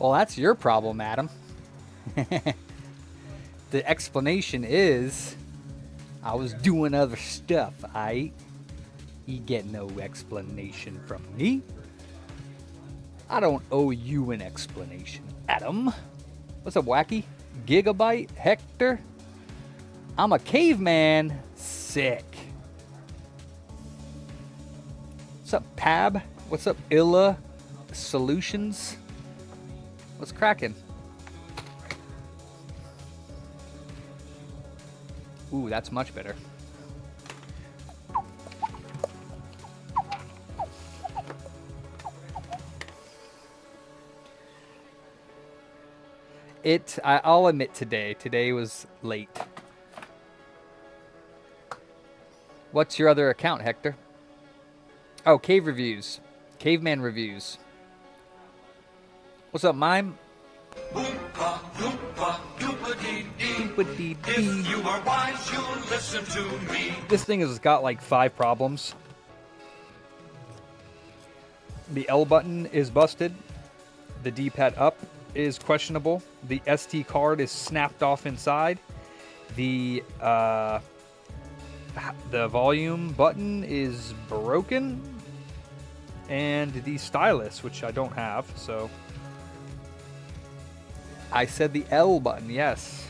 Well, that's your problem, Adam. The explanation is I was doing other stuff, aight? You get no explanation from me. I don't owe you an explanation, Adam. What's up, Wacky? Gigabyte? Hector? I'm a caveman. Sick. What's up, Pab? What's up, Illa Solutions? What's cracking? Ooh, that's much better. I'll admit today was late. What's your other account, Hector? Oh, Cave Reviews. Caveman Reviews. What's up, Mime? Oompa, loompa, doopity-dee. If you are wise, you'll listen to me. This thing has got like 5 problems. The L button is busted. The D-pad up is questionable. The SD card is snapped off inside. The volume button is broken. And the stylus, which I don't have, so... I said the L button, yes.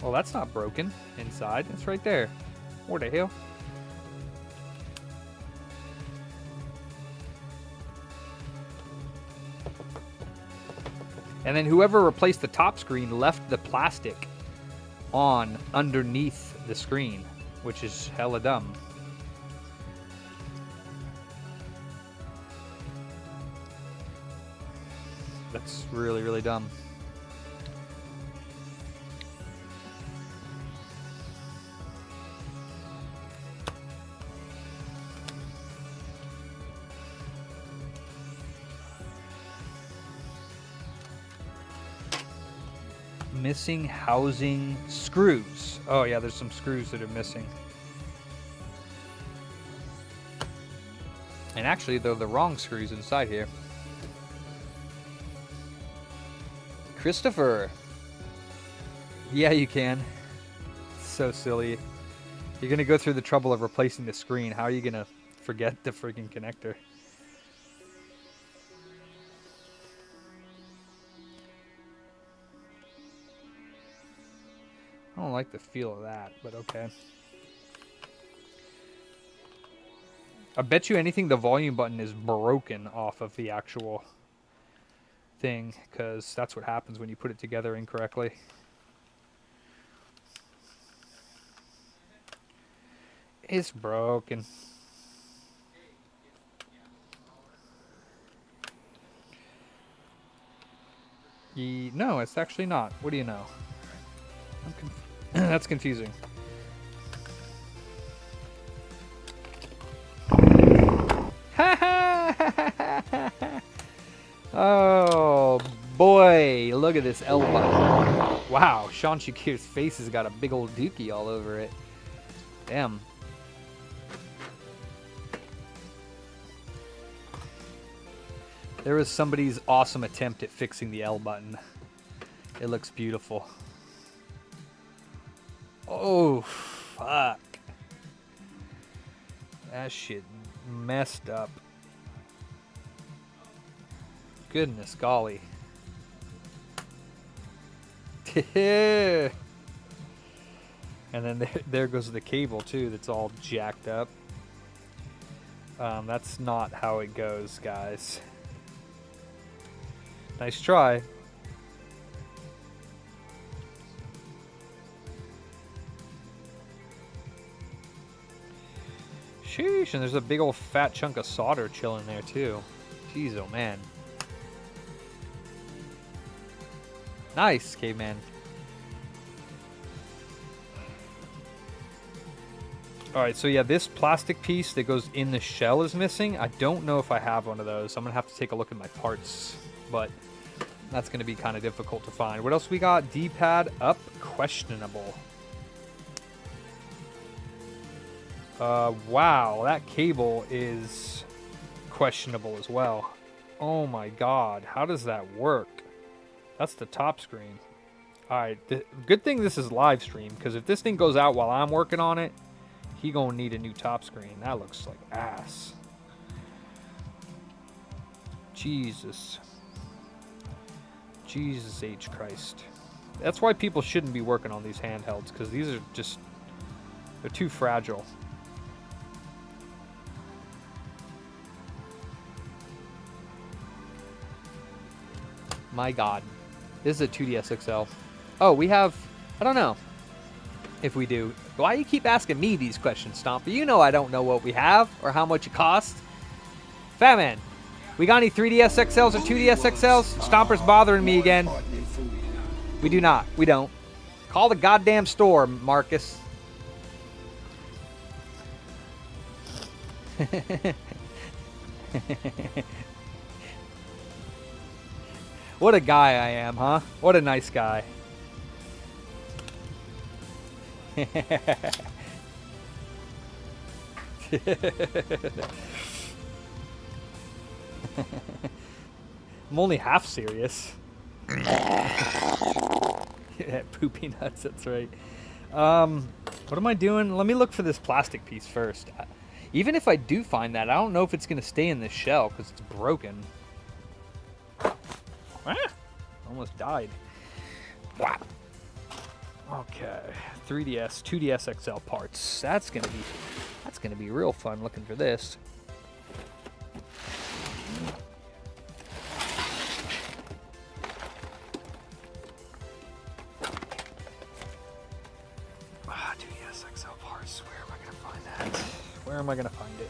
Well, that's not broken inside. It's right there. Where the hell? And then whoever replaced the top screen left the plastic on underneath the screen, which is hella dumb. That's really, really dumb. Missing housing screws. Oh yeah, there's some screws that are missing. And actually, they're the wrong screws inside here. Christopher. Yeah, you can. So silly. You're gonna go through the trouble of replacing the screen. How are you gonna forget the freaking connector? I don't like the feel of that, but okay. I bet you anything the volume button is broken off of the actual thing, because that's what happens when you put it together incorrectly. It's broken. No, it's actually not. What do you know? That's confusing. Oh boy, look at this L button. Wow, Sean Shakir's face has got a big old dookie all over it. Damn. There was somebody's awesome attempt at fixing the L button. It looks beautiful. Oh, fuck. That shit messed up. Goodness golly. And then there goes the cable too, that's all jacked up. That's not how it goes, guys. Nice try. Sheesh, and there's a big old fat chunk of solder chilling there too. Jeez, oh man. Nice, caveman. Alright, so yeah, this plastic piece that goes in the shell is missing. I don't know if I have one of those. I'm going to have to take a look at my parts, but that's going to be kind of difficult to find. What else we got? D-pad up, questionable. Wow, that cable is questionable as well. Oh my god, how does that work? That's the top screen. Alright, good thing this is live stream, because if this thing goes out while I'm working on it, he gonna need a new top screen. That looks like ass. Jesus. Jesus H. Christ. That's why people shouldn't be working on these handhelds, because these are just, they're too fragile. My god. This is a 2DS XL. Oh, we have... I don't know if we do. Why you keep asking me these questions, Stomper? You know I don't know what we have or how much it costs. Fat Man, we got any 3DS XLs or 2DS XLs? Stomper's bothering me again. We do not. We don't. Call the goddamn store, Marcus. What a guy I am, huh? What a nice guy. I'm only half serious. Yeah, poopy nuts, that's right. What am I doing? Let me look for this plastic piece first. Even if I do find that, I don't know if it's going to stay in this shell because it's broken. Ah, almost died. Wow. Okay, 3DS, 2DS XL parts. That's gonna be real fun looking for this. Ah, 2DS XL parts. Where am I gonna find that? Where am I gonna find it?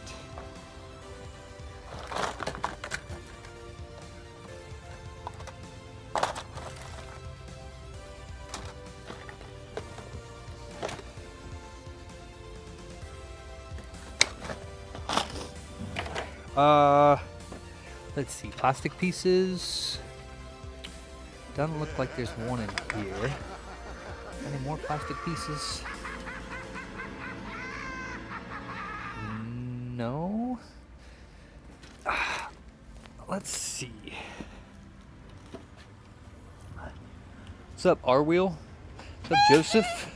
Let's see, plastic pieces. Doesn't look like there's one in here. Any more plastic pieces? No. Let's see. What's up, R-Wheel? What's up, Joseph?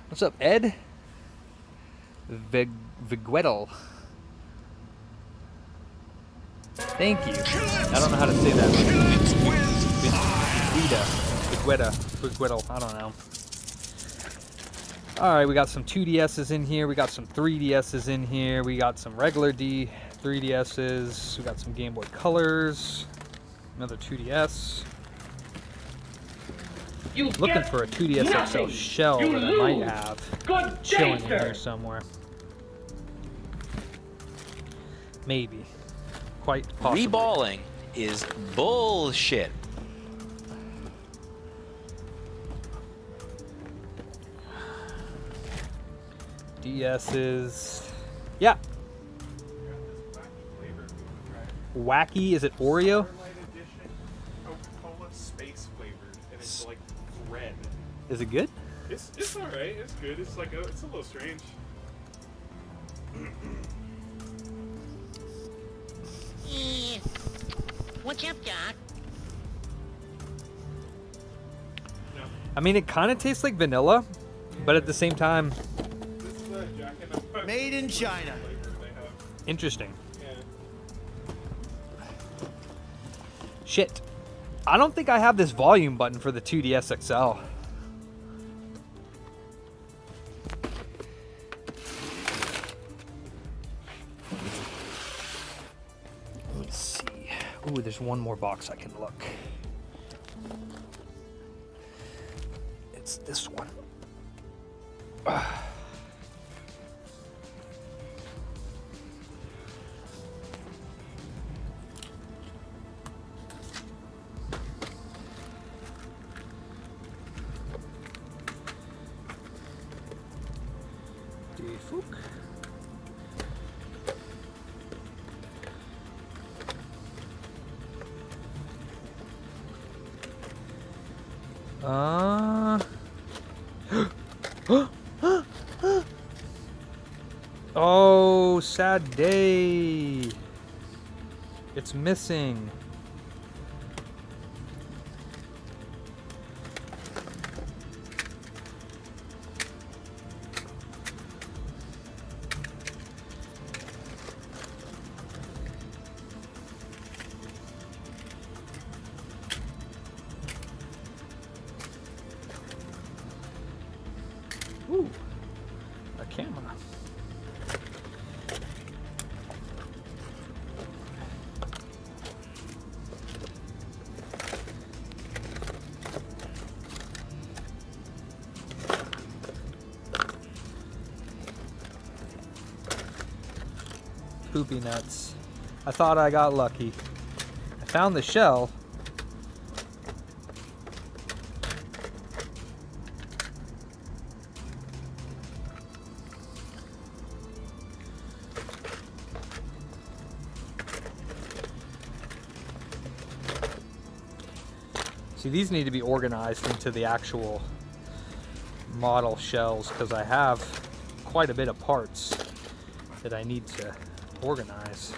What's up, Ed? Viguetal. Thank you. I don't know how to say that. Vigueta. I don't know. Alright, we got some 2DSs in here. We got some 3DSs in here. We got some regular 3DSs. We got some Game Boy Colors. Another 2DS. Looking for a 2DS XL shell that I might have chilling in here somewhere. Maybe. Quite possibly. Reballing is bullshit. DS's. Yeah. Wacky, is it Oreo? Coca-Cola space flavored, and it's like red. Is it good? It's all right. It's good. It's like it's a little strange. What's up, Doc? No, I mean, it kind of tastes like vanilla, but at the same time, this is a Jack in the Box Made in China. flavor they have. interesting. Yeah. Shit. I don't think I have this volume button for the 2DS XL. Let's see. Ooh, there's one more box I can look. It's this one. Defook. Oh, sad day. It's missing. Ooh, a camera. Poopy nuts. I thought I got lucky. I found the shell. See, these need to be organized into the actual model shells because I have quite a bit of parts that I need to organize.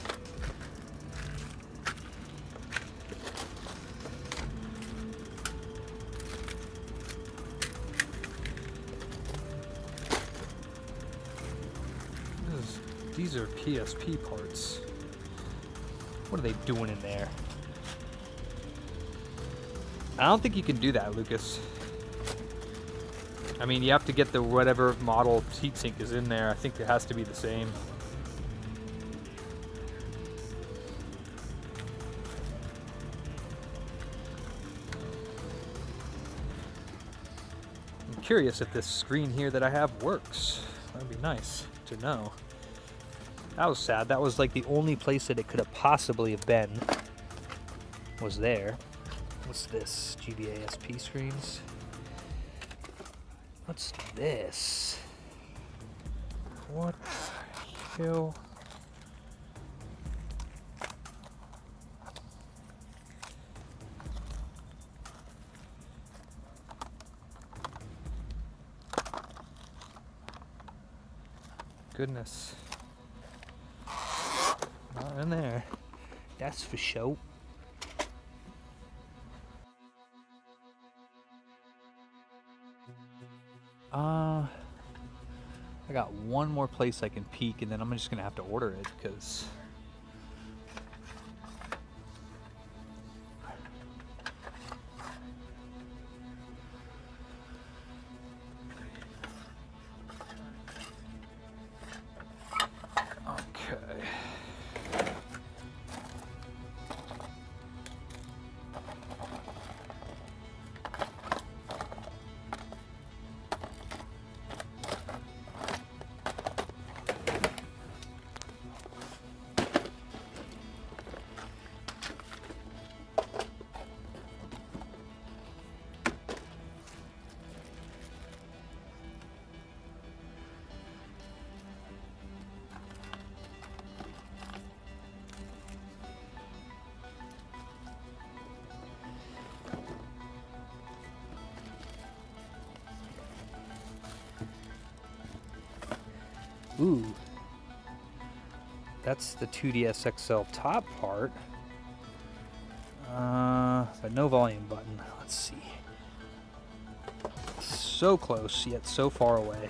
These are PSP parts. What are they doing in there? I don't think you can do that, Lucas. I mean, you have to get the whatever model heatsink is in there. I think it has to be the same. I'm curious if this screen here that I have works. That'd be nice to know. That was sad. That was like the only place that it could have possibly have been was there. What's this? GBA SP screens? What's this? What the hell? Goodness. Not in there. That's for sure. I got one more place I can peek, and then I'm just gonna have to order it because okay. Ooh, that's the 2DS XL top part, but no volume button. Let's see. So close, yet so far away.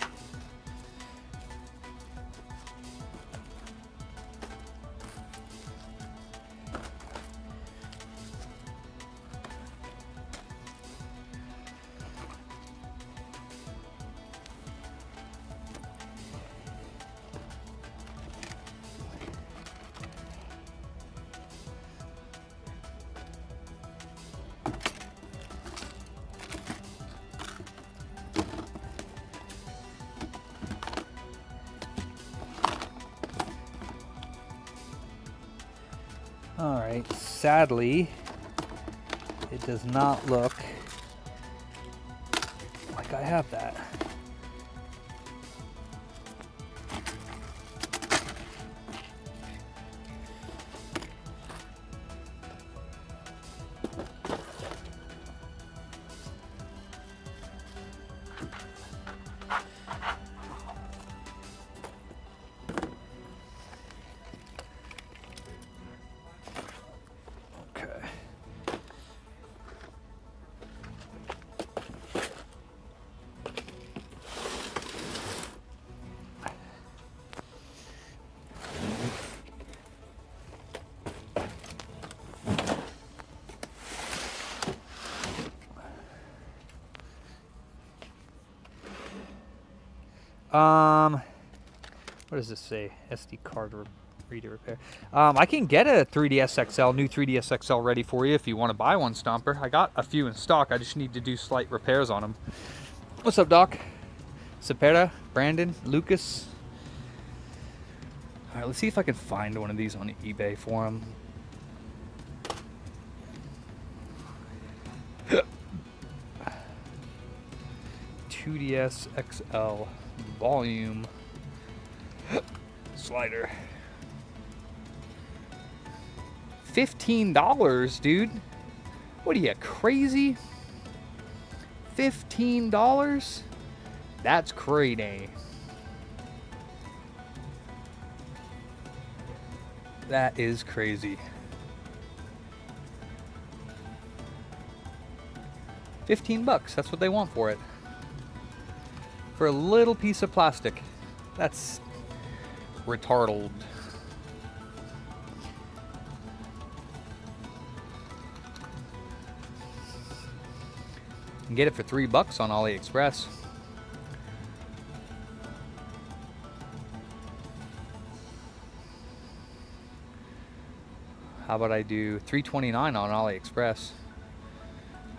Alright, sadly, it does not look like I have that. What does this say? SD card reader repair. I can get a 3DS XL, new 3DS XL ready for you if you want to buy one, Stomper. I got a few in stock. I just need to do slight repairs on them. What's up, Doc? Cepeda, Brandon, Lucas. All right, let's see if I can find one of these on eBay for him. $2DS XL volume slider. $15, dude. What are you, crazy? $15? That's crazy. That is crazy. 15 bucks, that's what they want for it. For a little piece of plastic. That's retarded. You can get it for $3 on AliExpress. How about I do $3.29 on AliExpress?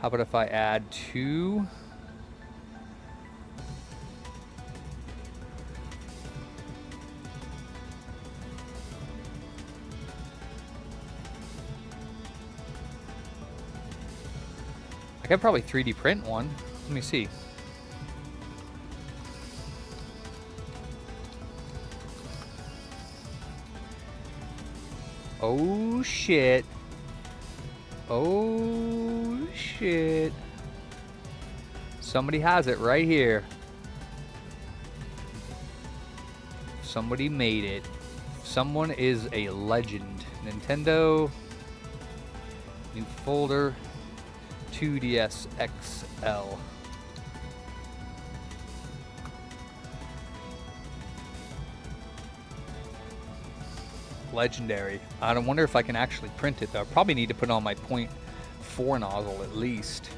How about if I add 2? I could probably 3D print one. Let me see. Oh shit. Oh shit. Somebody has it right here. Somebody made it. Someone is a legend. Nintendo. New folder. 2DS XL. Legendary. I don't wonder if I can actually print it though. I probably need to put on my .4 nozzle at least.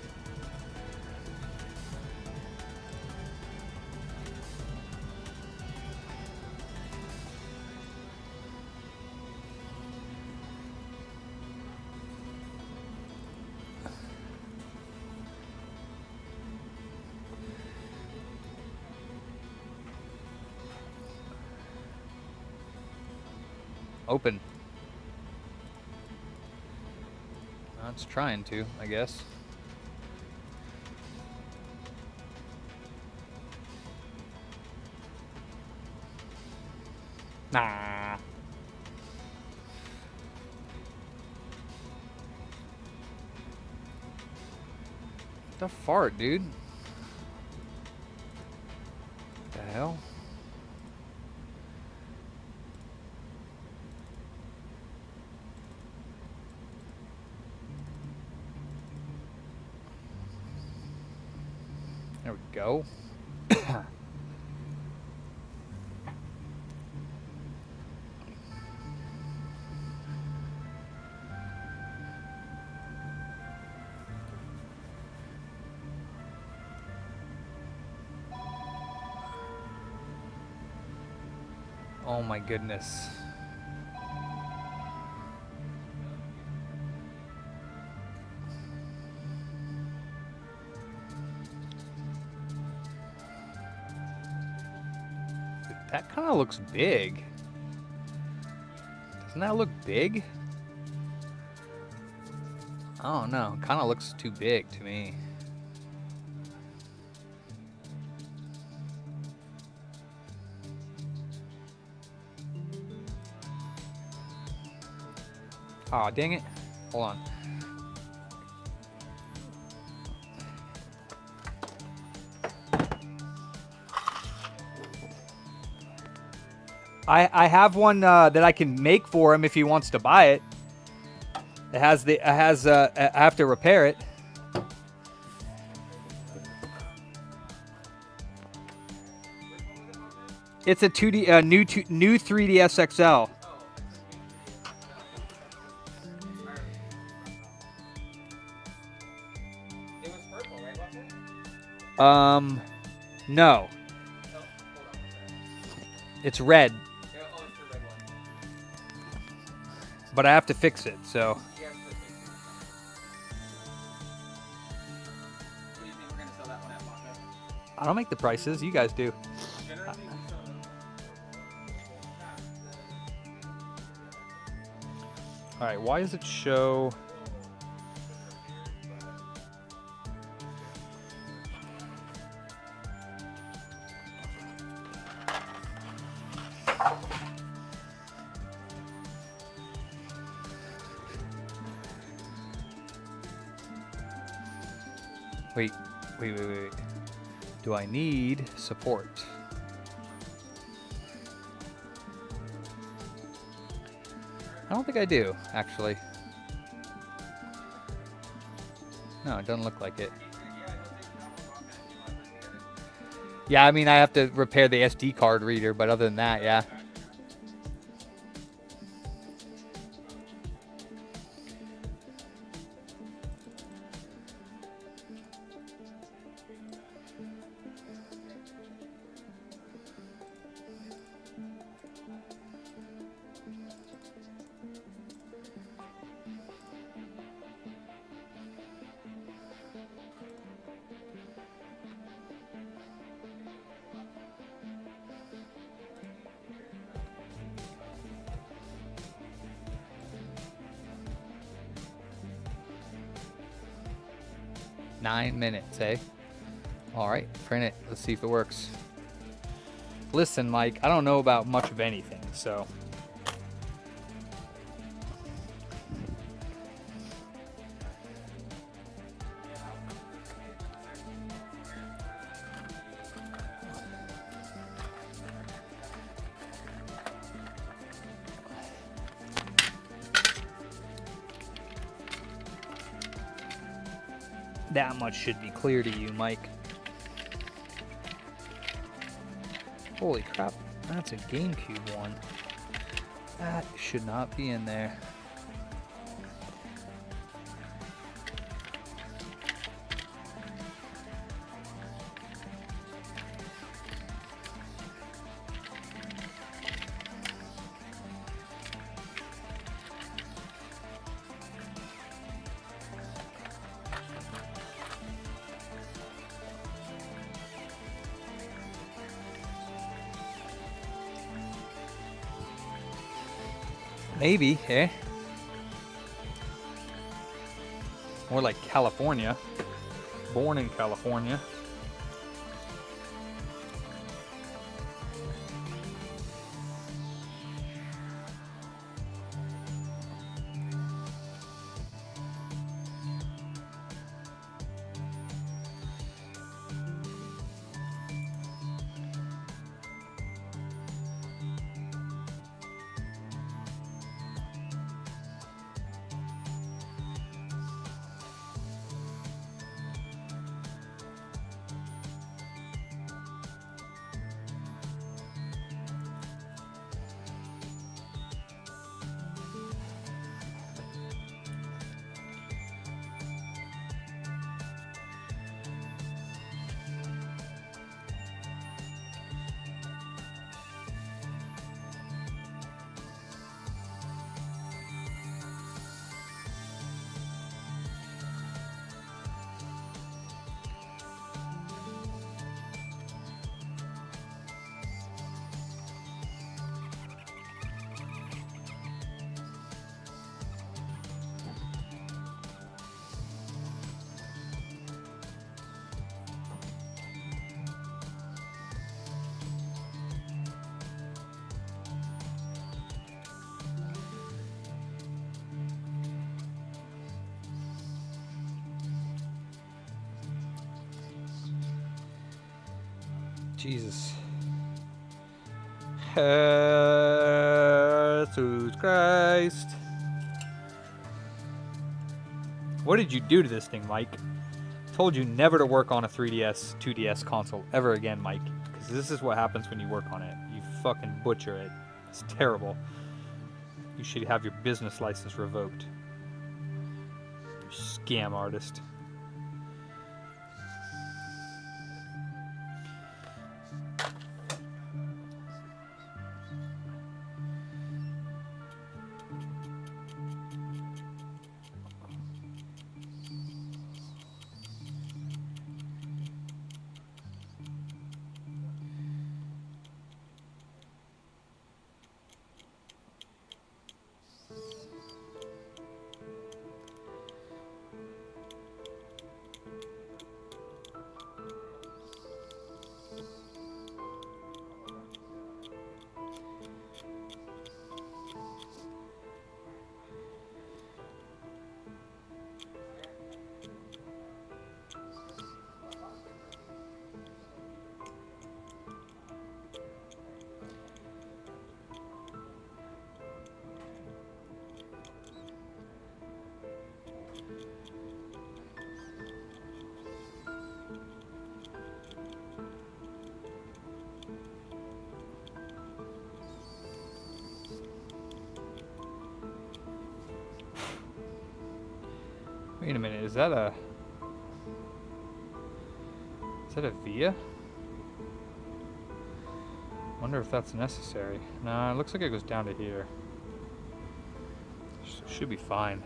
Open. It's trying to, I guess. Nah. The fart, dude. What the hell? There we go. Oh my goodness. That kind of looks big. Doesn't that look big? I don't know. Kind of looks too big to me. Aw, dang it. Hold on. I have one that I can make for him if he wants to buy it. I have to repair it. It's a new 3DS XL. No. It's red. But I have to fix it, so. I don't make the prices. You guys do. All right. Why does it show? Wait. Do I need support? I don't think I do, actually. No, it doesn't look like it. Yeah, I mean, I have to repair the SD card reader, but other than that, yeah. Nine minutes, eh? All right, print it. Let's see if it works. Listen, Mike, I don't know about much of anything, so. That much should be clear to you, Mike. Holy crap, that's a GameCube one. That should not be in there. Maybe, eh? More like California. Born in California. Jesus. Jesus Christ. What did you do to this thing, Mike? Told you never to work on a 3DS, 2DS console ever again, Mike. Because this is what happens when you work on it. You fucking butcher it. It's terrible. You should have your business license revoked. You scam artist. Wait a minute, is that a via? Wonder if that's necessary. Nah, it looks like it goes down to here. Should be fine.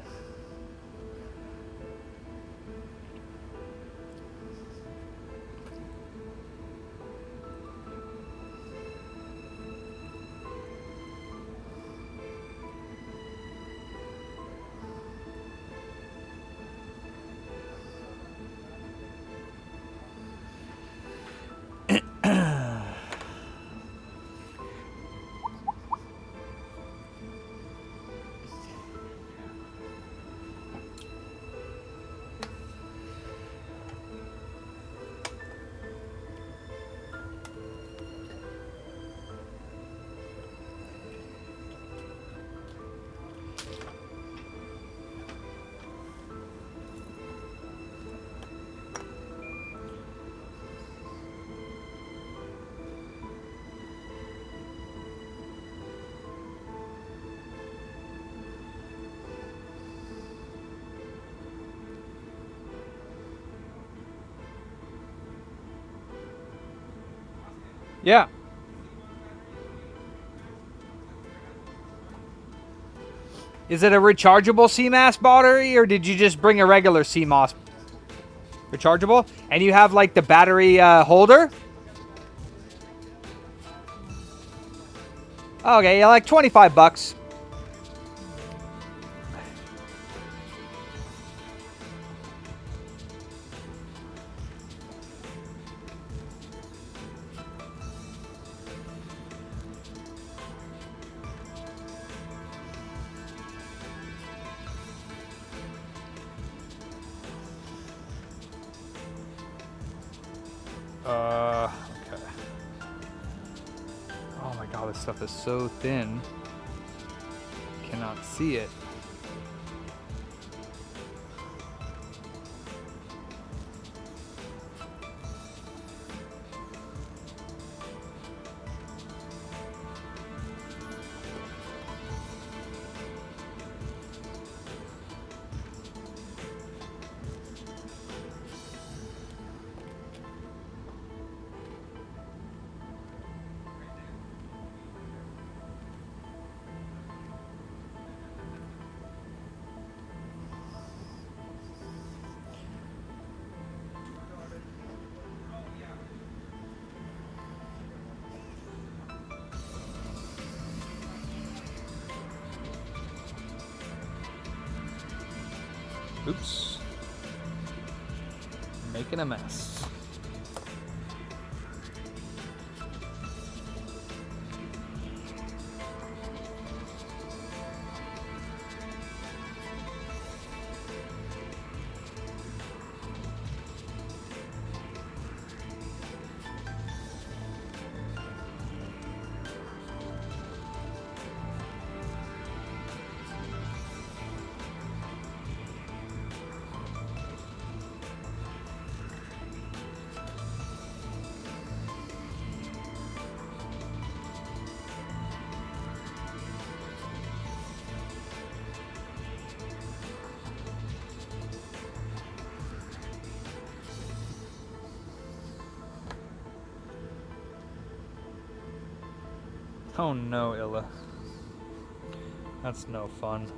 Yeah. Is it a rechargeable CMOS battery, or did you just bring a regular CMOS? Rechargeable? And you have like the battery holder? Okay, yeah, like 25 bucks. Okay. Oh my god, this stuff is so thin. Cannot see it. Oops. Making a mess. Oh no, Illa. That's no fun.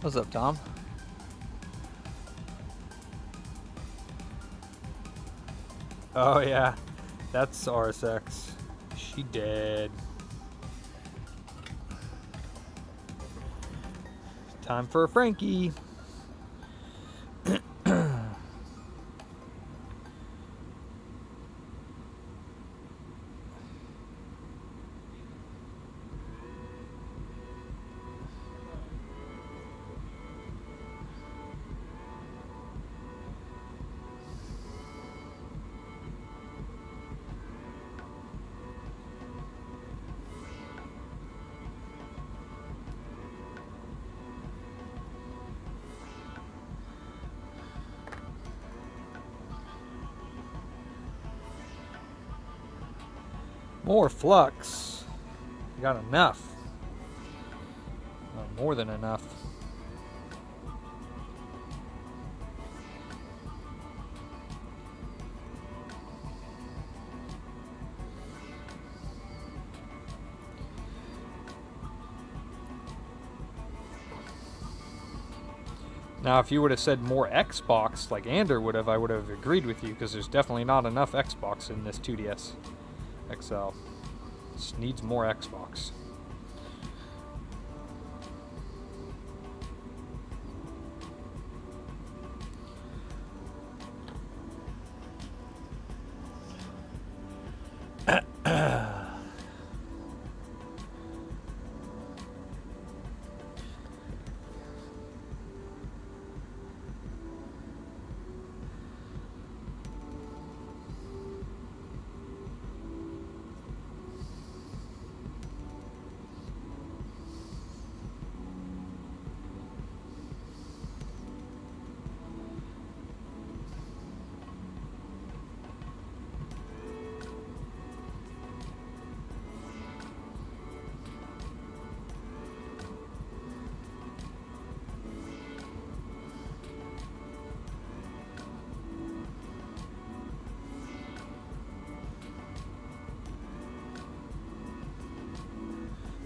What's up, Tom? Oh yeah, that's RSX. She dead. Time for a Frankie. More flux. You got enough. More than enough. Now, if you would have said more Xbox, like Ander would have, I would have agreed with you, because there's definitely not enough Xbox in this 2DS XL. Just needs more Xbox.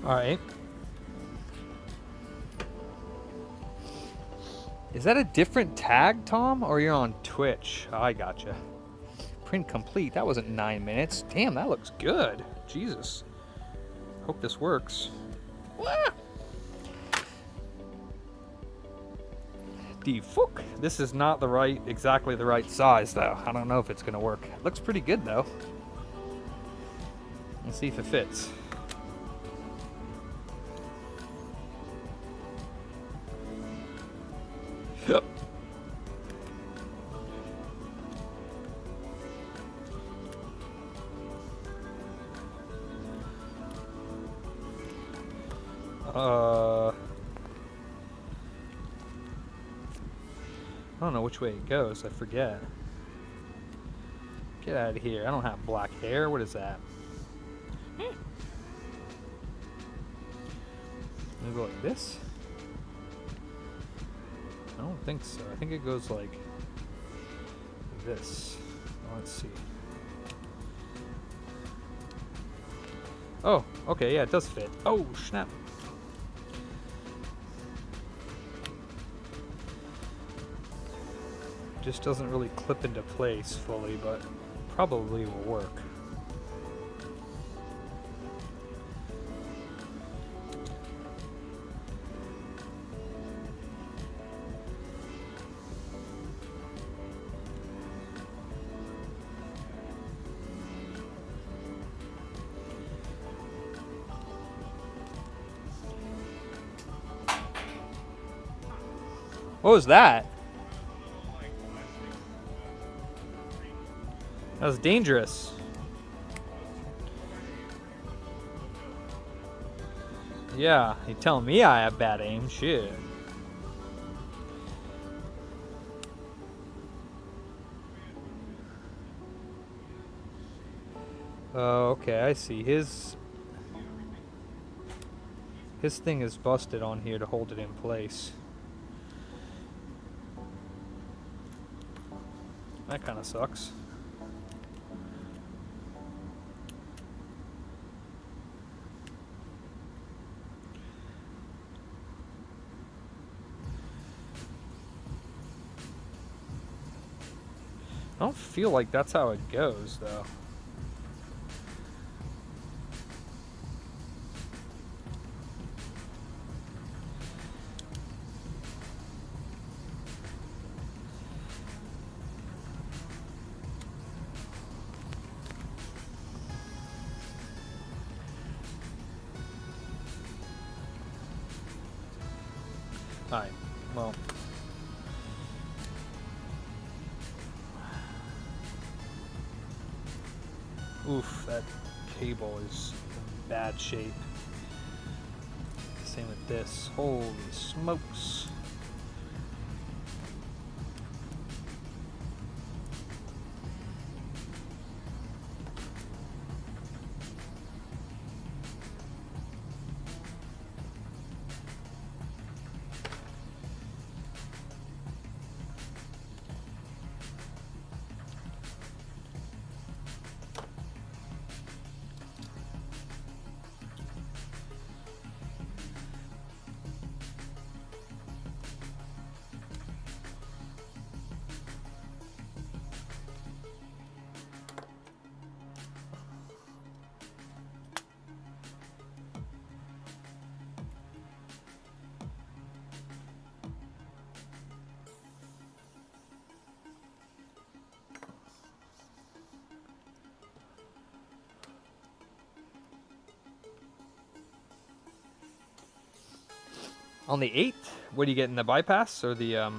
Alright. Is that a different tag, Tom? Or you're on Twitch? Oh, I gotcha. Print complete. That wasn't 9 minutes. Damn, that looks good. Jesus. Hope this works. Wah! The fuck? This is not exactly the right size, though. I don't know if it's gonna work. It looks pretty good, though. Let's see if it fits. Yep. I don't know which way it goes. I forget. Get out of here. I don't have black hair. What is that? Let me go like this. I don't think so. I think it goes like this. Let's see. Oh, okay, yeah, it does fit. Oh, snap. Just doesn't really clip into place fully, but probably will work. What was that? That was dangerous. Yeah, you telling me I have bad aim? Shit. Oh, okay, I see. His thing is busted on here to hold it in place. That kind of sucks. I don't feel like that's how it goes, though. Alright, well. Oof, that cable is in bad shape. Same with this. Holy smokes. On the 8th, what do you get in the bypass or the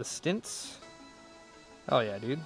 stints? Oh yeah, dude.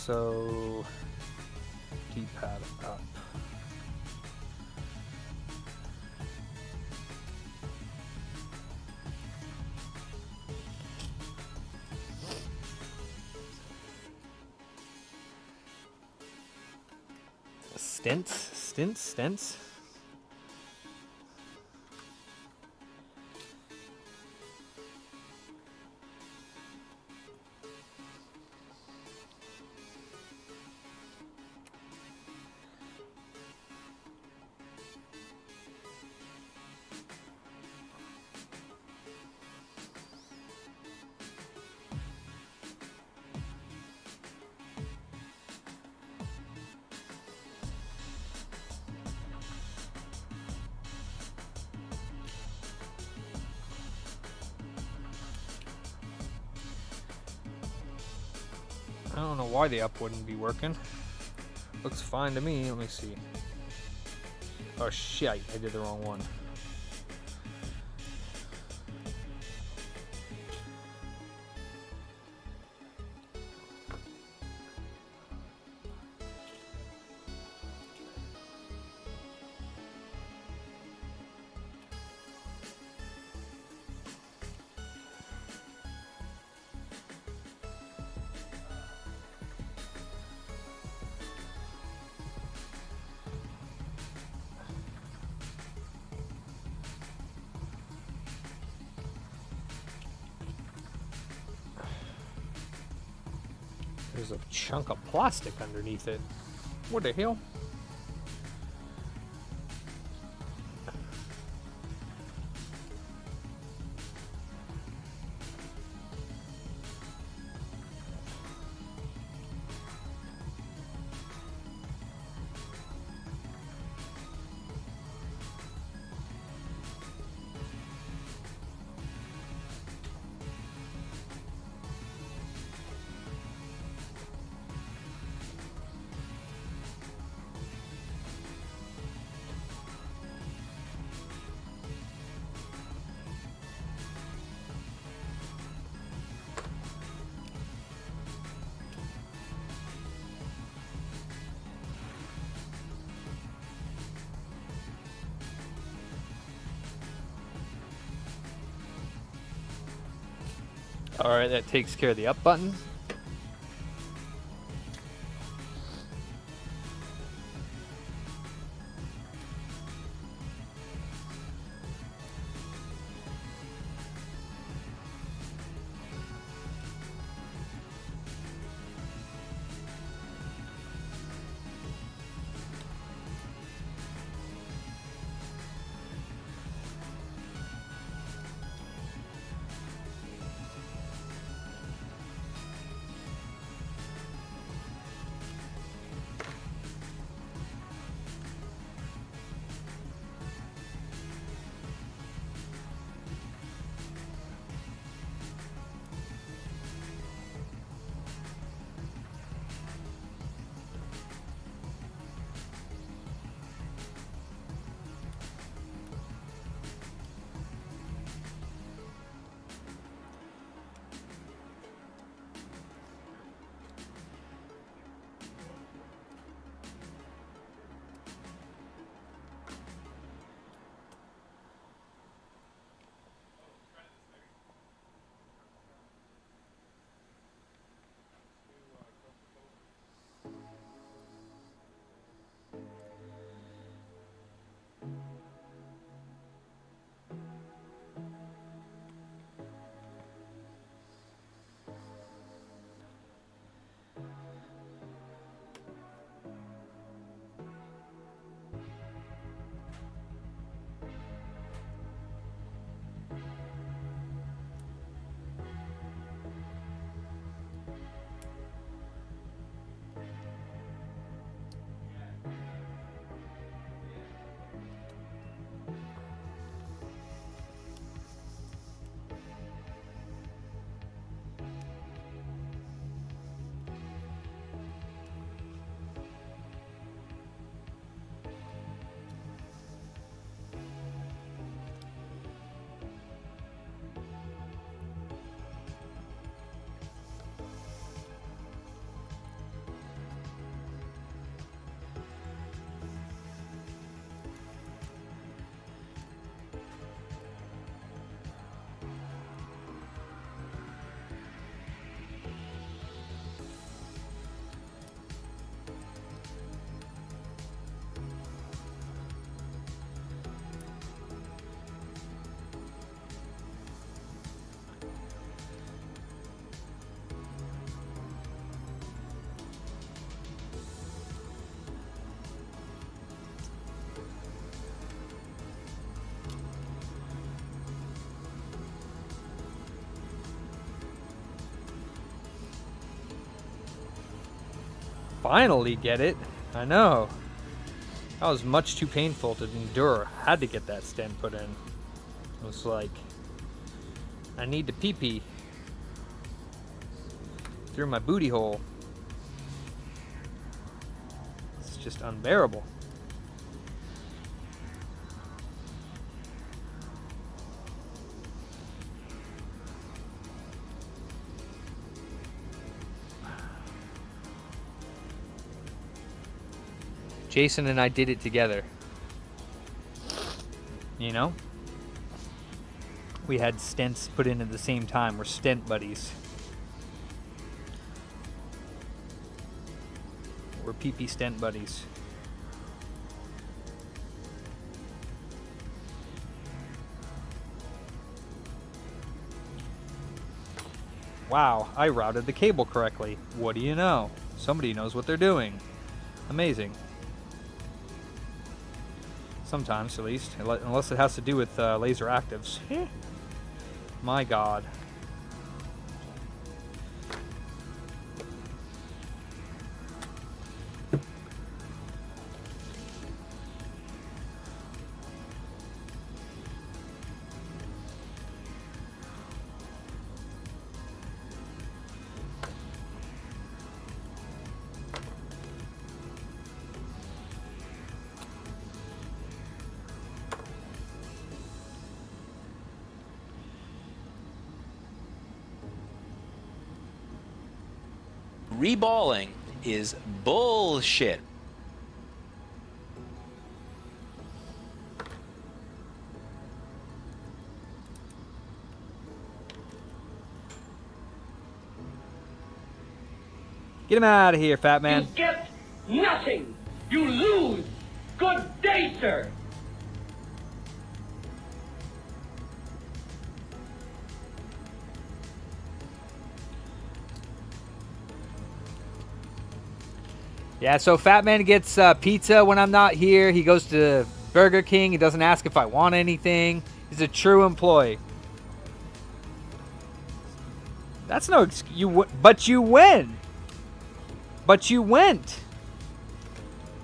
So, D-pad up. Stints. I don't know why the up wouldn't be working. Looks fine to me. Let me see. Oh shit, I did the wrong one. There's a chunk of plastic underneath it. What the hell? Alright, that takes care of the up button. Finally get it. I know. That was much too painful to endure. Had to get that stent put in. It was like, I need to pee-pee through my booty hole. It's just unbearable. Jason and I did it together. You know? We had stents put in at the same time. We're stent buddies. We're pee-pee stent buddies. Wow, I routed the cable correctly. What do you know? Somebody knows what they're doing. Amazing. Sometimes, at least. Unless it has to do with laser actives. My God. Reballing is bullshit. Get him out of here, fat man. You get nothing. You lose. Good day, sir. Yeah, so Fat Man gets pizza when I'm not here. He goes to Burger King. He doesn't ask if I want anything. He's a true employee. That's no excuse. But you win. But you went.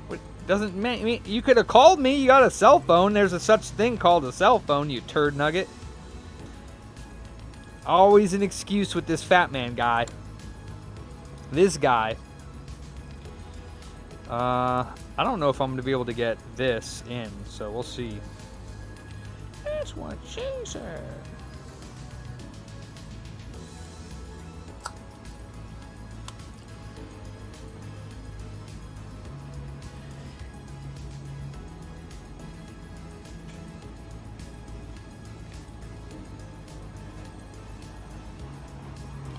What doesn't mean you could have called me. You got a cell phone. There's a such thing called a cell phone, you turd nugget. Always an excuse with this Fat Man guy. This guy. I don't know if I'm going to be able to get this in, so we'll see. That's what she said.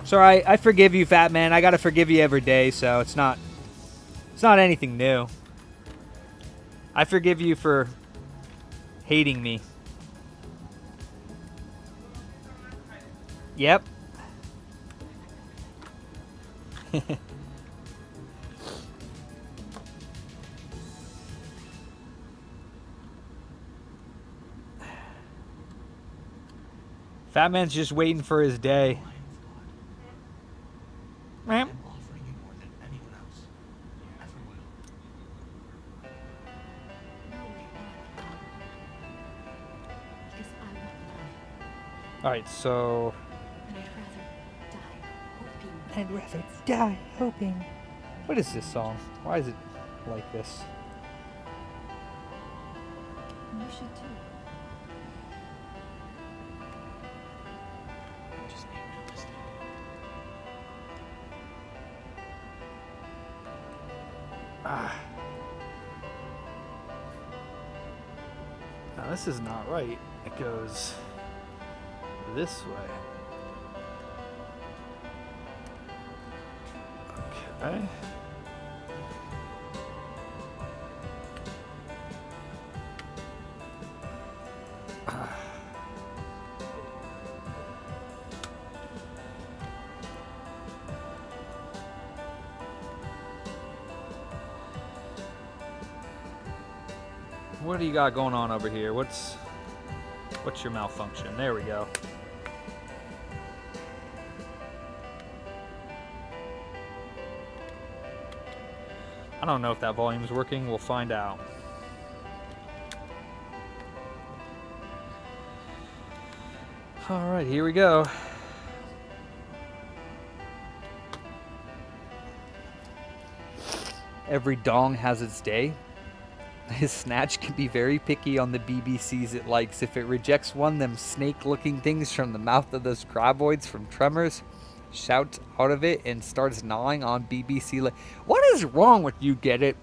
So I forgive you, Fat Man. I got to forgive you every day, so it's not anything new. I forgive you for hating me. Yep. Fat Man's just waiting for his day. I'm offering you more than anyone else ever will. Because I want love, Alright, so... and I'd rather die hoping. What is this song? Why is it like this? You should too. Just be realistic. Now this is not right. It goes this way. Okay. What do you got going on over here? What's your malfunction? There we go. I don't know if that volume's working. We'll find out. All right, here we go. Every dong has its day. His snatch can be very picky on the BBCs it likes. If it rejects one, them snake-looking things from the mouth of those graboids from Tremors, shouts out of it and starts gnawing on BBC. What is wrong with you, Get It?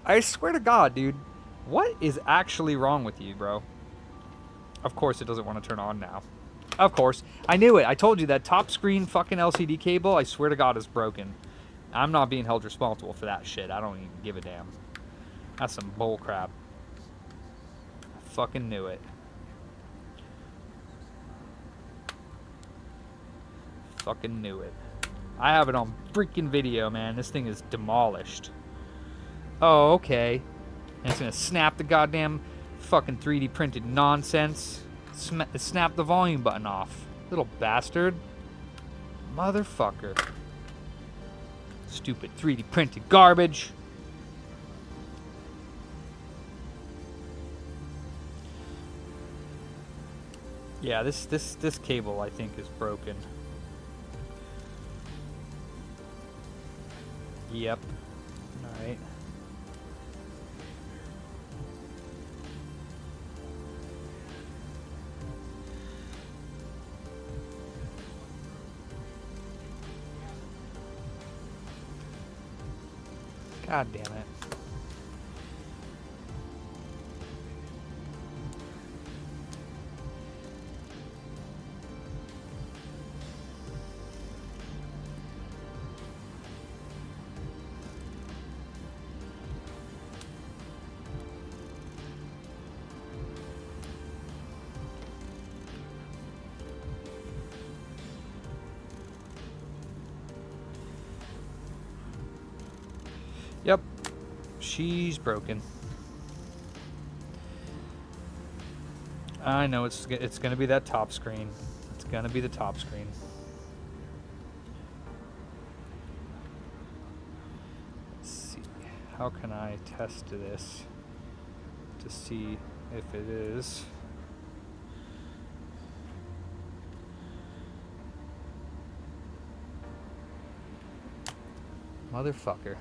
I swear to God, dude. What is actually wrong with you, bro? Of course it doesn't want to turn on now. Of course. I knew it. I told you that top screen fucking LCD cable, I swear to God, is broken. I'm not being held responsible for that shit. I don't even give a damn. That's some bull crap. I fucking knew it. Fucking knew it. I have it on freaking video, man. This thing is demolished. Oh, okay. And it's gonna snap the goddamn fucking 3D printed nonsense. Snap the volume button off. Little bastard. Motherfucker. Stupid 3D printed garbage. Yeah, this cable I think is broken. Yep. All right. God damn it. Yep. She's broken. I know it's going to be that top screen. It's going to be the top screen. Let's see. How can I test this to see if it is? Motherfucker.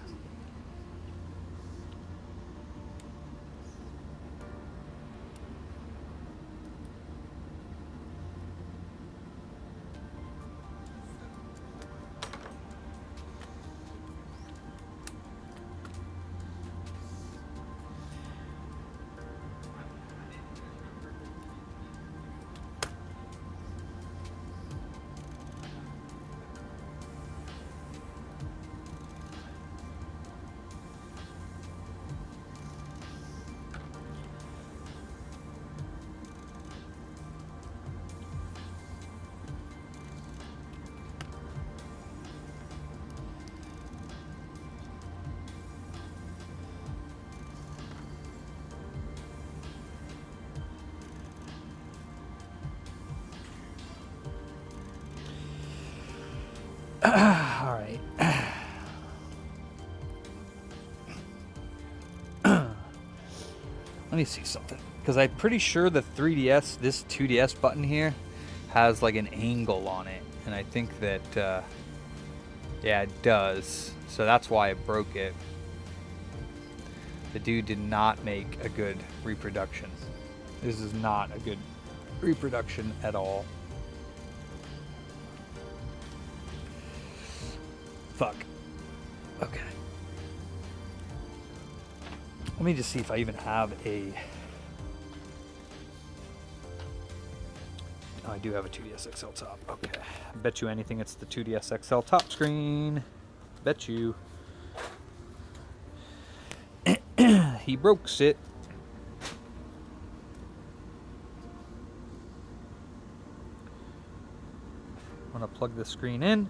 All right. Let me see something. Because I'm pretty sure the 3DS, this 2DS button here, has like an angle on it. And I think that, yeah, it does. So that's why I broke it. The dude did not make a good reproduction. This is not a good reproduction at all. Fuck. Okay. Let me just see if I even have a... Oh, I do have a 2DS XL top. Okay. Bet you anything it's the 2DS XL top screen. Bet you. He broke it. I'm going to plug this screen in.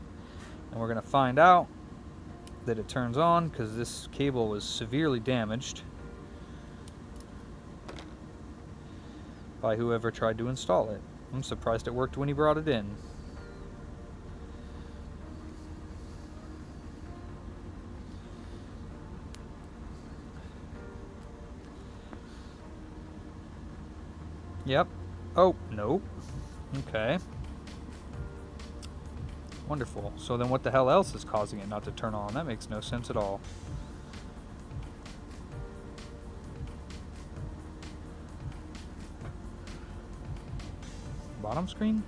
And we're going to find out that it turns on because this cable was severely damaged by whoever tried to install it. I'm surprised it worked when he brought it in. Yep. Oh, nope. Okay. Wonderful. So then what the hell else is causing it not to turn on? That makes no sense at all. Bottom screen?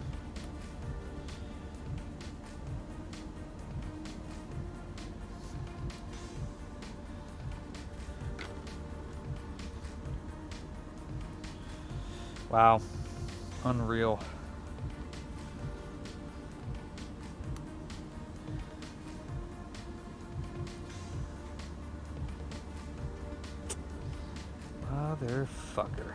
Wow. Unreal. Motherfucker.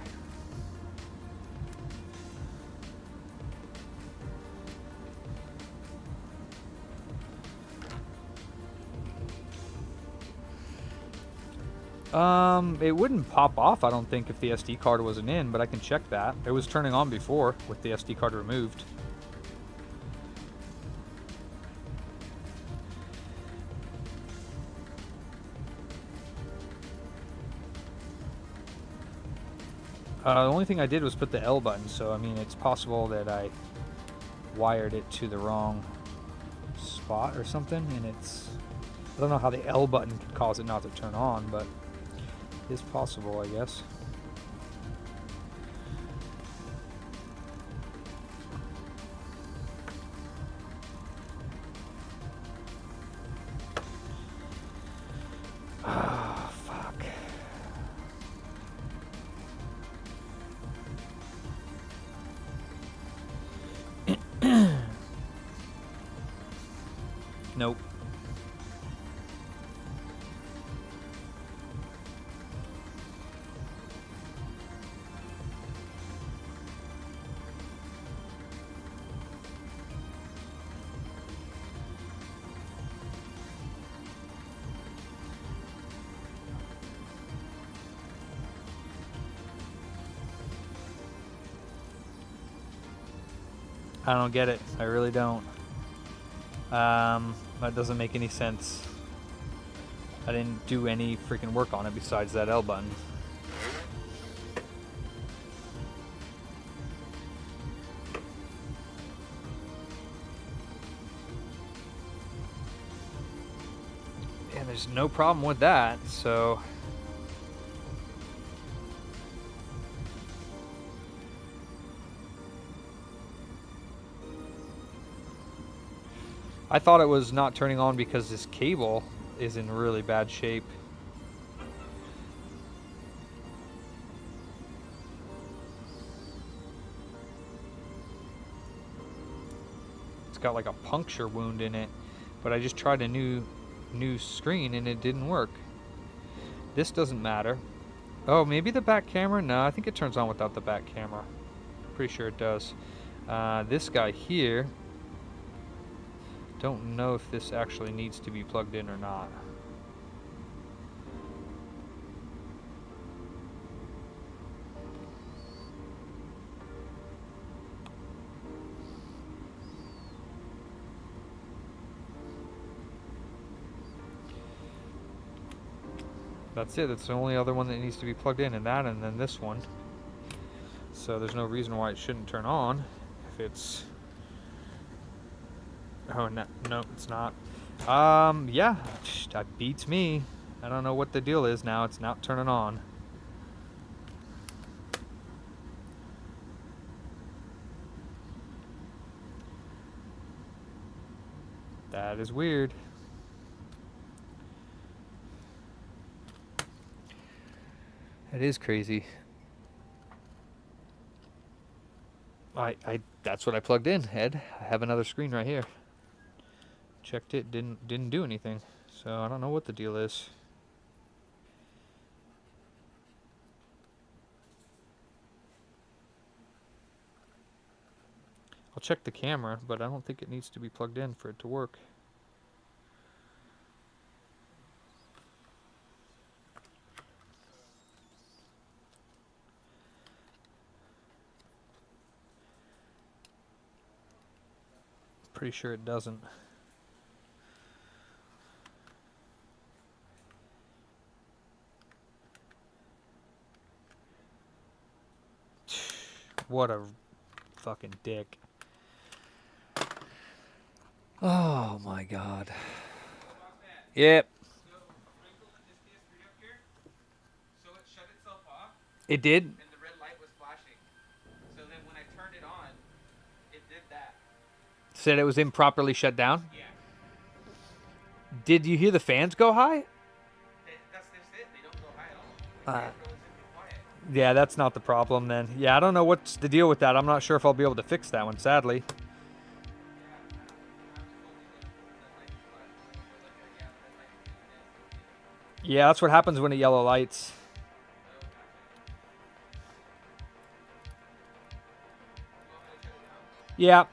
It wouldn't pop off, I don't think, if the SD card wasn't in, but I can check that. It was turning on before with the SD card removed. The only thing I did was put the L button, so I mean, it's possible that I wired it to the wrong spot or something, and it's... I don't know how the L button could cause it not to turn on, but it's possible, I guess. Ah, fuck. Nope. I don't get it. I really don't. That doesn't make any sense. I didn't do any freaking work on it besides that L button. And there's no problem with that, so... I thought it was not turning on because this cable is in really bad shape. It's got like a puncture wound in it, but I just tried a new screen and it didn't work. This doesn't matter. Oh, maybe the back camera? No, I think it turns on without the back camera. Pretty sure it does. This guy here, don't know if this actually needs to be plugged in or not. That's it. That's the only other one that needs to be plugged in, and that, and then this one. So there's no reason why it shouldn't turn on if it's... Oh, no, no, it's not. Yeah, that beats me. I don't know what the deal is now. It's not turning on. That is weird. It is crazy. That's what I plugged in, Ed. I have another screen right here. Checked it, didn't do anything. So I don't know what the deal is. I'll check the camera, but I don't think it needs to be plugged in for it to work. Pretty sure it doesn't. What a fucking dick. Oh my god. Yep. So it shut itself off, It did? and the red light was flashing. So then when I turned it on, it did that. Said it was improperly shut down? Yeah. Did you hear the fans go high? That's just it. They don't go high at all. It's relatively quiet. Yeah, that's not the problem then. Yeah, I don't know what's the deal with that. I'm not sure if I'll be able to fix that one, sadly. Yeah, that's what happens when it yellow lights. Yeah.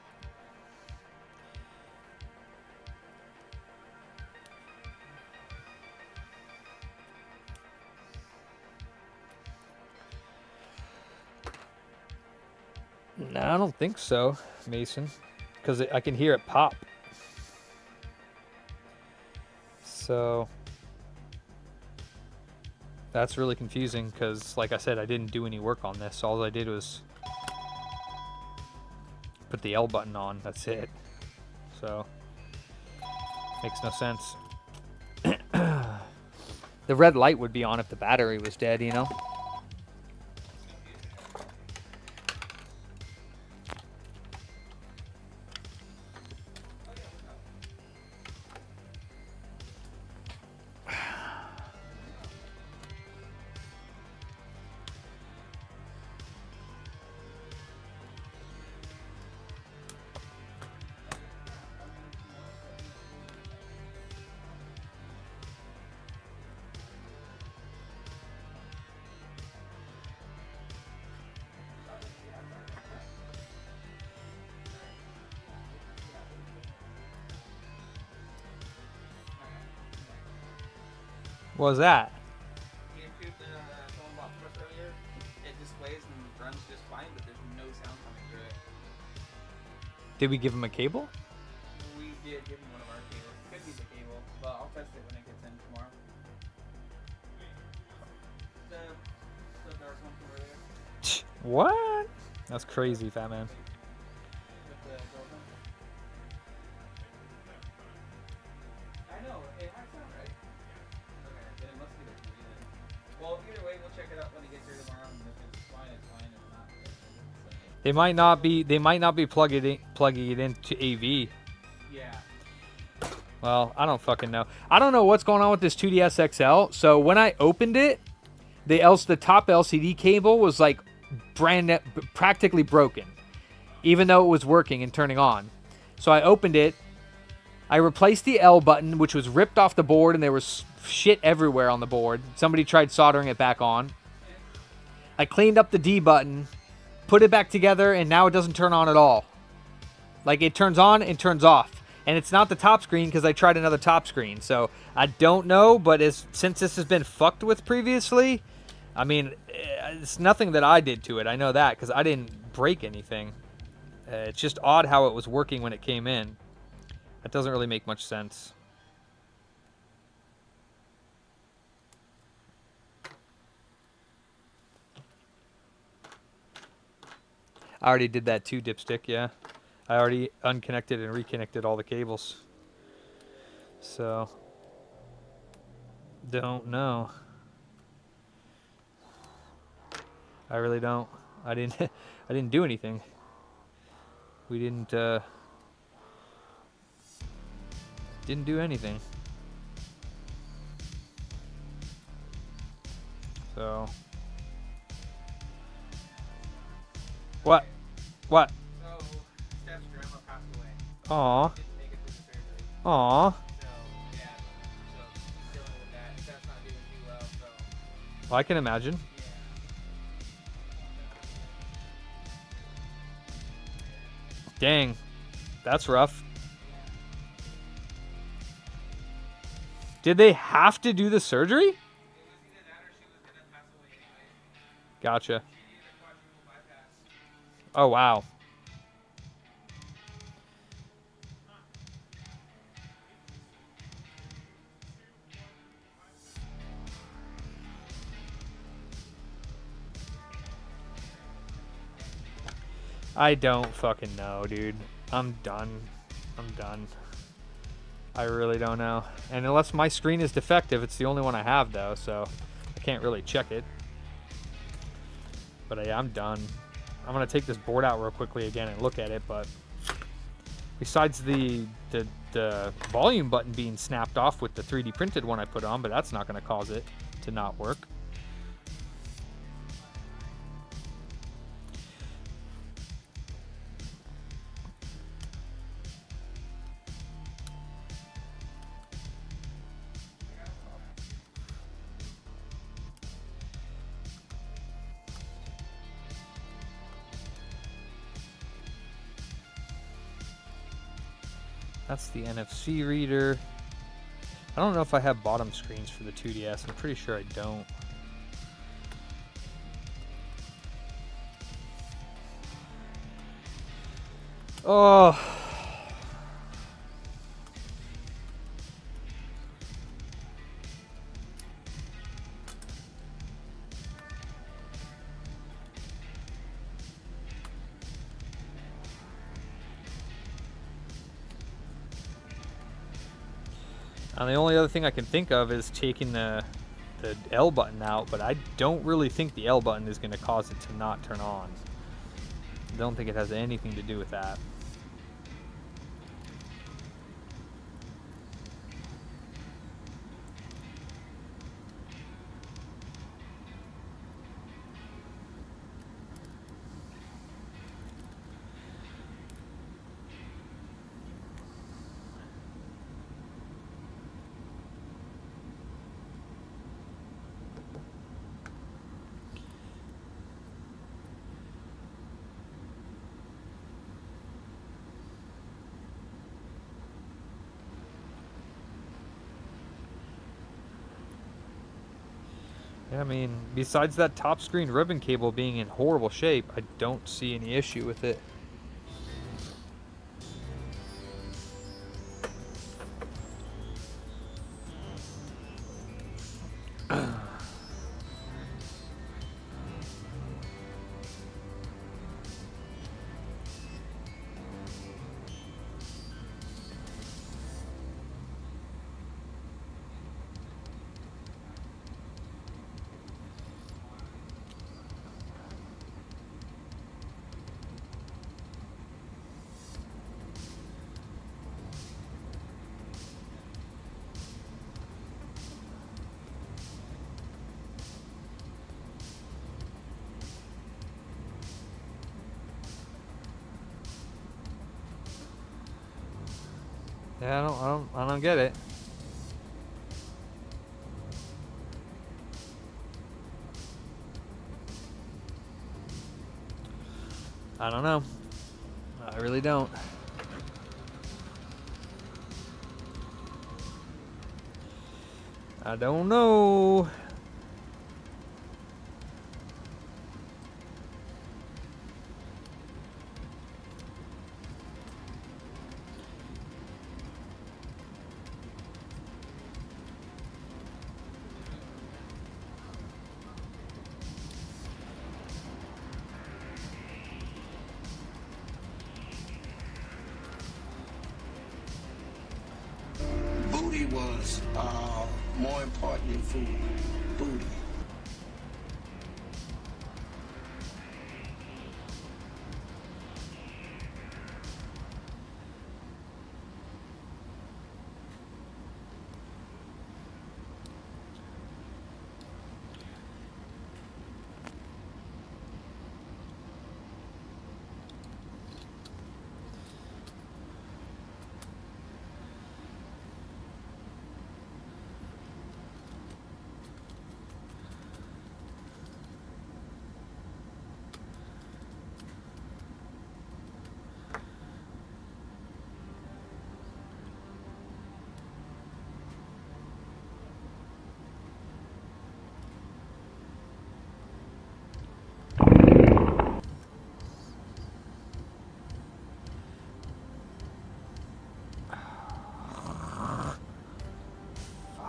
No, I don't think so, Mason, because I can hear it pop. So that's really confusing because, like I said, I didn't do any work on this. All I did was put the L button on. That's it. So makes no sense. The red light would be on if the battery was dead, you know? What was that? GameCube, someone bought for us earlier. It displays and runs just fine, but there's no sound coming through it. Did we give him a cable? We did give him one of our cables. Could be the cable, but I'll test it when it gets in tomorrow. The dark one from earlier. What? That's crazy, fat man. With the girlfriend. I know, it has sound right. Okay, then it must be the TV then. Well, either way, we'll check it out when he gets here tomorrow, and if it's fine, it's fine. If not, it's okay. They might not be plugging it into AV. Yeah. Well, I don't fucking know. I don't know what's going on with this 2DS XL. So when I opened it, the top LCD cable was like practically broken, even though it was working and turning on. So I opened it. I replaced the L button, which was ripped off the board, and there was shit everywhere on the board. Somebody tried soldering it back on. I cleaned up the D button, put it back together, and now it doesn't turn on at all. Like, it turns on and turns off. And it's not the top screen because I tried another top screen. So I don't know, but since this has been fucked with previously, I mean, it's nothing that I did to it. I know that because I didn't break anything. It's just odd how it was working when it came in. That doesn't really make much sense. I already did that too, Dipstick, yeah. I already unconnected and reconnected all the cables. So, don't know. I really don't. I didn't do anything. We didn't do anything. So, what? What? So, Steph's grandma passed away. Aw. Didn't make it through the surgery. Aw. So, yeah. So, she's dealing with that. Steph's not doing too well, so. Well, I can imagine. Dang. That's rough. Did they have to do the surgery? It was either that or she was going to pass away anyway. Gotcha. She needed a quadruple bypass. Oh, wow. I don't fucking know, dude. I'm done. I'm done. I really don't know. And unless my screen is defective, it's the only one I have, though, so I can't really check it. But yeah, I'm done. I'm going to take this board out real quickly again and look at it, but besides the volume button being snapped off with the 3D printed one I put on, but that's not going to cause it to not work. That's the NFC reader. I don't know if I have bottom screens for the 2DS. I'm pretty sure I don't. Oh. And the only other thing I can think of is taking the L button out, but I don't really think the L button is going to cause it to not turn on. I don't think it has anything to do with that. Yeah, I mean, besides that top screen ribbon cable being in horrible shape, I don't see any issue with it. Yeah, I don't get it. I don't know. I really don't. I don't know. Booty was more important than food. Booty.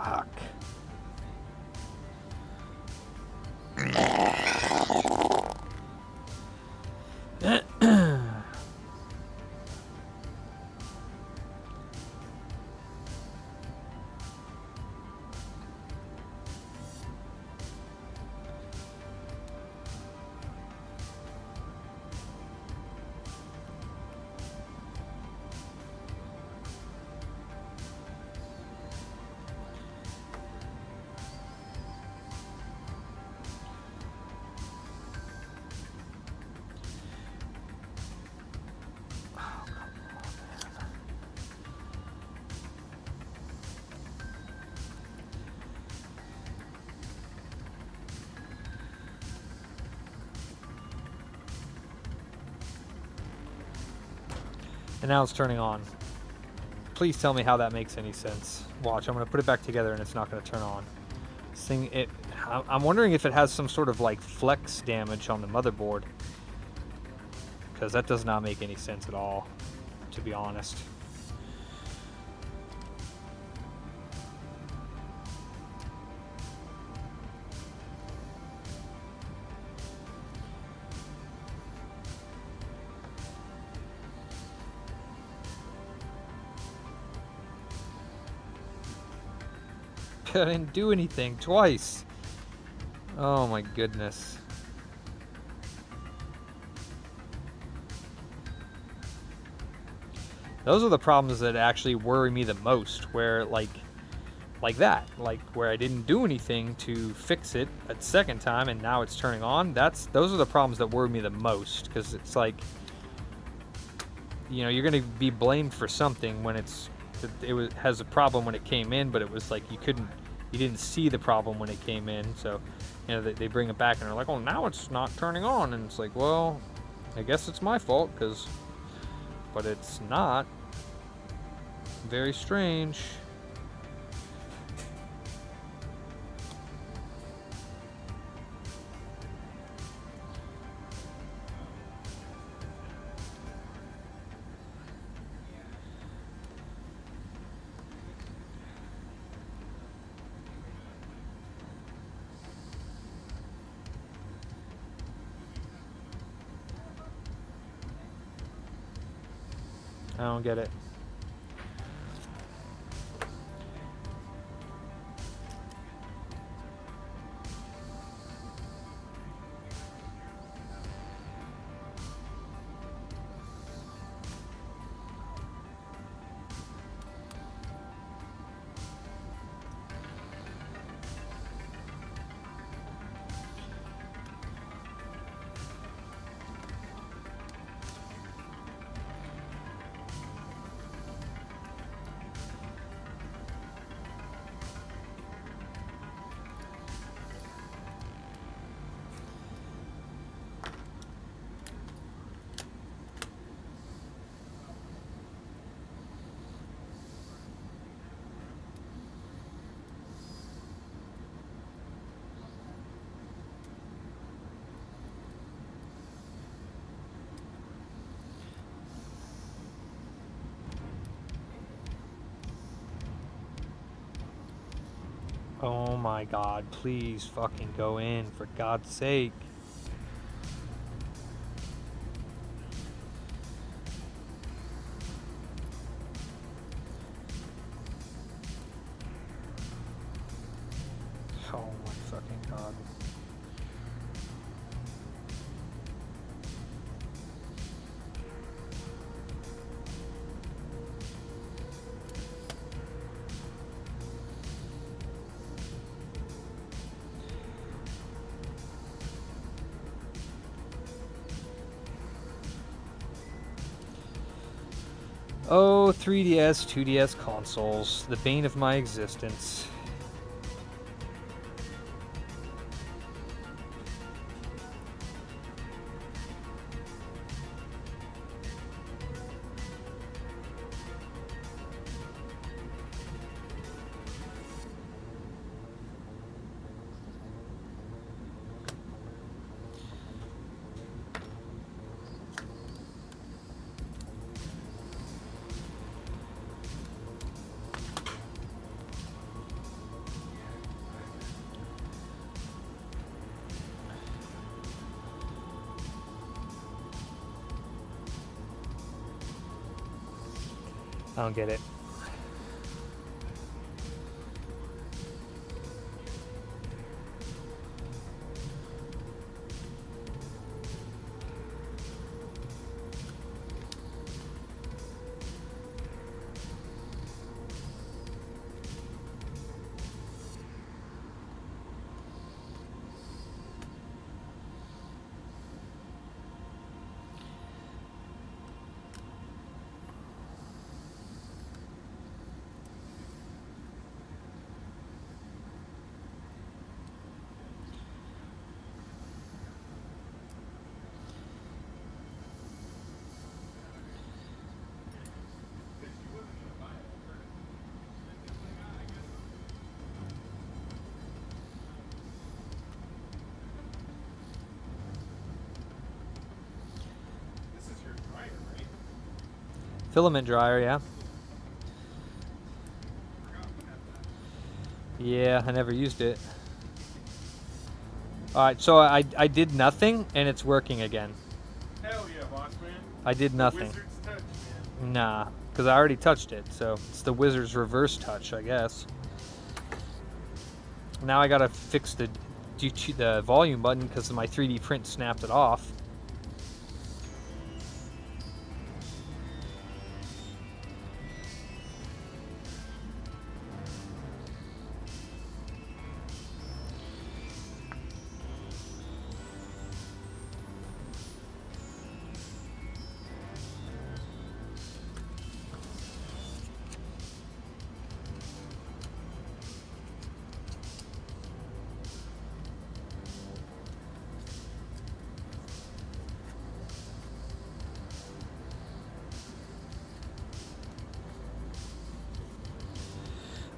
Fuck. And now it's turning on. Please tell me how that makes any sense. Watch, I'm going to put it back together and it's not going to turn on. I'm wondering if it has some sort of like flex damage on the motherboard. Because that does not make any sense at all, to be honest. I didn't do anything twice. Oh my goodness. Those are the problems that actually worry me the most, where like that, like where I didn't do anything to fix it a second time and now it's turning on. Those are the problems that worry me the most, because it's like, you know, you're going to be blamed for something when it has a problem when it came in, but it was like you didn't see the problem when it came in. So, you know, they bring it back and they're like, oh, now it's not turning on. And it's like, well, I guess it's my fault, but it's not. Very strange. I don't get it. my god, please fucking go in, for God's sake. Oh my fucking god. Oh, 3DS, 2DS consoles, the bane of my existence. I don't get it. Filament dryer, yeah. Yeah, I never used it. Alright, so I did nothing, and it's working again. Hell yeah, boss man. I did nothing. Wizard's touch, man. Nah, because I already touched it, so it's the wizard's reverse touch, I guess. Now I gotta fix the volume button because my 3D print snapped it off.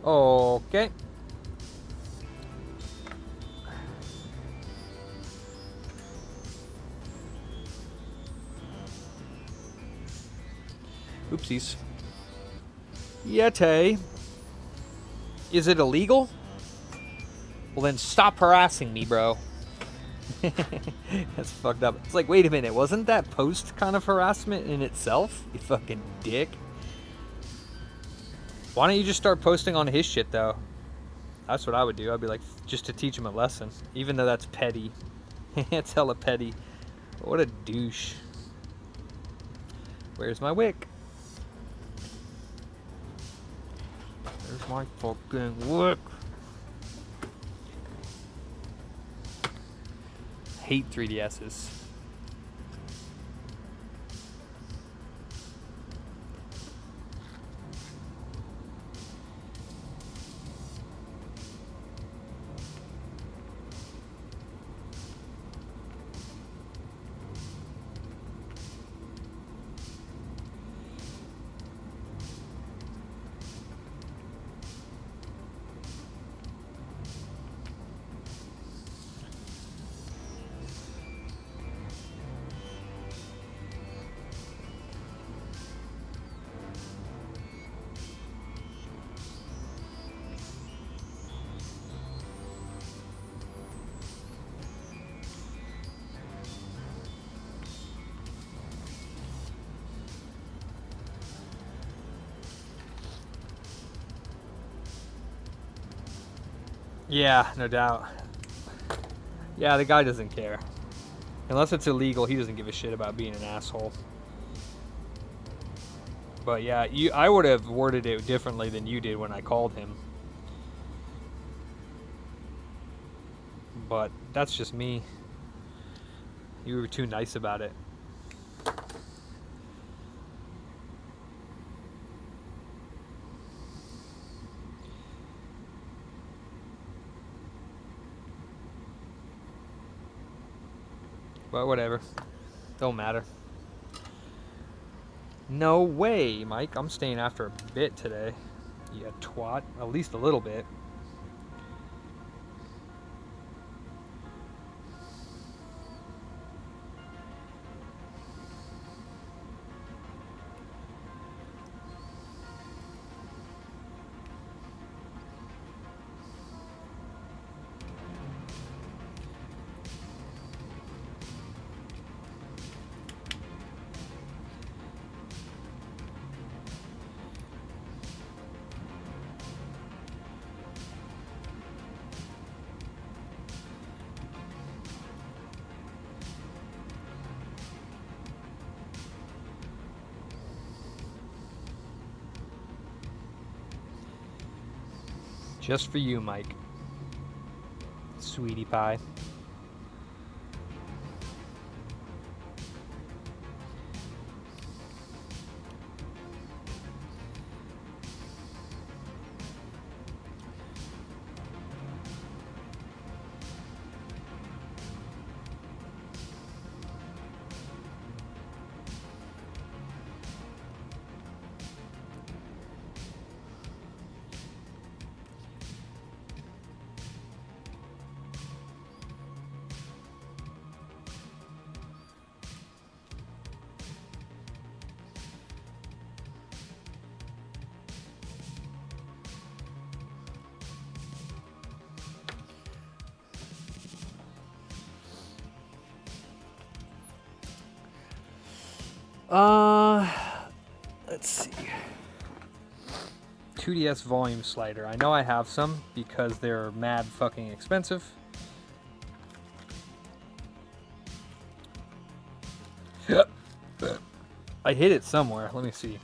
Okay. Oopsies. Yeti. Is it illegal? Well then stop harassing me, bro. That's fucked up. It's like, wait a minute, wasn't that post kind of harassment in itself? You fucking dick. Why don't you just start posting on his shit, though? That's what I would do. I'd be like, just to teach him a lesson. Even though that's petty. It's hella petty. What a douche. Where's my wick? Where's my fucking wick? Hate 3DSs. Yeah, no doubt. Yeah, the guy doesn't care. Unless it's illegal, he doesn't give a shit about being an asshole. But yeah, I would have worded it differently than you did when I called him. But that's just me. You were too nice about it. But whatever. Don't matter. No way, Mike. I'm staying after a bit today. You twat. At least a little bit. Just for you, Mike. Sweetie pie. Let's see. 2DS volume slider. I know I have some because they're mad fucking expensive. I hid it somewhere. Let me see.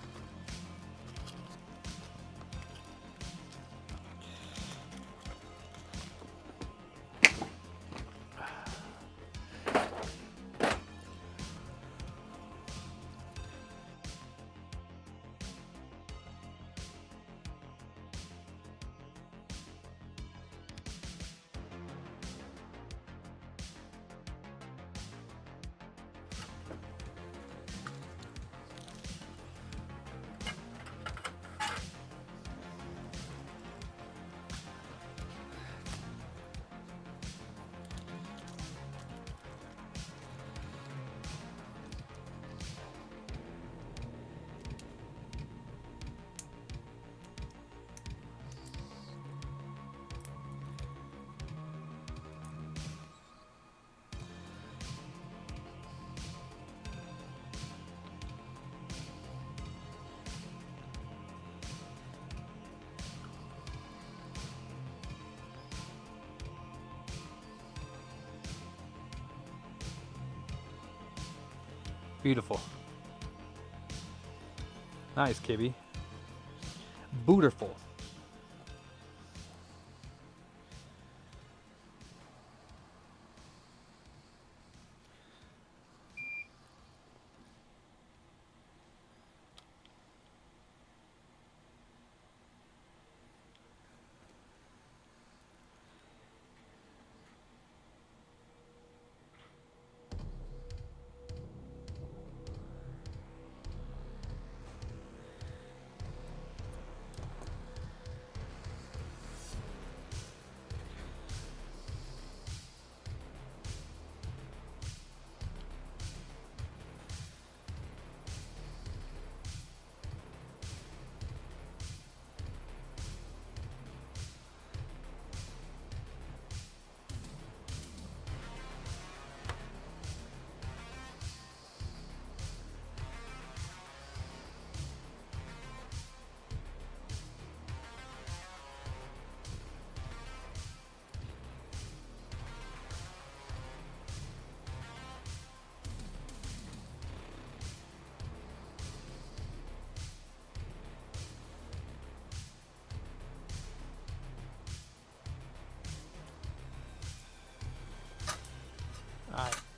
Beautiful. Nice, Kibby. Booterful.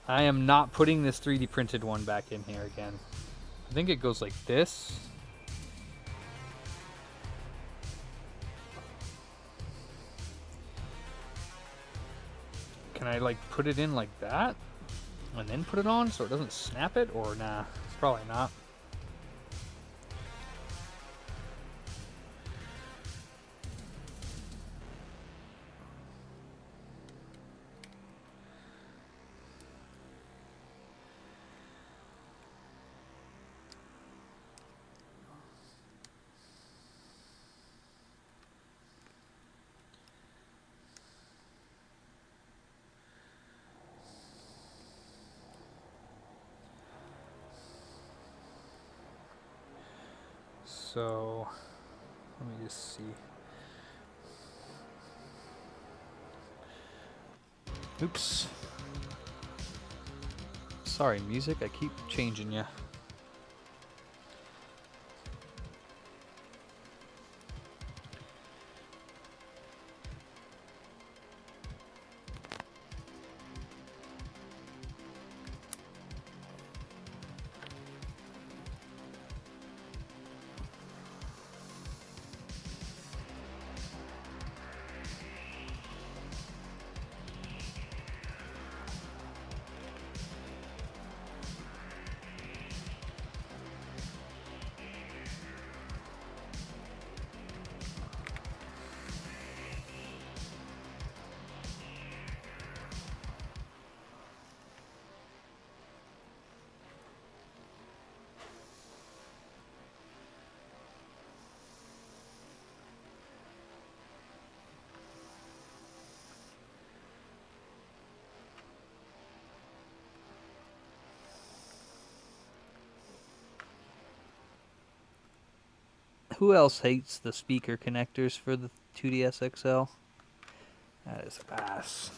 I am not putting this 3D printed one back in here again. I think it goes like this. Can I like put it in like that and then put it on so it doesn't snap it, or nah, it's probably not. So let me just see. Oops. Sorry, music, I keep changing you. Who else hates the speaker connectors for the 2DS XL? That is ass.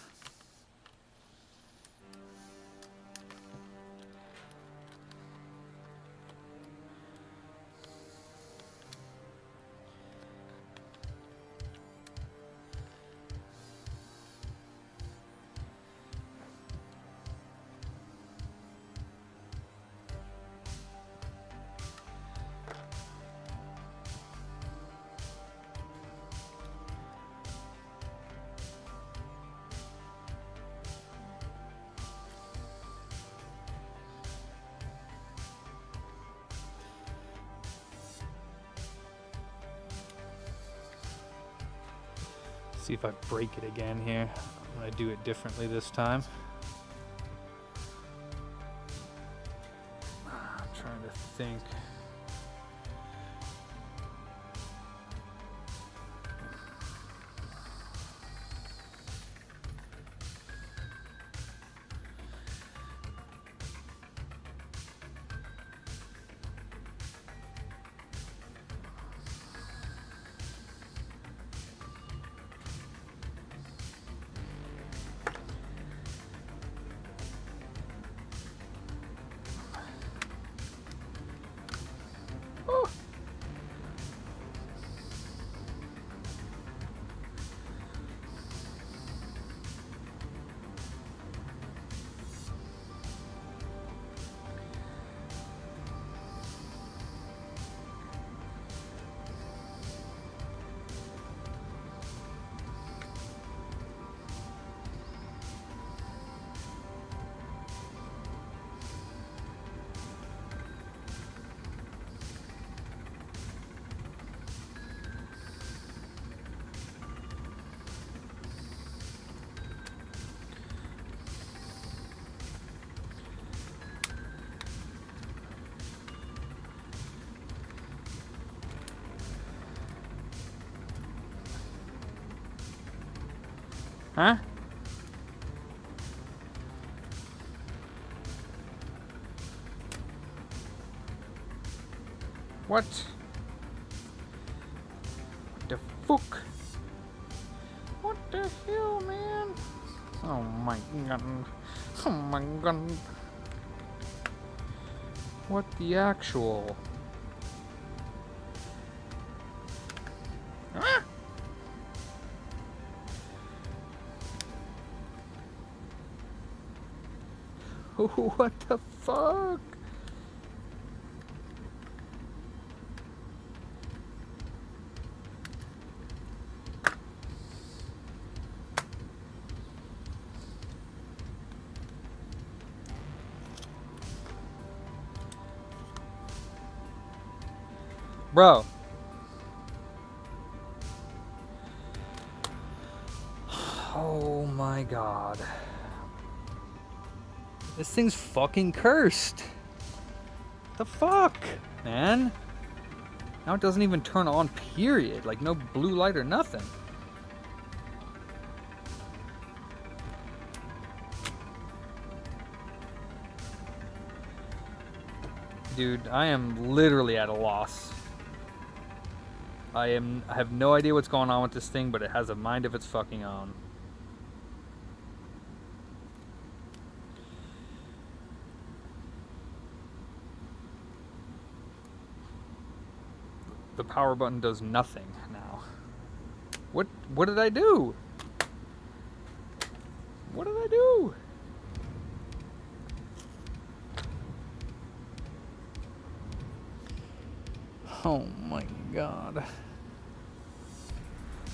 See if I break it again here. I'm gonna do it differently this time. I'm trying to think. Huh? What? The fuck? What the hell, man? Oh my god. Oh my god. What the actual? Ah! What the fuck? Bro. Oh my god. This thing's fucking cursed. The fuck, man? Now it doesn't even turn on, period. Like, no blue light or nothing. Dude, I am literally at a loss. I have no idea what's going on with this thing, but it has a mind of its fucking own. The power button does nothing now. What did I do? What did I do? Oh my god.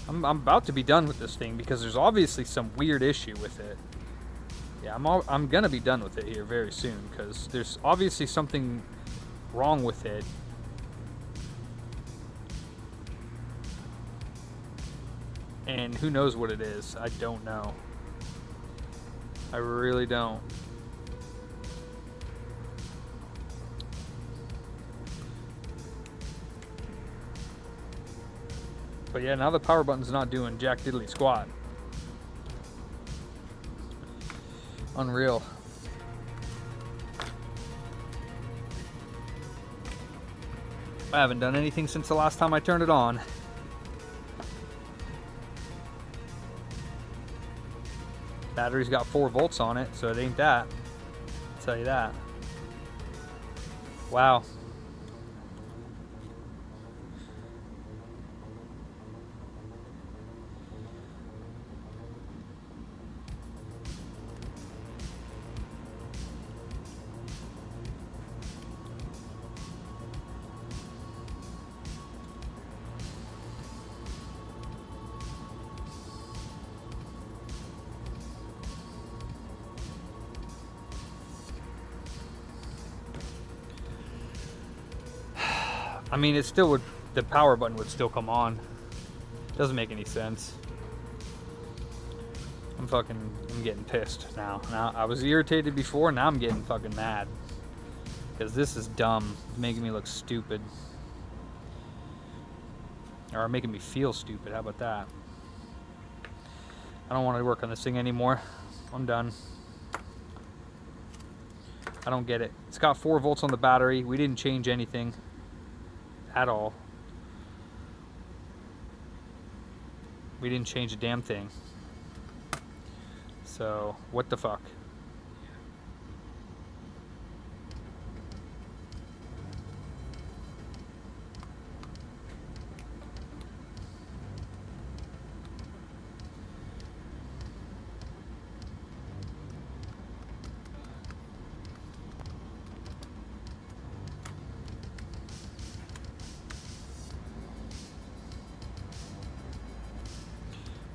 I'm about to be done with this thing because there's obviously some weird issue with it. Yeah, I'm gonna be done with it here very soon because there's obviously something wrong with it. And who knows what it is? I don't know. I really don't. But yeah, now the power button's not doing jack diddly squat. Unreal. I haven't done anything since the last time I turned it on. Battery's got 4 volts on it, so it ain't that. I'll tell you that. Wow. I mean, it still would, the power button would still come on. Doesn't make any sense. I'm getting pissed now. Now, I was irritated before, now I'm getting fucking mad. Because this is dumb. It's making me look stupid. Or making me feel stupid, how about that? I don't want to work on this thing anymore. I'm done. I don't get it. It's got 4 volts on the battery. We didn't change anything. At all. We didn't change a damn thing. So, what the fuck?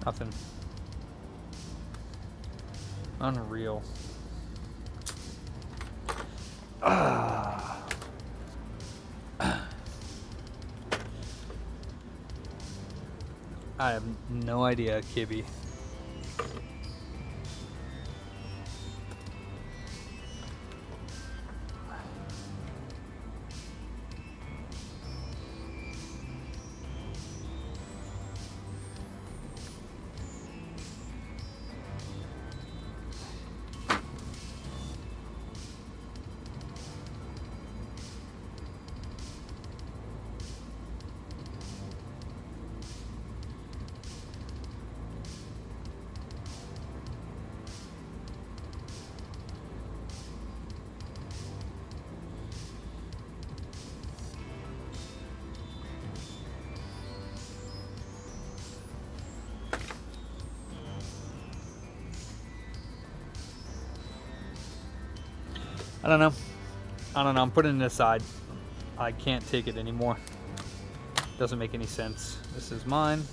Nothing. Unreal. I have no idea, Kibby. I don't know. I'm putting it aside. I can't take it anymore. Doesn't make any sense. This is mine.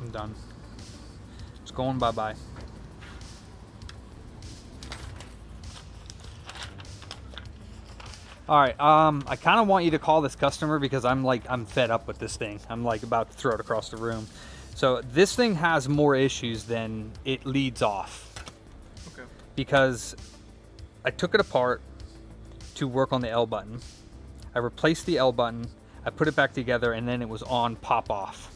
I'm done. It's going bye-bye. All right, I kind of want you to call this customer because I'm fed up with this thing. I'm like about to throw it across the room. So this thing has more issues than it leads off. Okay. Because I took it apart to work on the L button. I replaced the L button, I put it back together, and then it was on pop off.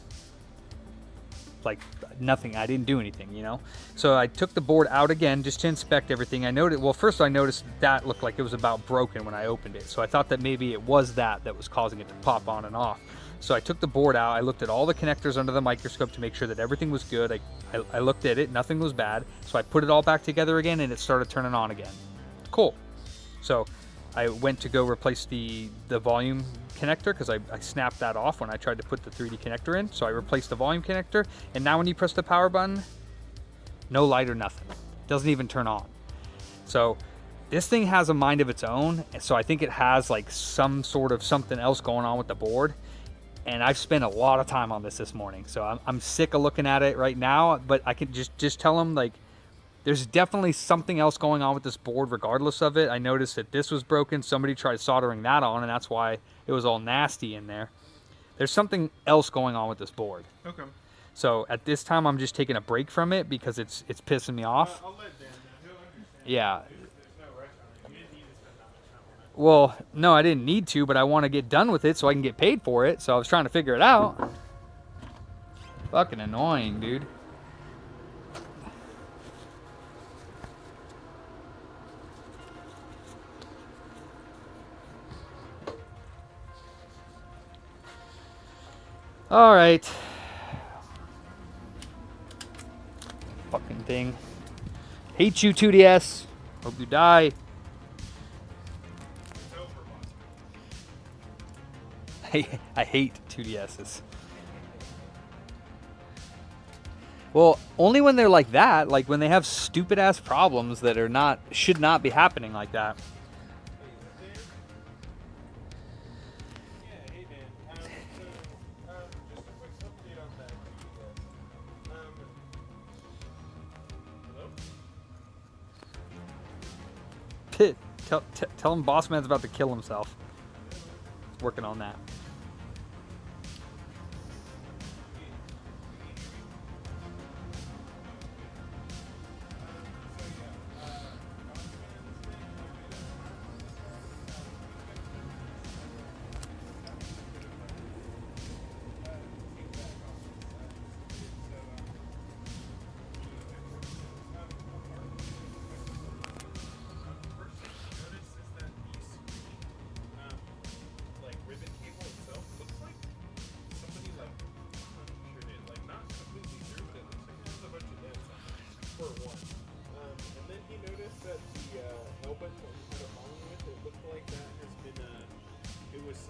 Like nothing, I didn't do anything, you know? So I took the board out again just to inspect everything. I noticed, well, first I noticed that looked like it was about broken when I opened it. So I thought that maybe it was that was causing it to pop on and off. So I took the board out, I looked at all the connectors under the microscope to make sure that everything was good. I looked at it, nothing was bad. So I put it all back together again and it started turning on again. Cool. So I went to go replace the volume connector because I snapped that off when I tried to put the 3D connector in. So I replaced the volume connector, and now when you press the power button, no light or nothing. Doesn't even turn on. So this thing has a mind of its own, so I think it has like some sort of something else going on with the board. And I've spent a lot of time on this morning, so I'm sick of looking at it right now. But I can just tell them, like, there's definitely something else going on with this board regardless of it. I noticed that this was broken. Somebody tried soldering that on, and that's why it was all nasty in there. There's something else going on with this board. Okay. So at this time, I'm just taking a break from it because it's pissing me off. I'll let Dan know. He'll understand. Yeah. There's no rush on it. You didn't need to spend that much time on it. Well, no, I didn't need to, but I want to get done with it so I can get paid for it. So I was trying to figure it out. Fucking annoying, dude. All right. Fucking thing. Hate you, 2DS. Hope you die. It's over, boss. I hate 2DSs. Well, only when they're like that, like when they have stupid ass problems that are should not be happening like that. Yeah, hey Dan. Just a quick update on that. Hello? Tell him Boss Man's about to kill himself. Working on that.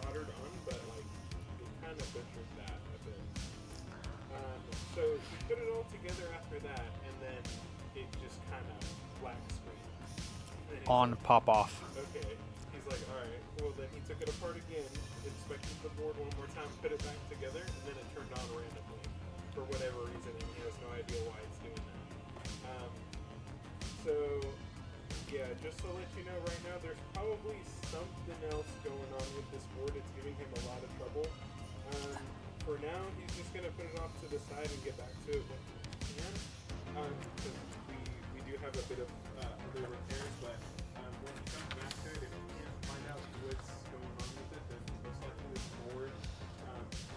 soldered on, but like it kind of butchered that a bit. So he put it all together after that, and then it just kind of black screened. On pop off. Okay. He's like, all right. Well, then he took it apart again, inspected the board one more time, put it back together, and then it turned on randomly for whatever reason, and he has no idea why it's doing that. So yeah, just to let you know right now, there's probably something else going on with this board. It's giving him a lot of trouble. For now, he's just going to put it off to the side and get back to it when he can. Because we do have a bit of other repairs, but when he comes back to it, if we can't find out what's going on with it, then most likely this board,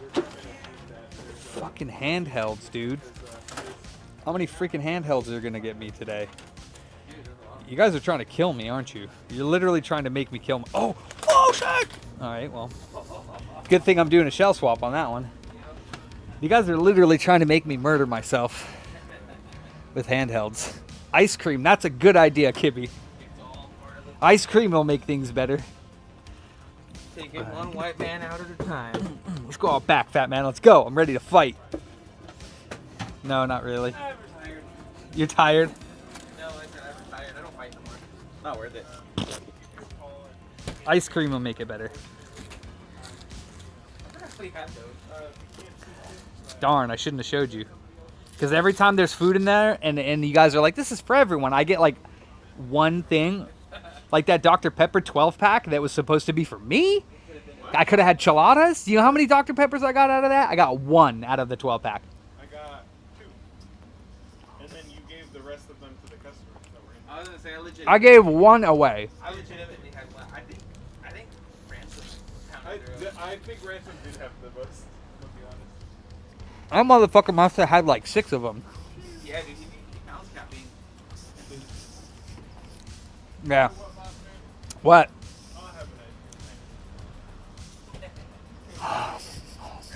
we're just going to think that there's Fucking handhelds, dude. How many freaking handhelds are going to get me today? You guys are trying to kill me, aren't you? You're literally trying to make me kill me. Oh shit! All right, well, good thing I'm doing a shell swap on that one. You guys are literally trying to make me murder myself with handhelds. Ice cream, that's a good idea, Kibby. Ice cream will make things better. Taking one white man out at a time. Let's go out back, fat man. Let's go. I'm ready to fight. No, not really. I'm retired. You're tired? No, I said I'm retired. I don't fight no more. Not worth it. Ice cream will make it better. I forgot we had those. Darn, I shouldn't have showed you. Because every time there's food in there and you guys are like, this is for everyone, I get like one thing. Like that Dr. Pepper 12-pack that was supposed to be for me. I could have had chiladas. Do you know how many Dr. Peppers I got out of that? I got one out of the 12-pack. I got 2. And then you gave the rest of them to the customers that were in. I was gonna say I gave one away. I legitimately had one. I think Ransom counted I think Ransom did have the most, to be honest. That motherfucker must have had like 6 of them. Yeah, dude, he pounds capping. Yeah. What? I'll have an I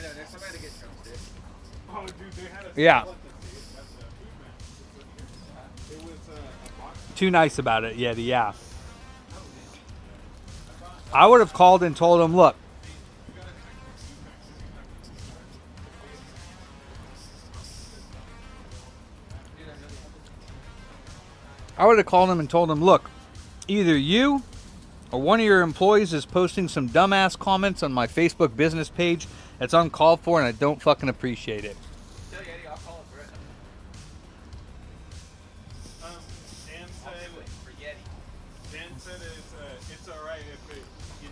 know, next time I had to get drumsticks. Oh, dude, they had a Yeah. salad at the food man. It was a box. Too nice about it. Yeah. I would have called and told him, look. I would have called him and told him, look, either you or one of your employees is posting some dumbass comments on my Facebook business page that's uncalled for and I don't fucking appreciate it. Tell you, Eddie, I'll call him for it. Dan said it's all right if it, you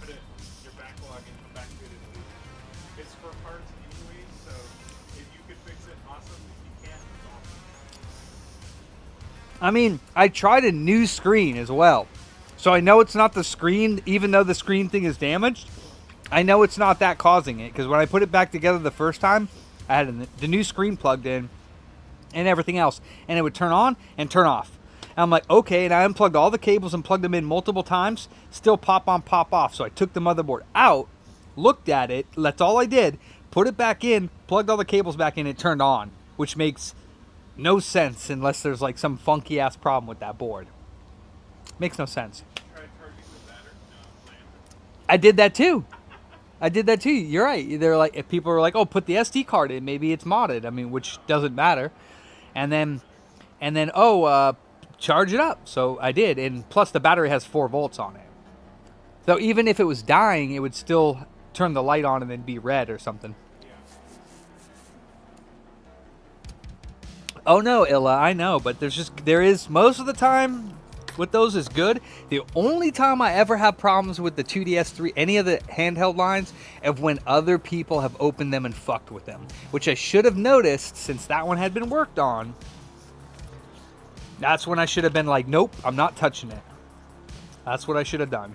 put it your backlog and come back to it in a week. It's for parts anyway, so if you could fix it, awesome. If you can't, it's awesome. I mean, I tried a new screen as well. So I know it's not the screen, even though the screen thing is damaged. I know it's not that causing it, because when I put it back together the first time, I had the new screen plugged in and everything else, and it would turn on and turn off. And I'm like, okay, and I unplugged all the cables and plugged them in multiple times, still pop on, pop off. So I took the motherboard out, looked at it, that's all I did, put it back in, plugged all the cables back in, it turned on, which makes no sense unless there's like some funky ass problem with that board. Makes no sense. I did that too. You're right. They're like, if people are like, oh, put the SD card in, maybe it's modded. I mean, which doesn't matter. And then, charge it up. So I did. And plus the battery has 4 volts on it. So even if it was dying, it would still turn the light on and then be red or something. Oh no, Illa, I know, but there is most of the time with those is good. The only time I ever have problems with the 2DS3, any of the handheld lines, of when other people have opened them and fucked with them, which I should have noticed since that one had been worked on. That's when I should have been like, nope, I'm not touching it. That's what I should have done.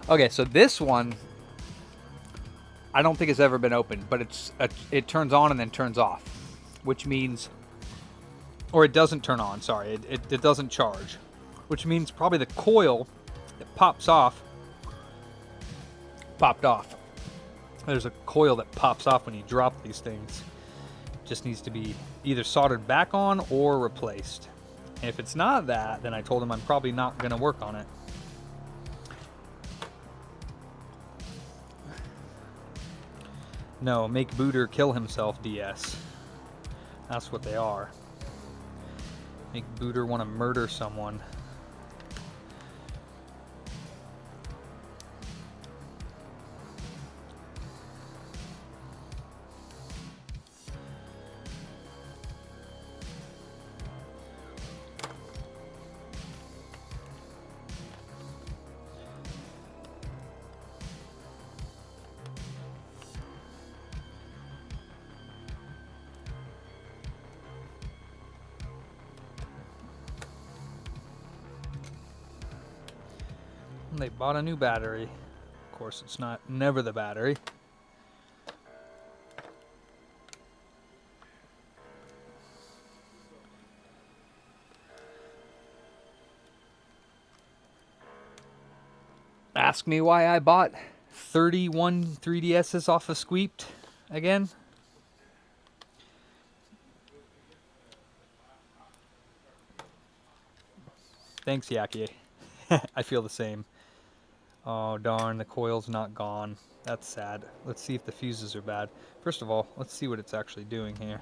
Okay, so this one, I don't think it's ever been opened, but it turns on and then turns off, which means, or it doesn't turn on, sorry, it doesn't charge, which means probably the coil that popped off. There's a coil that pops off when you drop these things. Just needs to be either soldered back on or replaced. And if it's not that, then I told him I'm probably not going to work on it. No, make Booter kill himself, DS. That's what they are. Make Booter want to murder someone. They bought a new battery. Of course, it's never the battery. Ask me why I bought 31 3DSs off of Squeeped again. Thanks, Yaki. I feel the same. Oh, darn, the coil's not gone. That's sad. Let's see if the fuses are bad. First of all, let's see what it's actually doing here.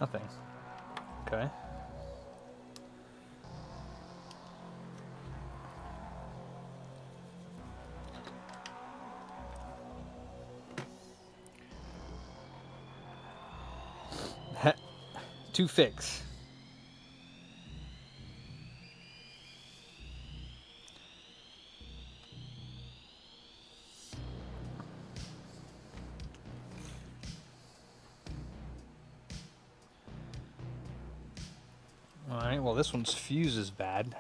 Nothing. Okay. To fix. Alright, well this one's fuse is bad.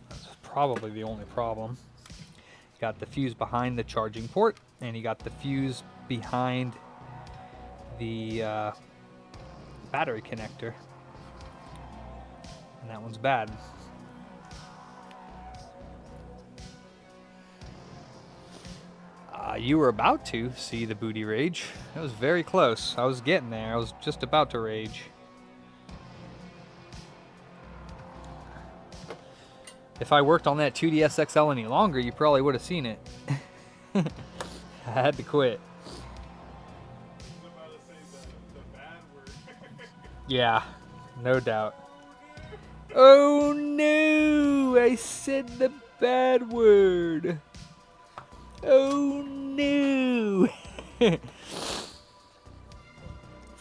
That's probably the only problem. Got the fuse behind the charging port, and you got the fuse behind the battery connector. And that one's bad. You were about to see the booty rage. It was very close. I was getting there. I was just about to rage. If I worked on that 2DS XL any longer, you probably would have seen it. I had to quit. Yeah, no doubt. Oh no! I said the bad word. Oh no!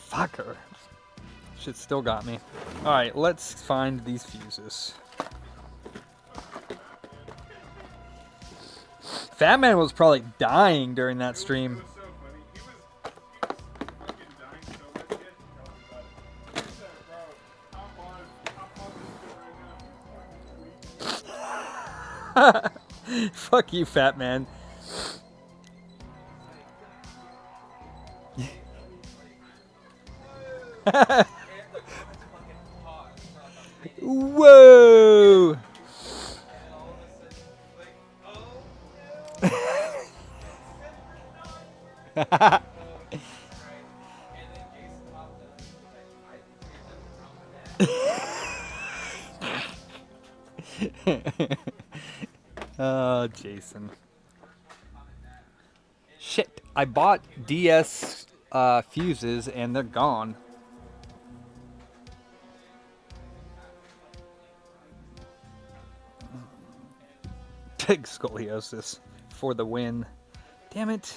Fucker. Shit still got me. Alright, let's find these fuses. Fat Man was probably dying during that stream. It was so funny. He was fucking dying so much. He had to tell me about it. He said, bro, hop on this shit right now. Fuck you, Fat Man. Whoa! Oh, Jason. Shit, I bought DS fuses and they're gone. Big scoliosis for the win. Damn it.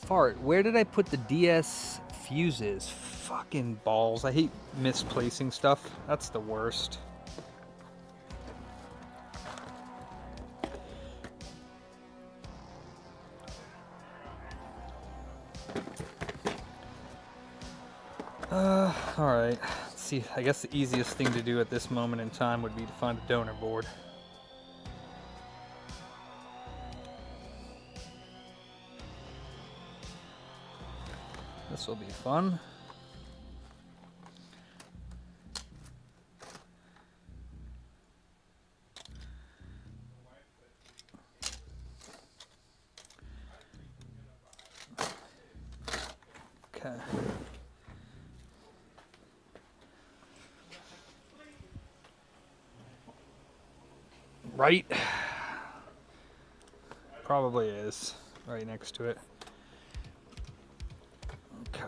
Fart, where did I put the DS fuses? Fucking balls. I hate misplacing stuff. That's the worst. Alright. Let's see. I guess the easiest thing to do at this moment in time would be to find a donor board. This will be fun. Okay. Right? Probably is. Right next to it. Okay.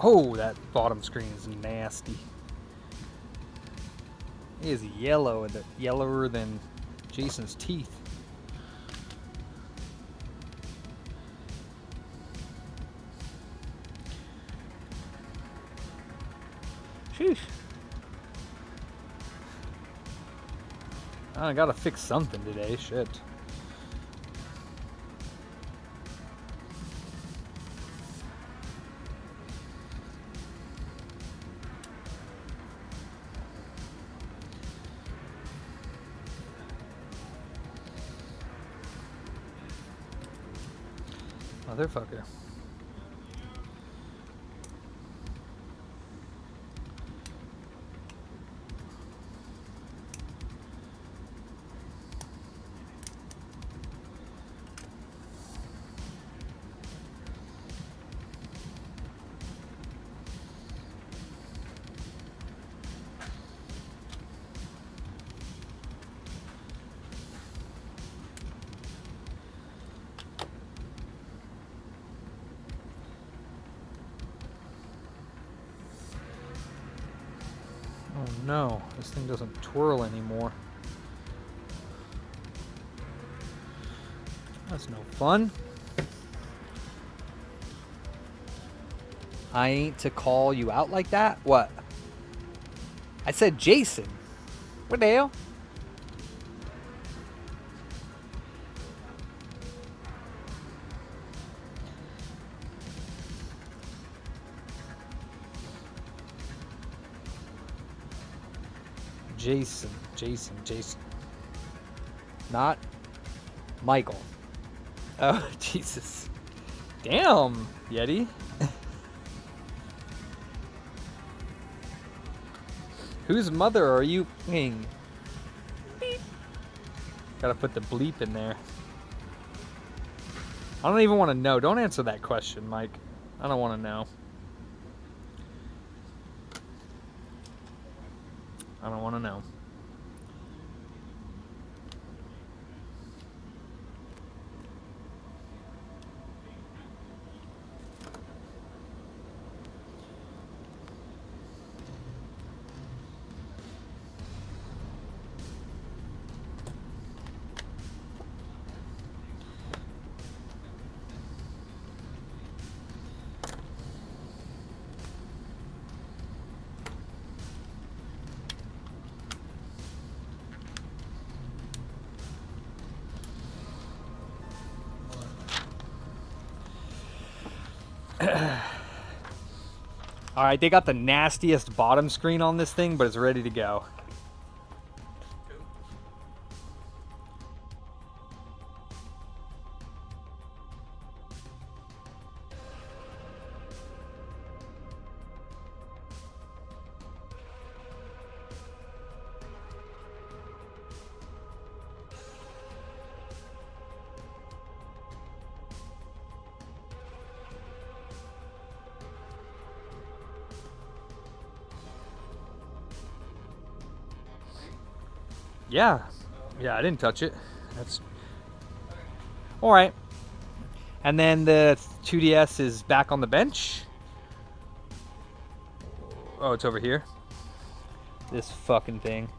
Oh, that bottom screen is nasty. It is yellower than Jason's teeth. Sheesh. I gotta fix something today, shit. Motherfucker. Oh no, this thing doesn't twirl anymore. That's no fun. I ain't to call you out like that? What? I said Jason. What the hell? Jason. Not Michael. Oh, Jesus. Damn, Yeti. Whose mother are you? Beep. Gotta put the bleep in there. I don't even want to know. Don't answer that question, Mike. I don't want to know. I don't want to know. Alright, they got the nastiest bottom screen on this thing, but it's ready to go. Yeah, I didn't touch it. That's all right. And then the 2DS is back on the bench. Oh, it's over here. This fucking thing.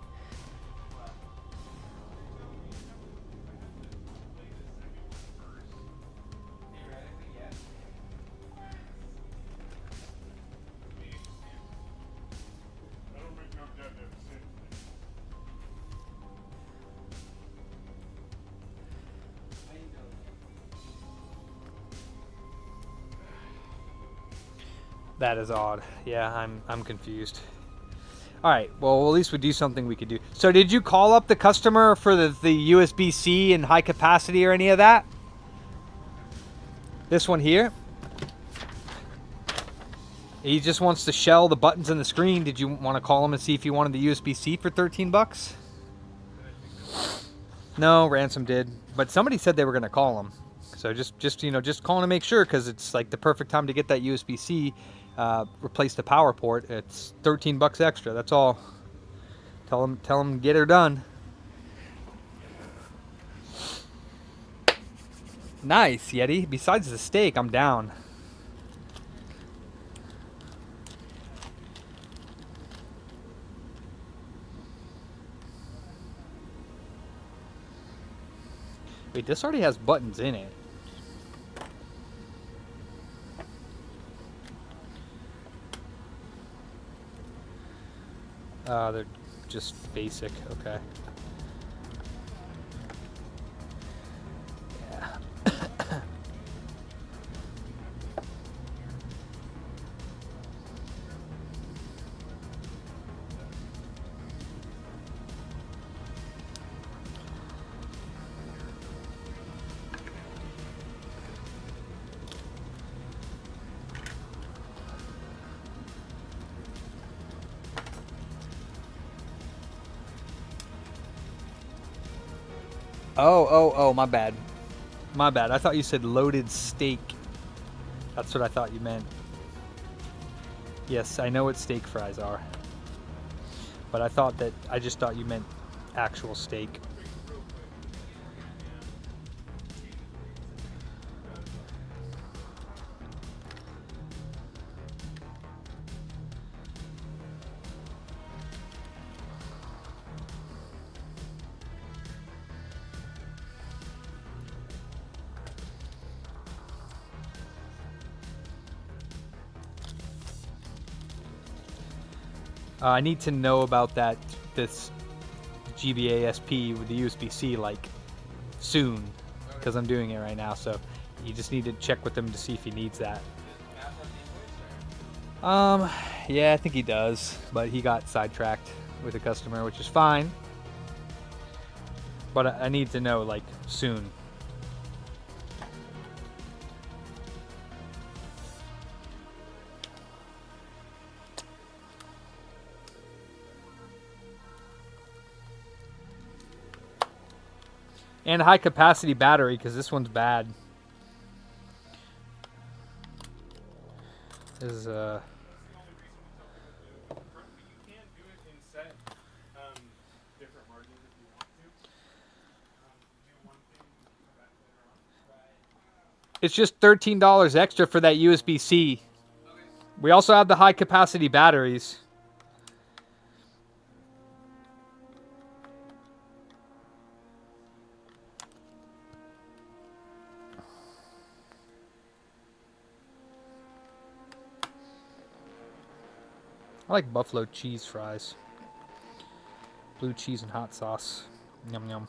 That is odd. Yeah, I'm confused. All right. Well, at least we do something we could do. So, did you call up the customer for the USB-C and high capacity or any of that? This one here. He just wants to shell the buttons and the screen. Did you want to call him and see if he wanted the USB-C for 13 bucks? No, Ransom did. But somebody said they were going to call him. So just calling to make sure, because it's like the perfect time to get that USB-C. Replace the power port. It's 13 bucks extra. That's all. Tell them get her done. Nice, Yeti. Besides the steak, I'm down. Wait, this already has buttons in it. They're just basic. Okay. Yeah. Oh, my bad. My bad. I thought you said loaded steak. That's what I thought you meant. Yes, I know what steak fries are. But I just thought you meant actual steak. I need to know about this GBA SP with the USB-C like soon, because I'm doing it right now. So you just need to check with him to see if he needs that. Yeah, I think he does, but he got sidetracked with a customer, which is fine. But I need to know like soon. And a high capacity battery, because this one's bad. This is it's just $13 extra for that USB-C. We also have the high capacity batteries. I like buffalo cheese fries. Blue cheese and hot sauce. Yum yum.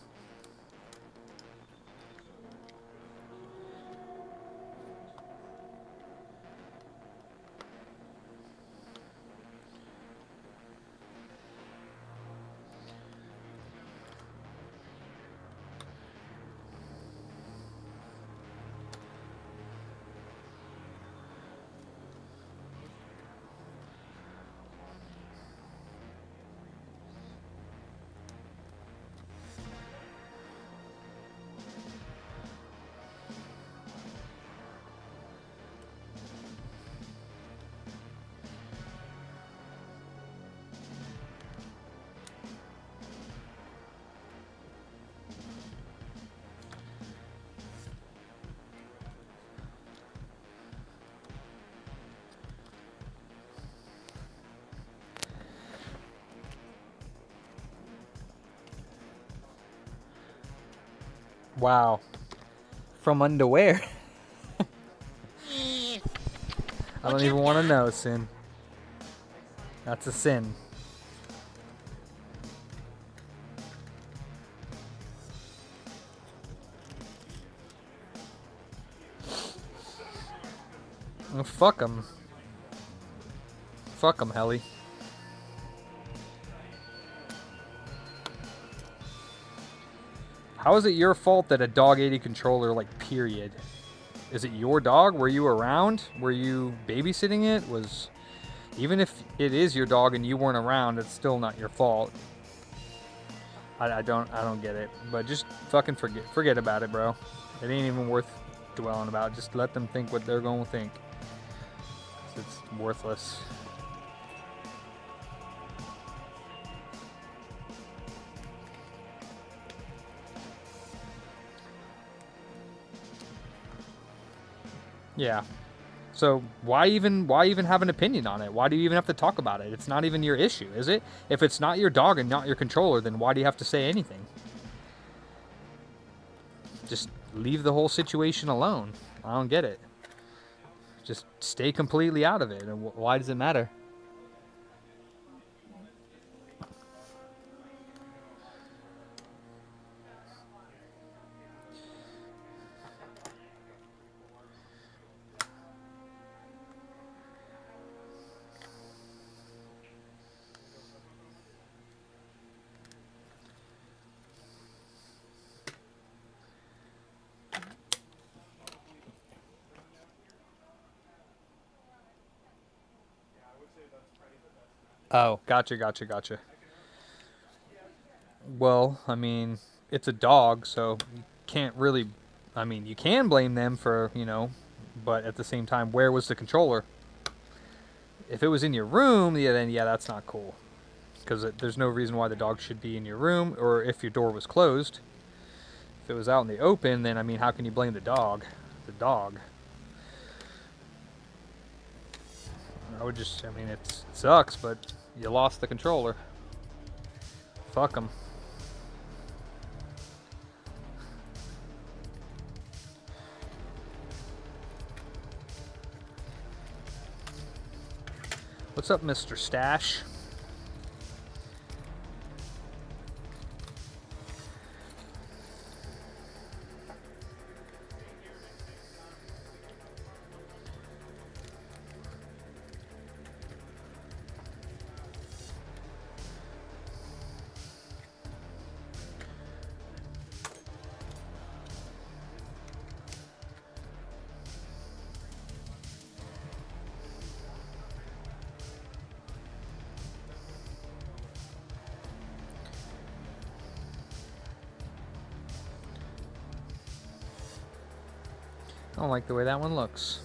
Wow. From underwear. I don't even want to know, Sin. That's a sin. Oh, fuck him. Fuck him, Helly. How is it your fault that a dog ate a controller, like, period? Is it your dog? Were you around? Were you babysitting it? Even if it is your dog and you weren't around, it's still not your fault. I don't get it. But just fucking forget about it, bro. It ain't even worth dwelling about. Just let them think what they're gonna think. It's worthless. Yeah. So why even have an opinion on it? Why do you even have to talk about it? It's not even your issue, is it? If it's not your dog and not your controller, then why do you have to say anything? Just leave the whole situation alone. I don't get it. Just stay completely out of it. And why does it matter? Oh, gotcha. Well, I mean, it's a dog, so you can't really. I mean, you can blame them for, but at the same time, where was the controller? If it was in your room, yeah, then yeah, that's not cool. Because there's no reason why the dog should be in your room, or if your door was closed. If it was out in the open, then, I mean, how can you blame the dog? The dog. I mean, it sucks, but you lost the controller. Fuck them. What's up, Mr. Stash? I don't like the way that one looks.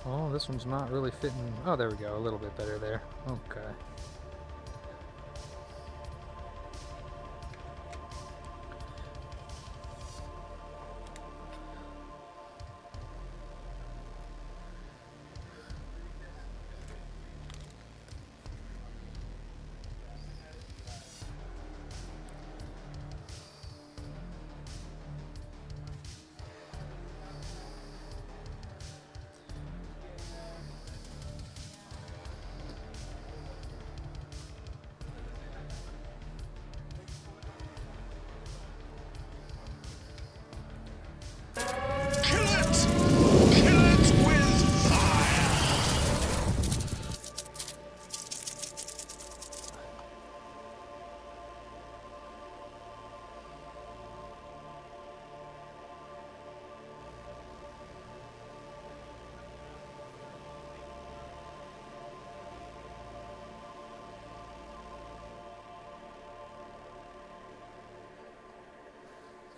Oh, this one's not really fitting. Oh, there we go. A little bit better there. Okay.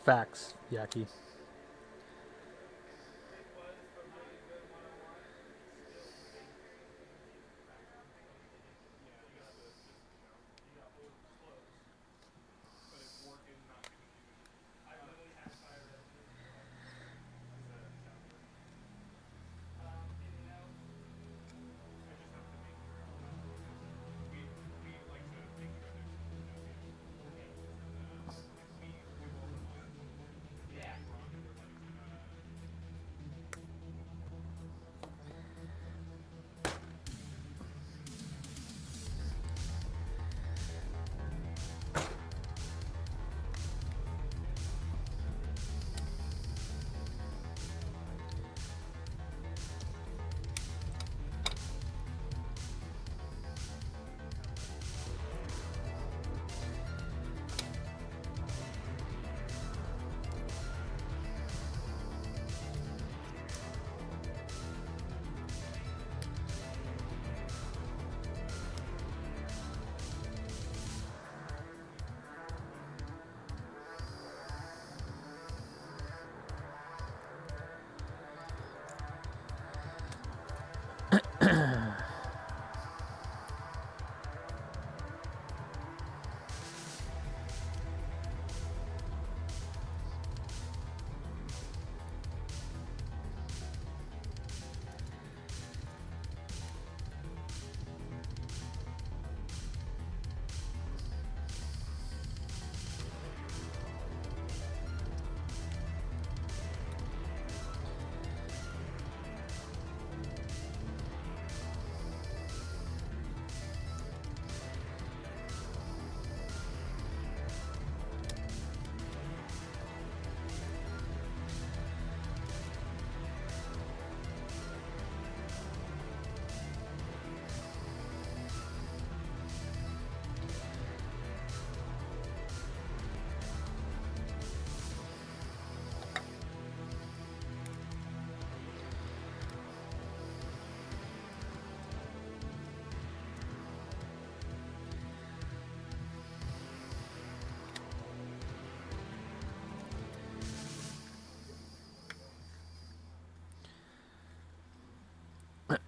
Facts, Yaki.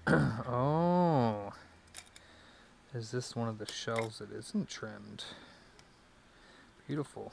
Oh. Is this one of the shelves that isn't trimmed? Beautiful.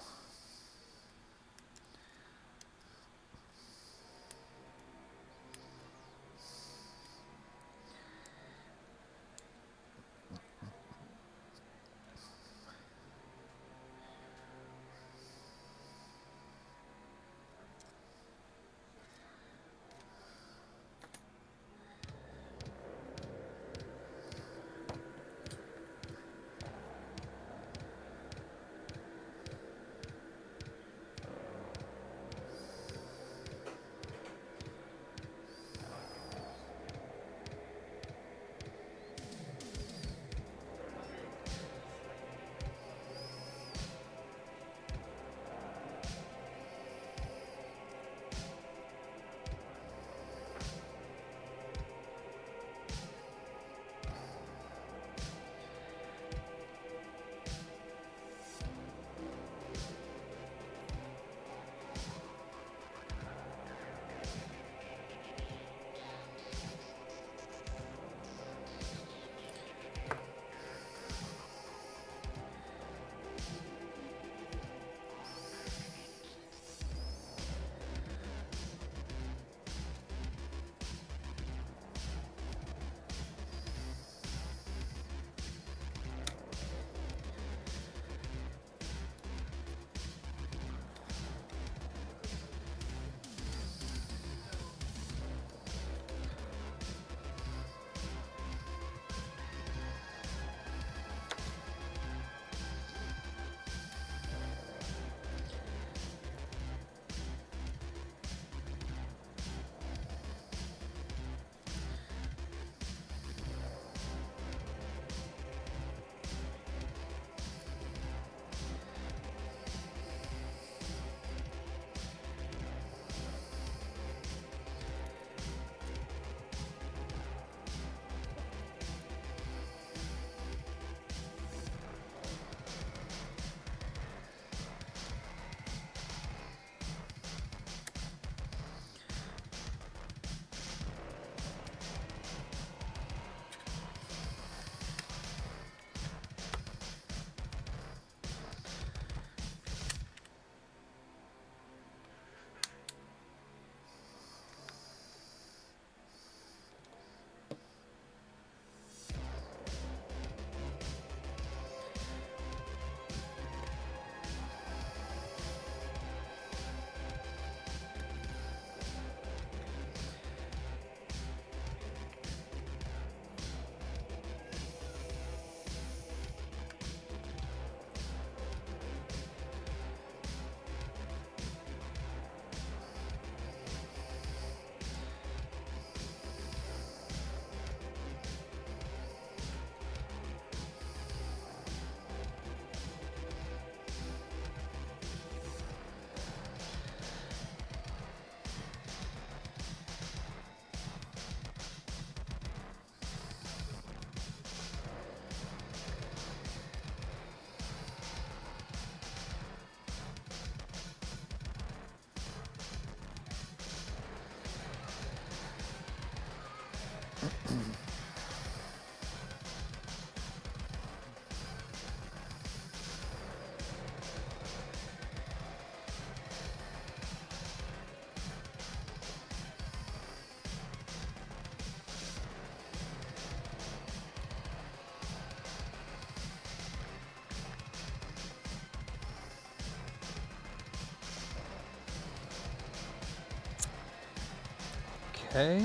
Okay.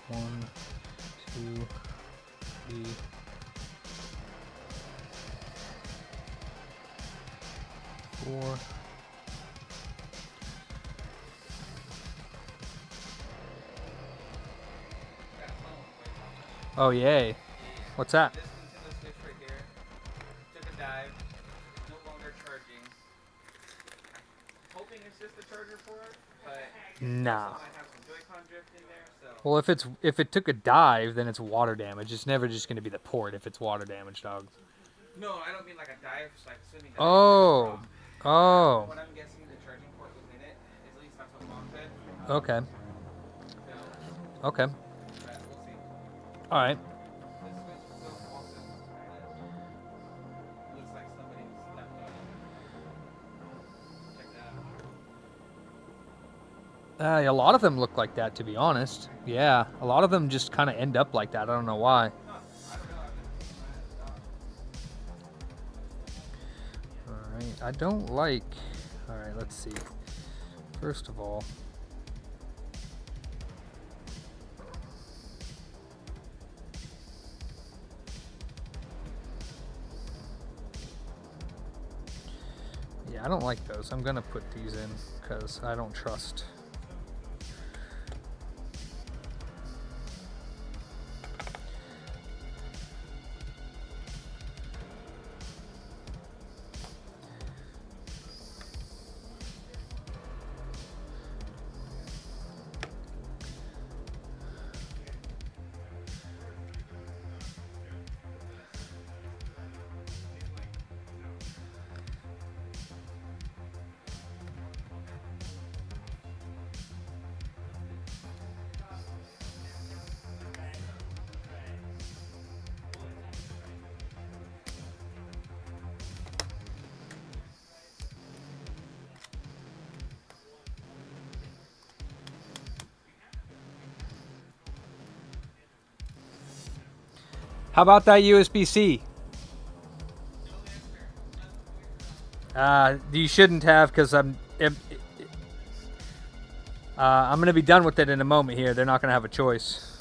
1, 2, 3. 4. Oh, yay. What's that? This Nintendo Switch right here took a dive, no longer charging. Hoping it's just a charger for it, but Nah. also might have some Joy-Con drift in there, so. Well, if it took a dive, then it's water damage. It's never just going to be the port if it's water damage, dog. No, I don't mean like a dive, just like swimming dive. Oh. Oh. What I'm guessing the charging port was in it. At least that's what Mom said. Okay. So, Okay. but we'll see. All right. This switch still also looks like somebody stepped on it. Check that out. A lot of them look like that, to be honest. Yeah, a lot of them just kind of end up like that. I don't know why. I don't know. I've never seen that. All right, I don't like. All right, let's see. First of all, yeah, I don't like those. I'm gonna put these in because I don't trust. How about that USB-C? You shouldn't have, because I'm going to be done with it in a moment here. They're not going to have a choice.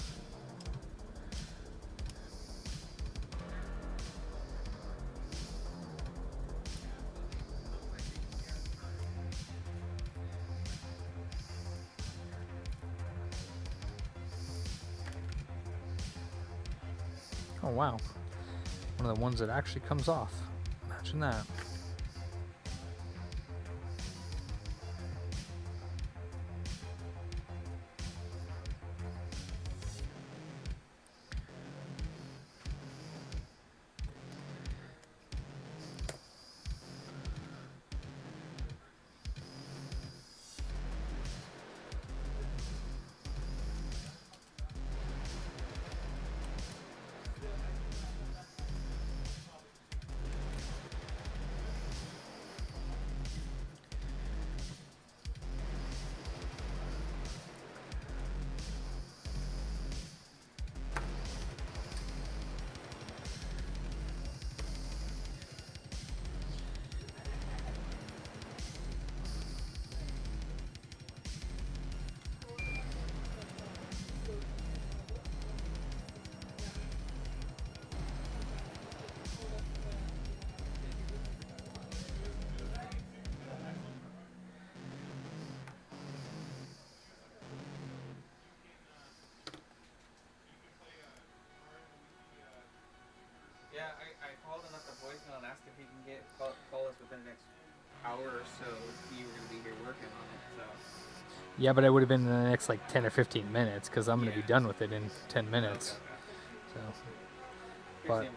Oh, wow. One of the ones that actually comes off. Imagine that. Yeah, I called and left a voicemail and asked if he can call us within the next hour or so. You were going to be here working on it, so. Yeah, but it would have been in the next like 10 or 15 minutes because I'm going to be done with it in 10 minutes. So, but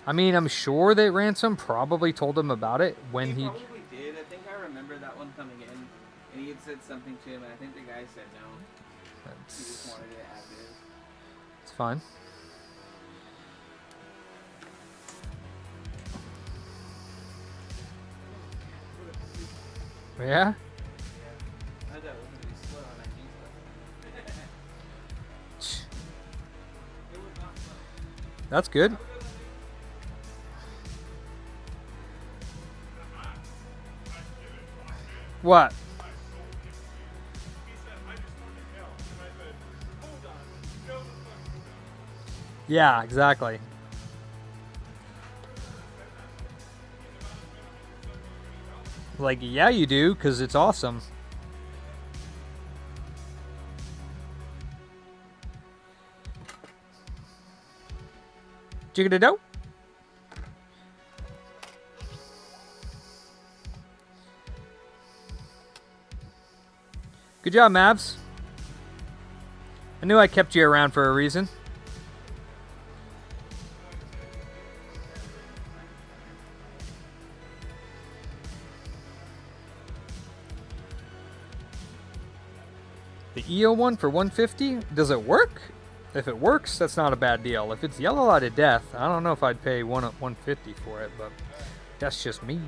I mean, I'm sure that Ransom probably told him about it when he probably did. I think I remember that one coming in, and he had said something to him, and I think the guy said no. He just wanted it as is. It's fine. Yeah? I thought it was going to be slow on that G It was not slow. That's good. What? Yeah, exactly. Like, yeah, you do, because it's awesome. Jigga-da-do. Good job, Mavs. I knew I kept you around for a reason. The EO one for 150? Does it work? If it works, that's not a bad deal. If it's yellow out of death, I don't know if I'd pay 150 for it, but that's just me.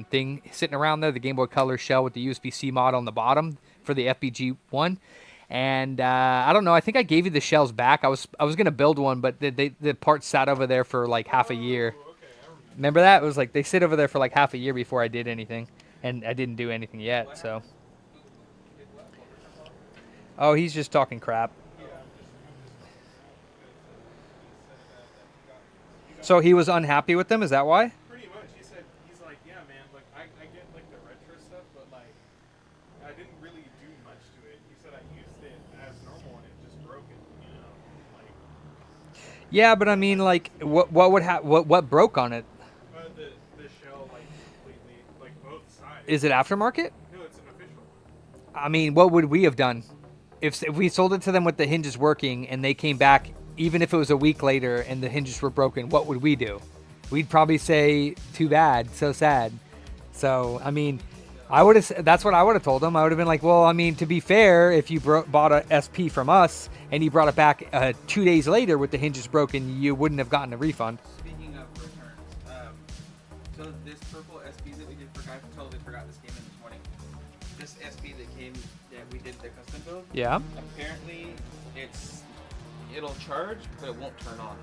Thing sitting around there, the Game Boy Color shell with the USB-C mod on the bottom for the FPG one, and I don't know. I think I gave you the shells back. I was gonna build one, but the parts sat over there for like half a year. Remember that? It was like they sit over there for like half a year before I did anything, and I didn't do anything yet. So, oh, he's just talking crap. So he was unhappy with them. Is that why? Pretty much. He said, he's like, yeah, man, like, I get, like, the retro stuff, but, like, I didn't really do much to it. He said I used it as normal and it just broke it, you know? Like, Yeah, but I mean, like, what broke on it? the shell, like, completely, like, both sides. Is it aftermarket? No, it's an official. I mean, what would we have done if we sold it to them with the hinges working and they came back, even if it was a week later and the hinges were broken? What would we do? We'd probably say, "Too bad, so sad." So, I mean, I would have. That's what I would have told them. I would have been like, "Well, I mean, to be fair, if you bought a SP from us and you brought it back 2 days later with the hinges broken, you wouldn't have gotten a refund." Speaking of returns, so this purple SP that we did for, I totally forgot this came in this morning. This SP that we did the custom build. Yeah. Apparently, it'll charge, but it won't turn on.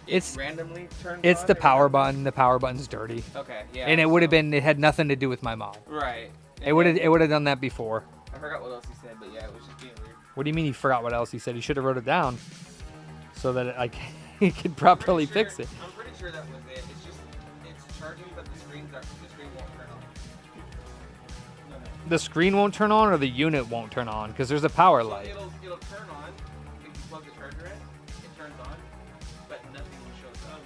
It's randomly turns It's on the every power time? button. The power button's dirty. Okay, yeah. And it would have been. It had nothing to do with my mod. Right. It would have done that before. I forgot what else he said, but yeah, it was just being weird. What do you mean he forgot what else he said? He should have wrote it down so that he could properly fix it. I'm pretty sure that was it. It's charging, but the screen won't turn on. The screen won't turn on, or the unit won't turn on, because there's a power So light. it'll turn on if you plug the charger in. It turns on, but nothing shows up.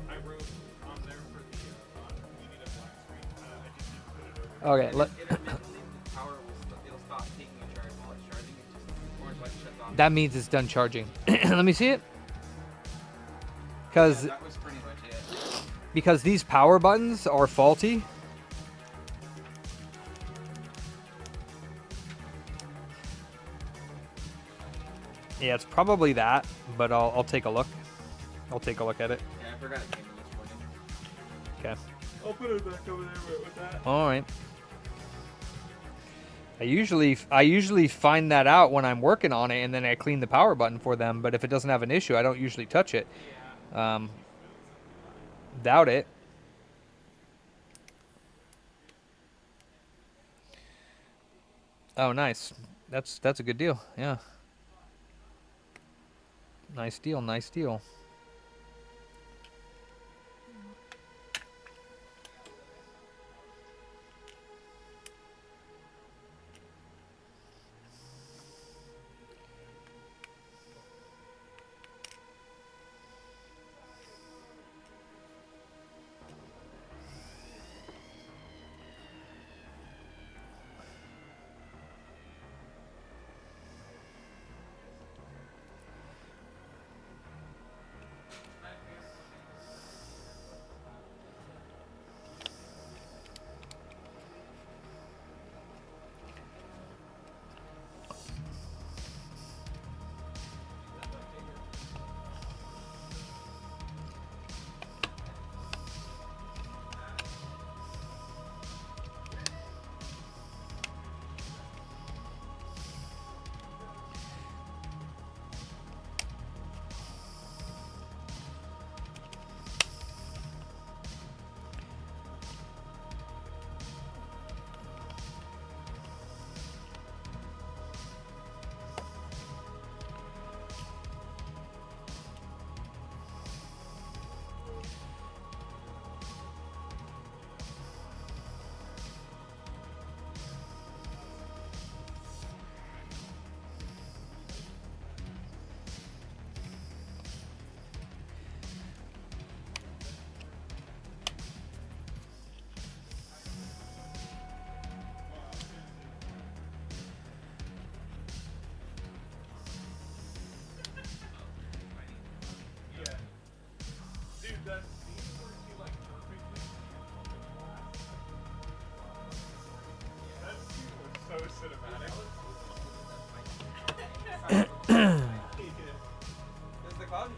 I wrote on there for the, you need a black screen. I just need to put it over. Okay, Intermittently, the power it'll stop taking a charge while it's charging. It just orange light shuts off. that means it's done charging. Let me see it. Because That was pretty much it. these power buttons are faulty. Yeah, it's probably that, but I'll take a look. I'll take a look at it. Yeah, I forgot it came in this morning. Okay. I'll put it back over there with that. All right. I usually find that out when I'm working on it, and then I clean the power button for them. But if it doesn't have an issue, I don't usually touch it. Doubt it. Oh, nice. That's a good deal. Yeah. Nice deal. Nice deal.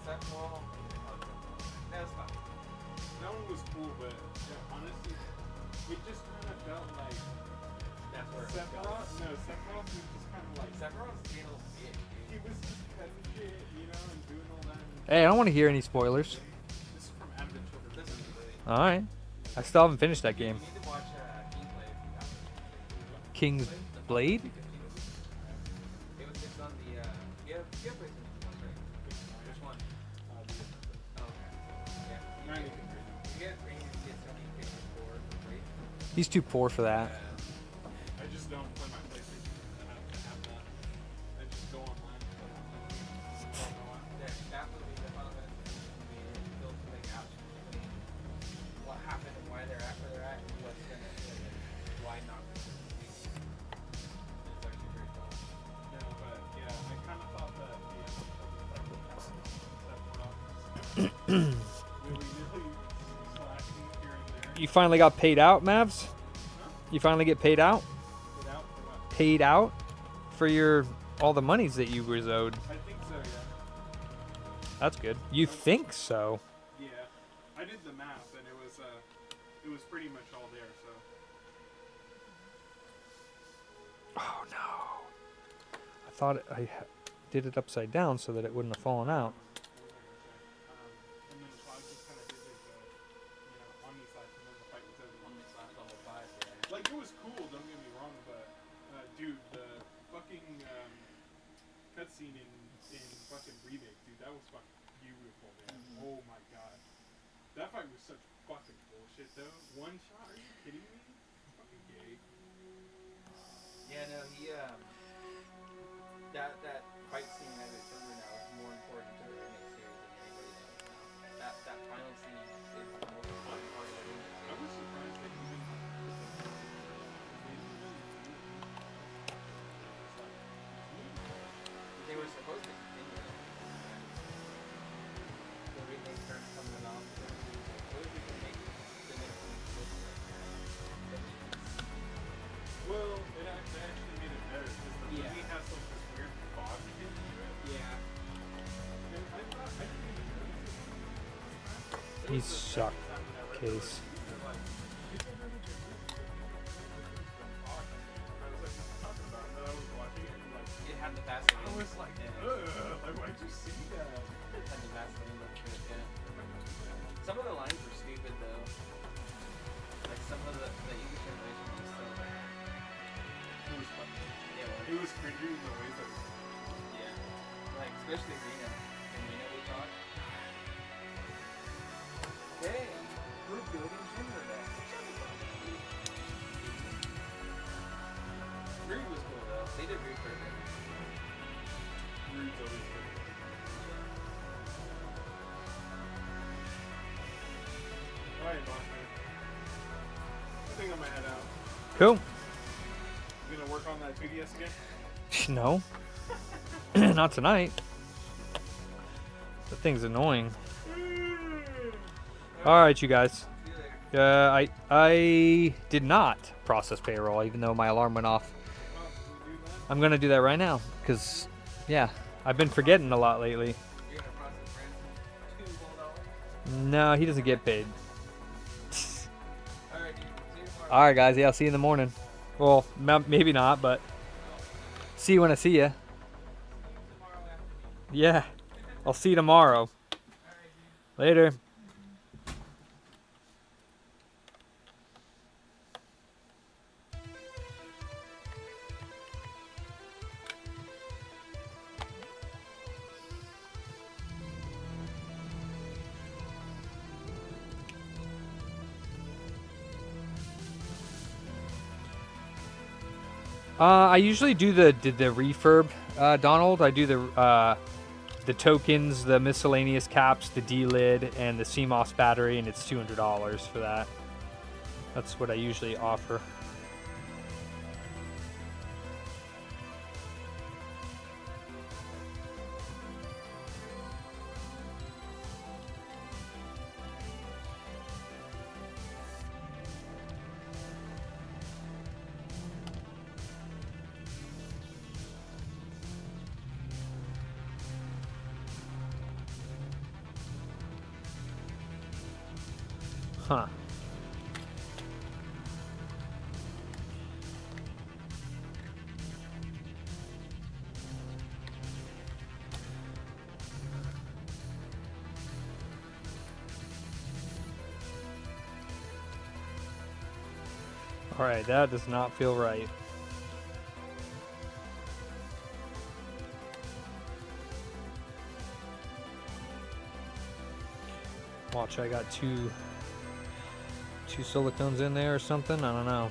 That well, that's fine. That one was cool, but yeah, honestly, it just kind of felt like That's where Sephiroth. No, Sephiroth was just kind of like Sephiroth's being a little big, dude. he was just cutting shit, you know, and doing all that. And Hey, I don't want to hear any spoilers. this is from Advent Children. This is really. All right. I still haven't finished that game. You need to watch Kingsley if you haven't. King's Blade? It was just on the. You have PlayStation 1, right? Which one? Oh, okay. Yeah. You get free. You get Sony PS4 for free. He's too poor for that. I just don't play my PlayStation. I have to have that. I just go online and play online. That would be the Final Fantasy movie. Built to make out what happened and why they're at where they're at and what's gonna and why not. It's actually very cool. No, but yeah, I kind of thought that really slashing here and there. You finally got paid out, Mavs? You finally get paid out? Get out for what? Paid out for your all the monies that you was owed. I think so, yeah. That's good. You think so? Yeah, I did the math, and it was pretty much all there. So Oh no. I thought did it upside down so that it wouldn't have fallen out. and then Cloud just kind of did his, Omni Slash, and then the fight was over. Omni Slash level 5, yeah. Like it was cool, don't get me wrong, but dude, the fucking cutscene in fucking remake, dude, that was fucking beautiful, man. Oh my god, that fight was such fucking bullshit though. One shot? Are you kidding me? Fucking gay. Yeah, no, he that fight scene as it's over now is more important to the remake series than anybody knows now. That final scene is the most important part of the remake I was surprised that even They were supposed to continue it. The remake started coming along. What if we can make the next one look like that? well, it actually made it better because the movie has some this weird fog into it. Yeah. And I thought I didn't even notice it. He sucked. Case. It had the Vaseline. I was like, like, why'd you see that? It had the Vaseline look to it, yeah. Some of the lines were stupid though. Like some of the English translation was so It was funny. yeah, well, It was cringy in the ways that. yeah. Like especially Reno. When Reno would talk. Hey, we're building Timberdeck. Rude was cool though. They did Rude perfect. Rude's always good. Alright, boss man. I think I'm gonna head out. Cool. You gonna work on that 2DS again? No. Not tonight. The thing's annoying. All right, you guys. I did not process payroll, even though my alarm went off. I'm gonna do that right now, cause yeah, I've been forgetting a lot lately. You're gonna process Ransom $2 No, he doesn't get paid. Alright, dude. See you tomorrow. All right, guys. Yeah, I'll see you in the morning. Well, maybe not, but see you when I see you. Yeah, I'll see you tomorrow. Later. I usually do the refurb, Donald. I do the tokens, the miscellaneous caps, the D-lid, and the CMOS battery, and it's $200 for that. That's what I usually offer. Huh. Alright, that does not feel right. Watch, I got two silicones in there or something. I don't know.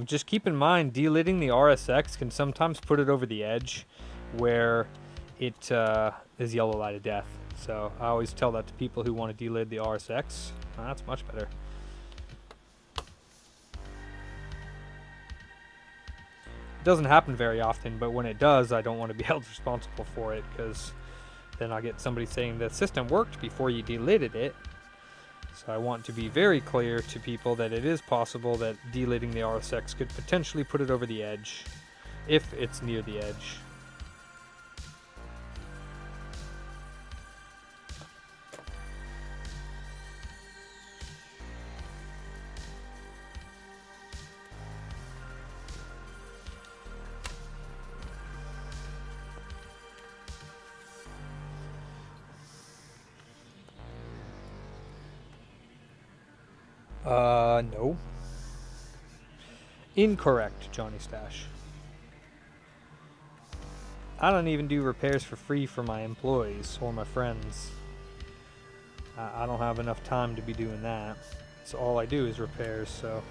Just keep in mind, delidding the RSX can sometimes put it over the edge where it is yellow light of death. So I always tell that to people who want to delid the RSX. That's much better. It doesn't happen very often, but when it does, I don't want to be held responsible for it, because then I'll get somebody saying the system worked before you delidded it. So I want to be very clear to people that it is possible that delidding the RSX could potentially put it over the edge, if it's near the edge. No. Incorrect, Johnny Stash. I don't even do repairs for free for my employees or my friends. I don't have enough time to be doing that. So all I do is repairs, so...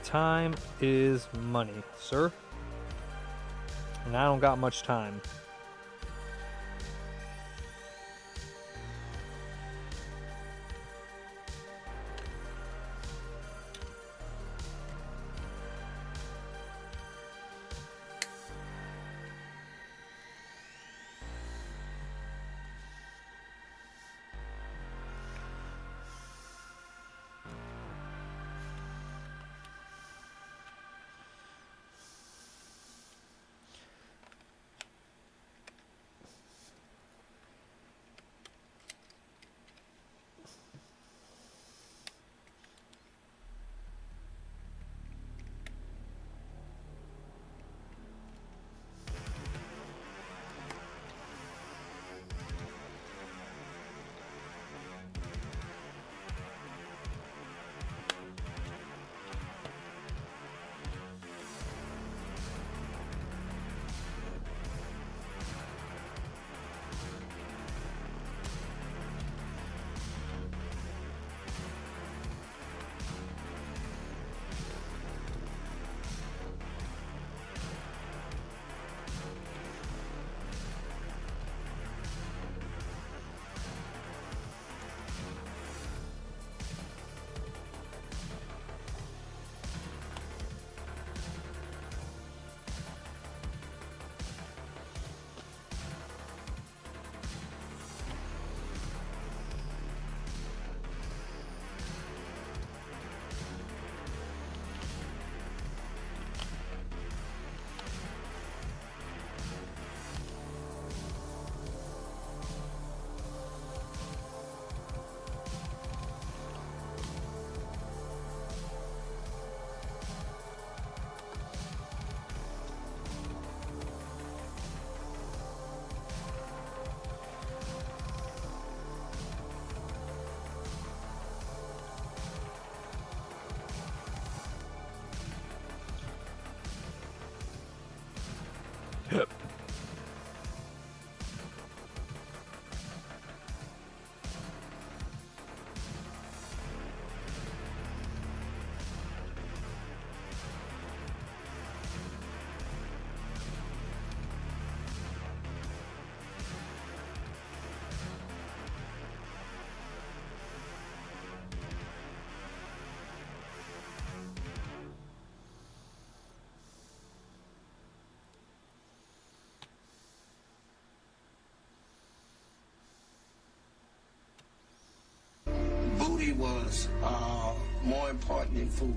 Time is money, sir. And I don't got much time. was more important than food.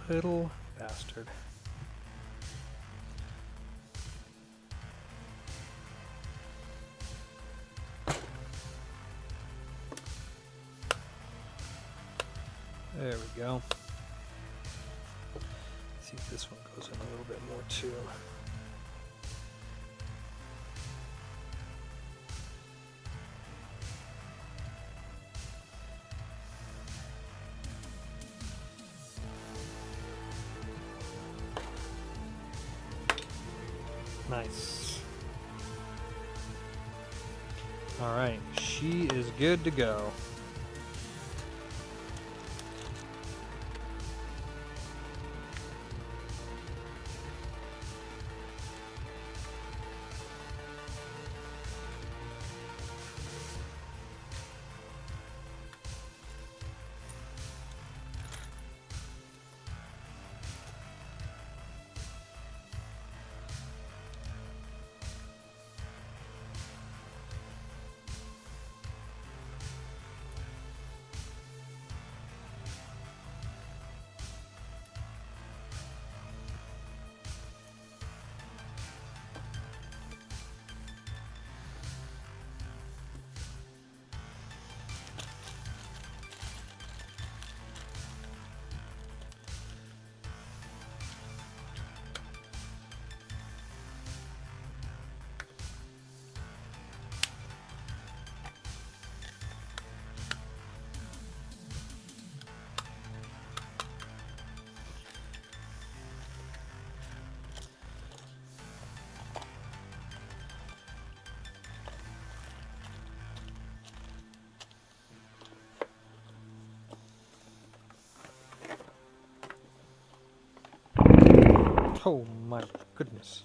Little bastard. There we go. See if this one goes in a little bit more too. Nice. All right, she is good to go. Oh my goodness.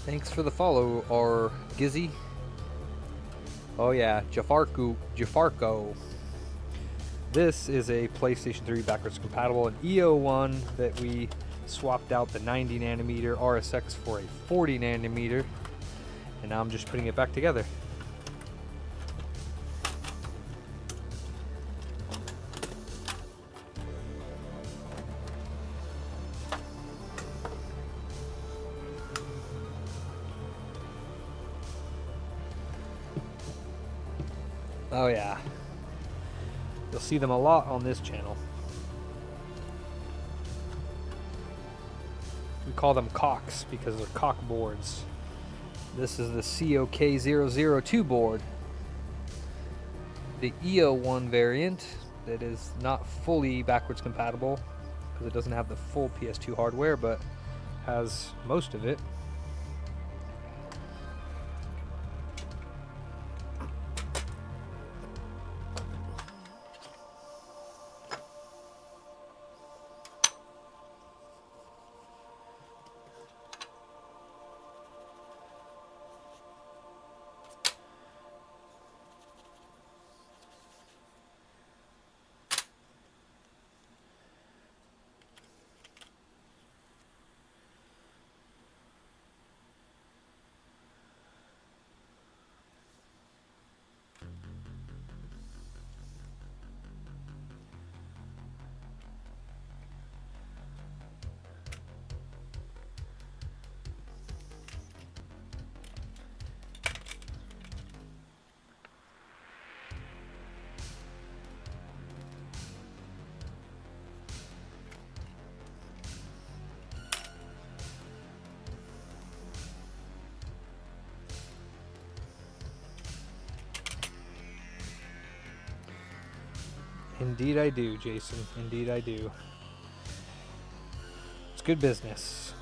Thanks for the follow, or Gizzy. Oh yeah, Jafarko. This is a PlayStation 3 backwards compatible, an EO1 that we swapped out the 90 nanometer RSX for a 40 nanometer, and now I'm just putting it back together. Oh yeah, you'll see them a lot on this channel. We call them cocks because they're cock boards. This is the COK002 board, the EO1 variant that is not fully backwards compatible because it doesn't have the full PS2 hardware, but has most of it. Indeed I do, Jason. Indeed I do. It's good business.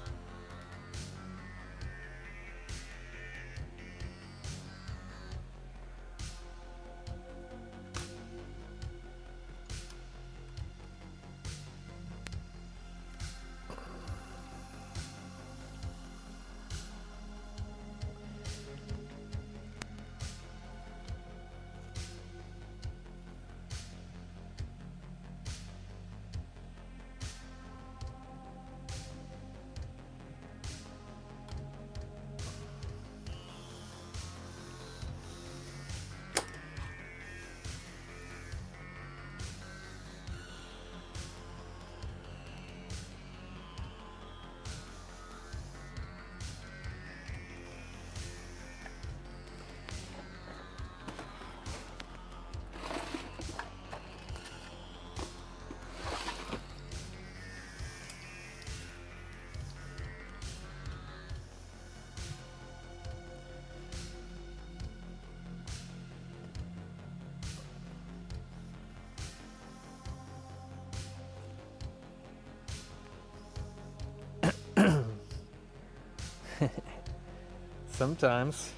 Sometimes.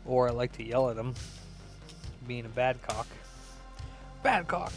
Or I like to yell at them, being a bad cock. Bad cock!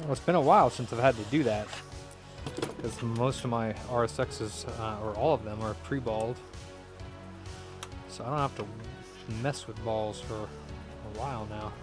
Well, it's been a while since I've had to do that. Because most of my RSXs, or all of them, are pre-balled. So I don't have to mess with balls for a while now.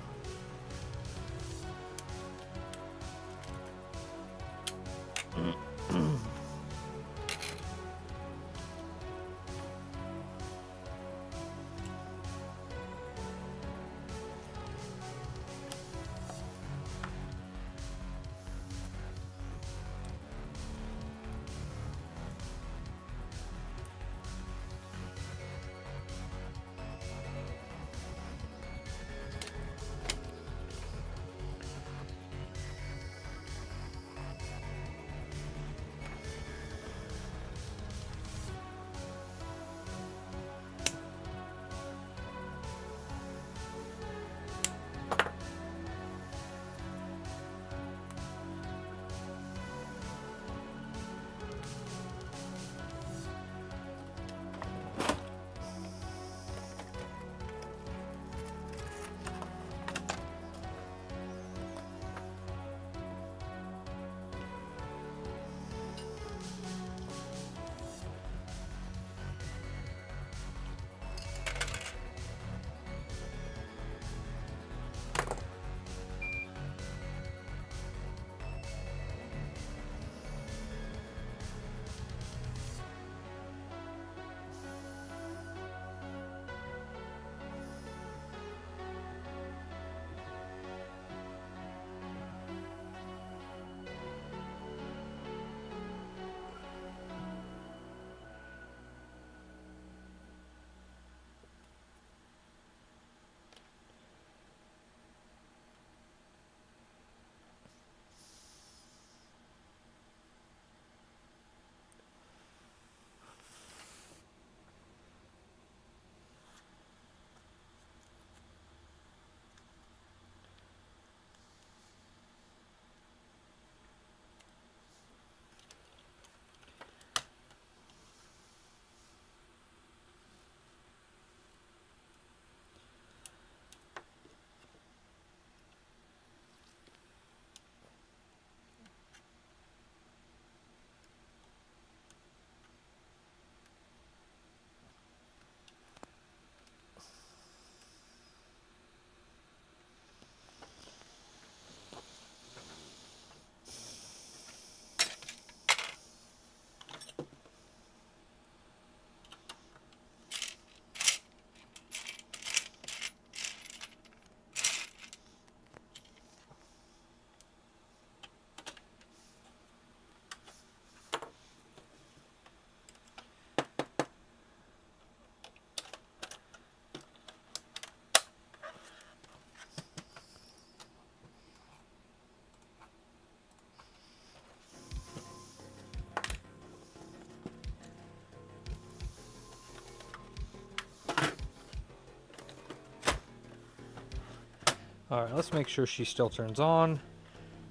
Alright, let's make sure she still turns on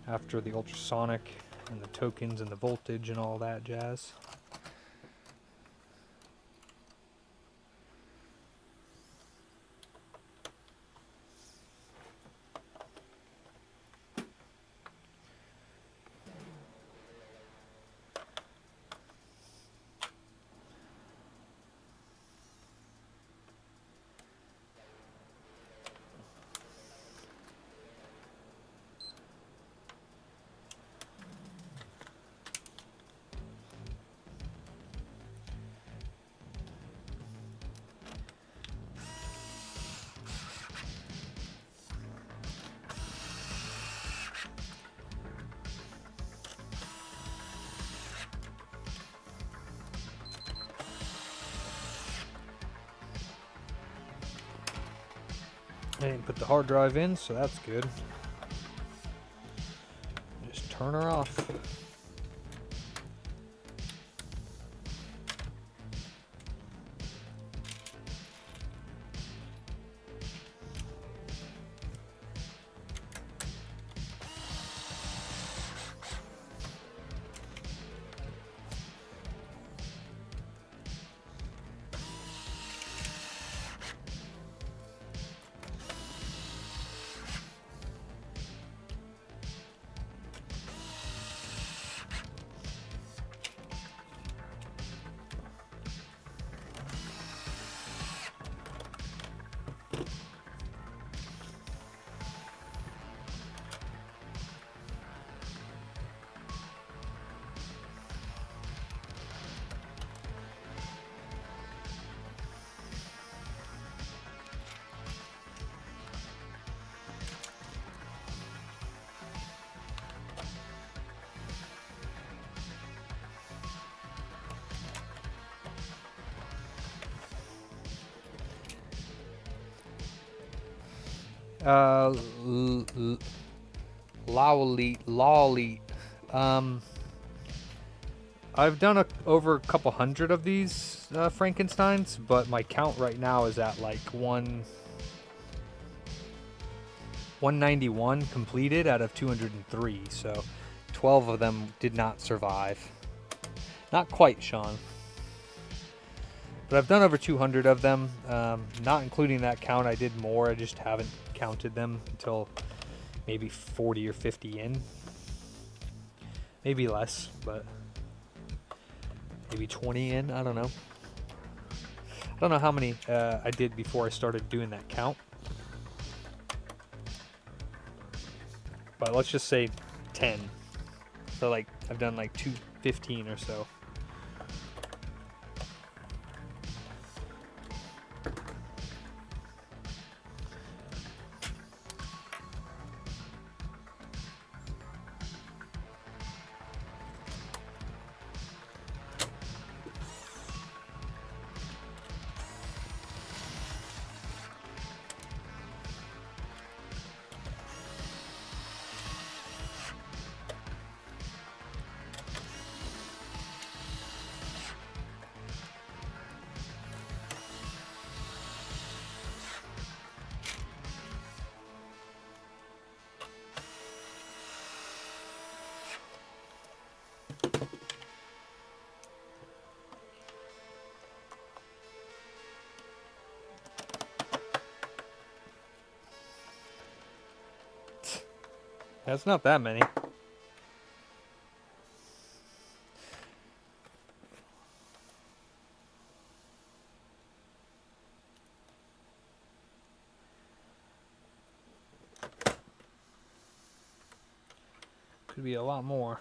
after the ultrasonic and the tokens and the voltage and all that jazz. I didn't put the hard drive in, so that's good. Just turn her off. Lawley. I've done over a couple hundred of these Frankensteins, but my count right now is at like 191 completed out of 203. So 12 of them did not survive. Not quite, Sean. But I've done over 200 of them, not including that count. I did more. I just haven't counted them until maybe 40 or 50 in. Maybe less, but maybe 20 in. I don't know. I don't know how many I did before I started doing that count. But let's just say 10. So like I've done like 215 or so. That's not that many. Could be a lot more.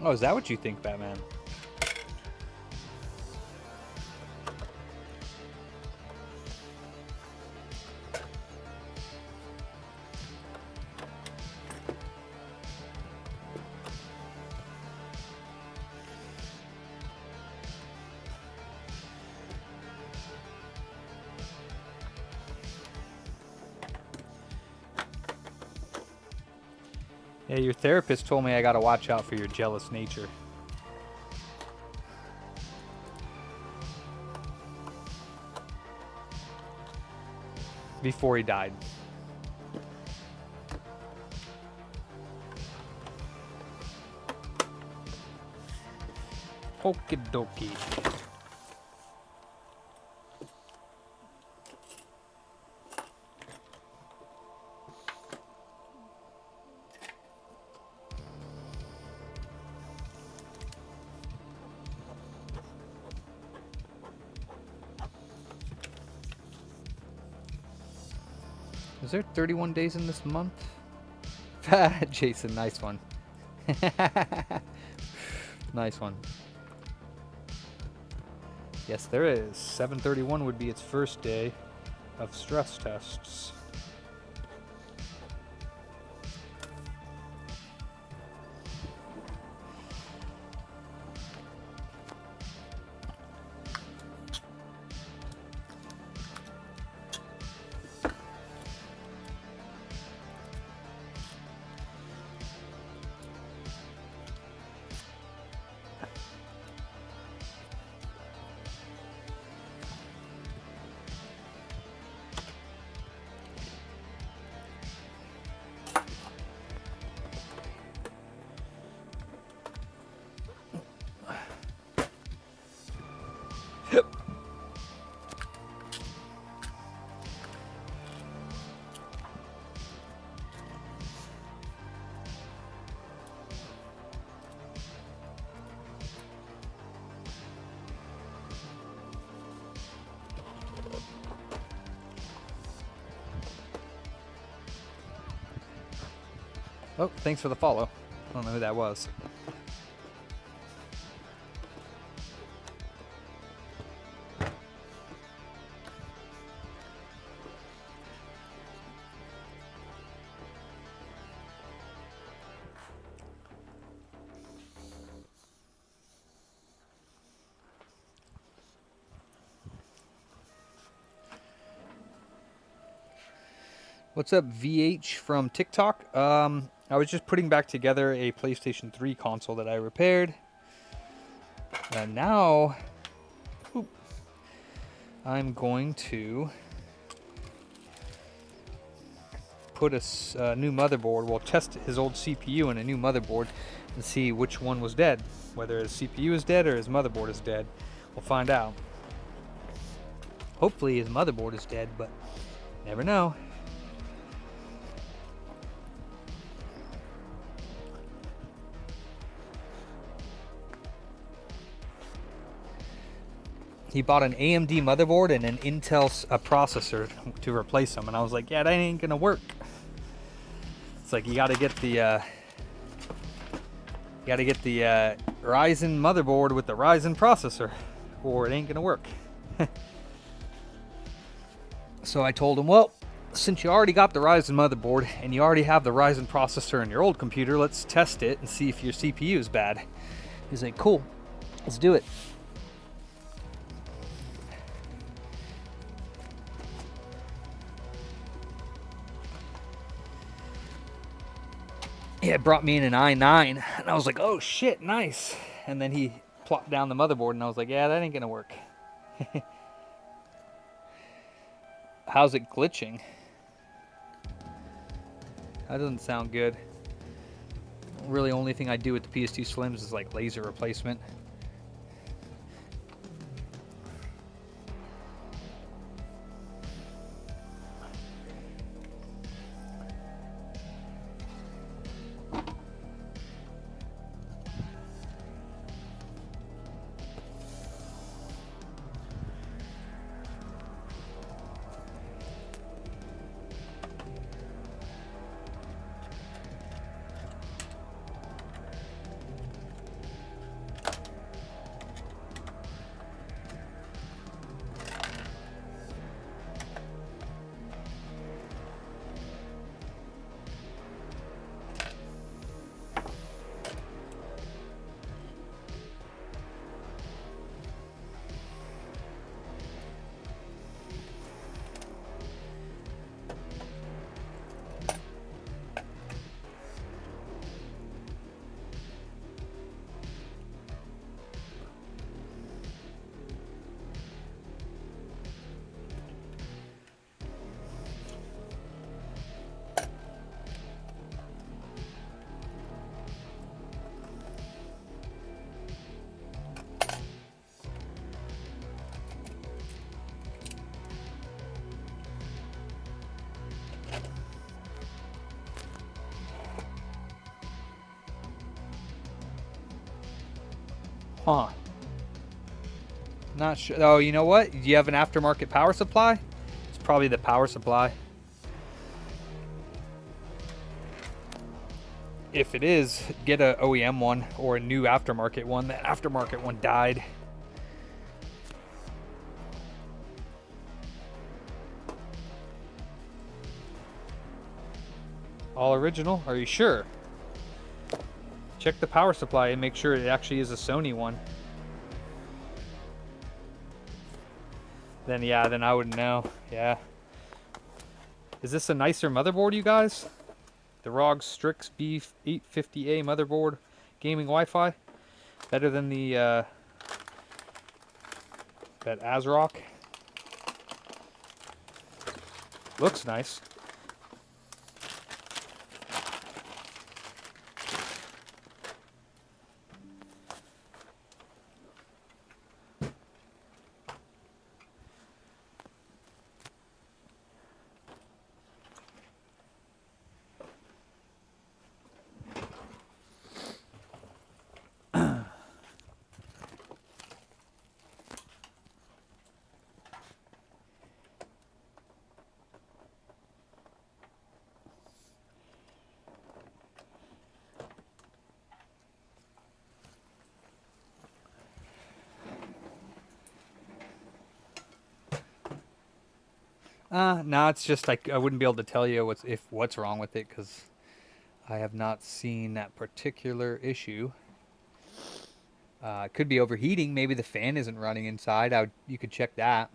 Oh, is that what you think, Batman? Yeah, your therapist told me I gotta watch out for your jealous nature. Before he died. Okie dokie. Is there 31 days in this month? Jason, nice one. Nice one. Yes, there is. 7/31 would be its first day of stress tests. Oh, thanks for the follow. I don't know who that was. What's up, VH from TikTok? I was just putting back together a PlayStation 3 console that I repaired. And now, I'm going to put a new motherboard. We'll test his old CPU and a new motherboard and see which one was dead. Whether his CPU is dead or his motherboard is dead. We'll find out. Hopefully his motherboard is dead, but never know. He bought an AMD motherboard and an Intel processor to replace them, and I was like, yeah, that ain't gonna work. It's like you gotta get the Ryzen motherboard with the Ryzen processor, or it ain't gonna work. So I told him, well, since you already got the Ryzen motherboard and you already have the Ryzen processor in your old computer, let's test it and see if your CPU is bad. He's like, cool, let's do it. Yeah, it brought me in an i9, and I was like, oh shit, nice. And then he plopped down the motherboard, and I was like, yeah, that ain't gonna work. How's it glitching? That doesn't sound good. Really, only thing I do with the PS2 Slims is like laser replacement. Huh. Not sure. Oh, you know what? Do you have an aftermarket power supply? It's probably the power supply. If it is, get a OEM one or a new aftermarket one. The aftermarket one died. All original? Are you sure? Check the power supply and make sure it actually is a Sony one. Then yeah, then I would know. Yeah. Is this a nicer motherboard, you guys? The ROG Strix B850A motherboard, gaming Wi-Fi, better than the that ASRock. Looks nice. No, it's just I wouldn't be able to tell you what's wrong with it because I have not seen that particular issue. It could be overheating. Maybe the fan isn't running inside. You could check that.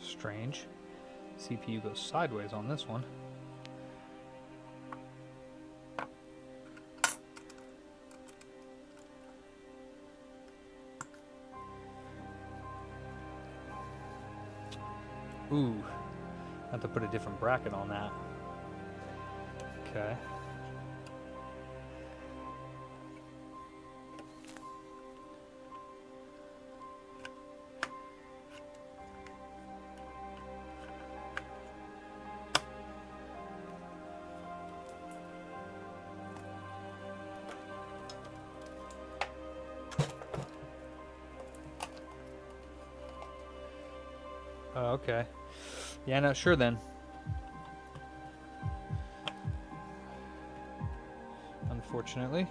Strange. CPU goes sideways on this one. Ooh. I have to put a different bracket on that. Okay. Oh, okay. Yeah, no, sure then. Unfortunately.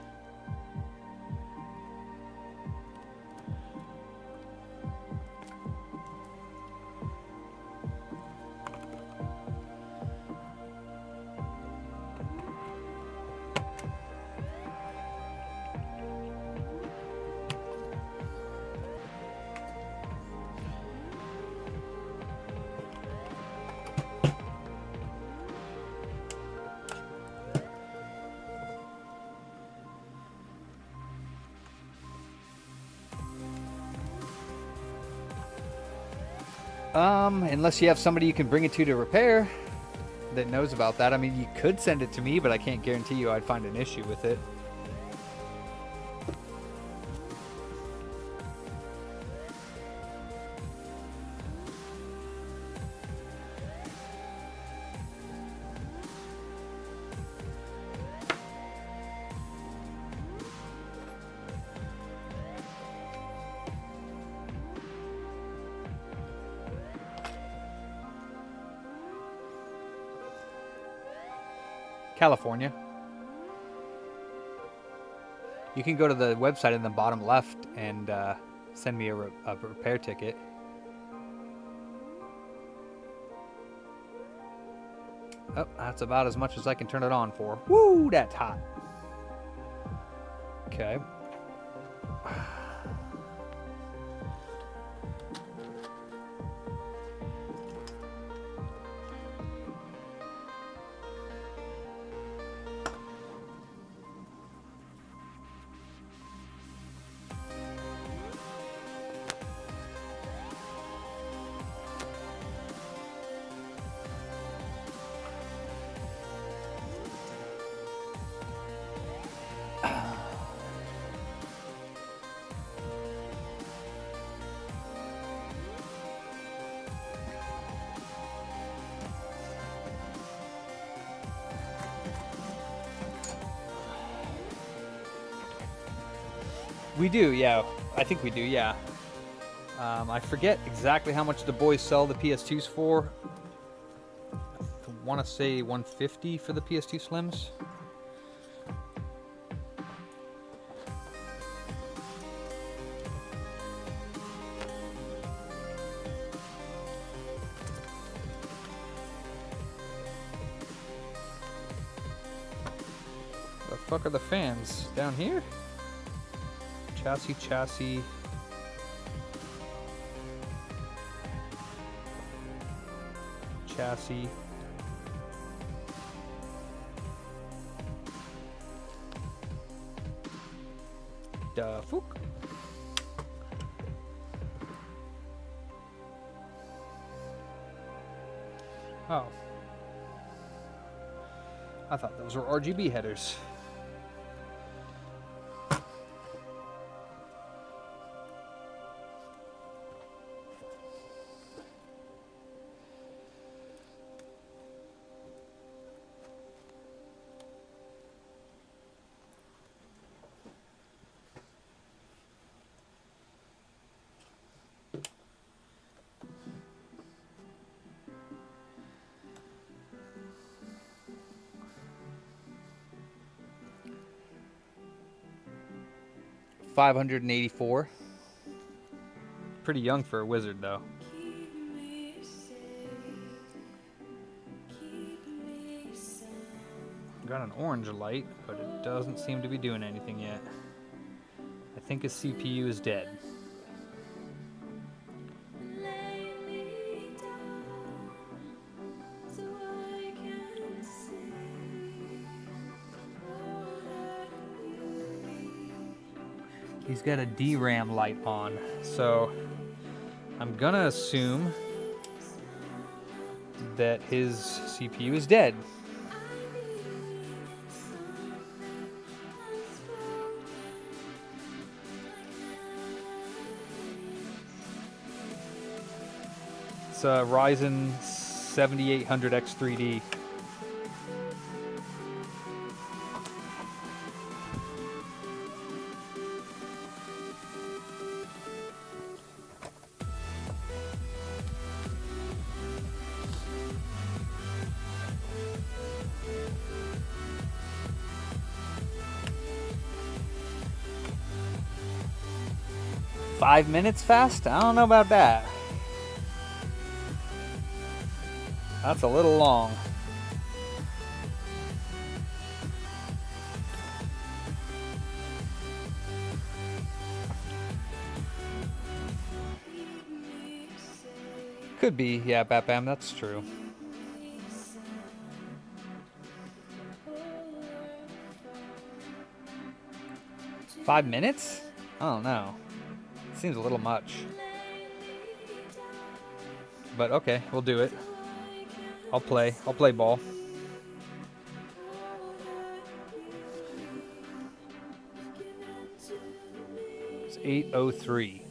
Unless you have somebody you can bring it to repair that knows about that. I mean, you could send it to me, but I can't guarantee you I'd find an issue with it. California. You can go to the website in the bottom left and send me a repair ticket. Oh, that's about as much as I can turn it on for. Woo, that's hot. Okay. We do, yeah. I think we do, yeah. I forget exactly how much the boys sell the PS2s for. I want to say $150 for the PS2 Slims. The fuck are the fans? Down here? Chassis. Chassis. Da fuck. Oh. I thought those were RGB headers. $584. Pretty young for a wizard, though. Got an orange light, but it doesn't seem to be doing anything yet. I think his CPU is dead. He's got a DRAM light on, so I'm gonna assume that his CPU is dead. It's a Ryzen 7800X3D. Five minutes fast? I don't know about that. That's a little long. Could be, yeah, Bam, that's true. Five minutes? I don't know. Seems a little much. But okay, we'll do it. I'll play ball. It's 8:03.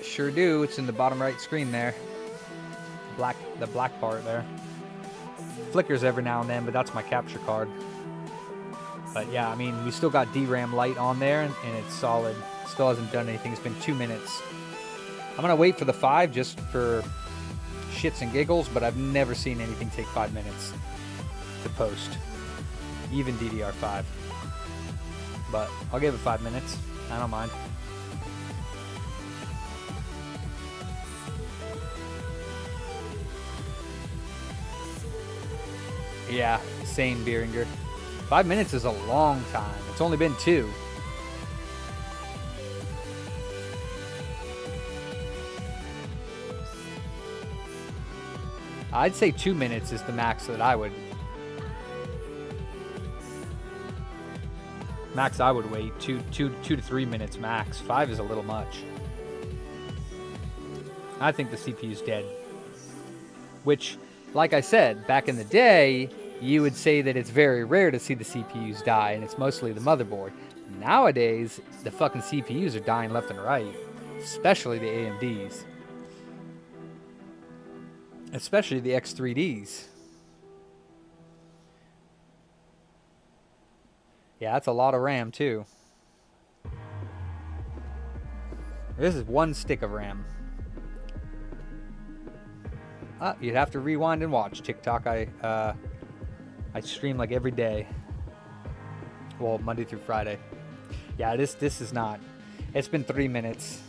Sure do. It's in the bottom right screen there. The black part there. Flickers every now and then, but that's my capture card. But yeah, I mean, we still got DRAM light on there, and it's solid. Still hasn't done anything. It's been 2 minutes. I'm gonna wait for the 5 just for shits and giggles, but I've never seen anything take 5 minutes to post, even DDR5. But I'll give it 5 minutes. I don't mind. Yeah, same, Beeringer. 5 minutes is a long time. It's only been 2. I'd say 2 minutes is the max that I would Max, I would wait 2 to 3 minutes max. 5 is a little much. I think the CPU's dead. Which, like I said, back in the day, you would say that it's very rare to see the CPUs die, and it's mostly the motherboard. Nowadays, the fucking CPUs are dying left and right, especially the AMDs. Especially the X3Ds. Yeah, that's a lot of RAM, too. This is 1 stick of RAM. You'd have to rewind and watch TikTok. I stream like every day. Well, Monday through Friday. Yeah, this is not. It's been 3 minutes.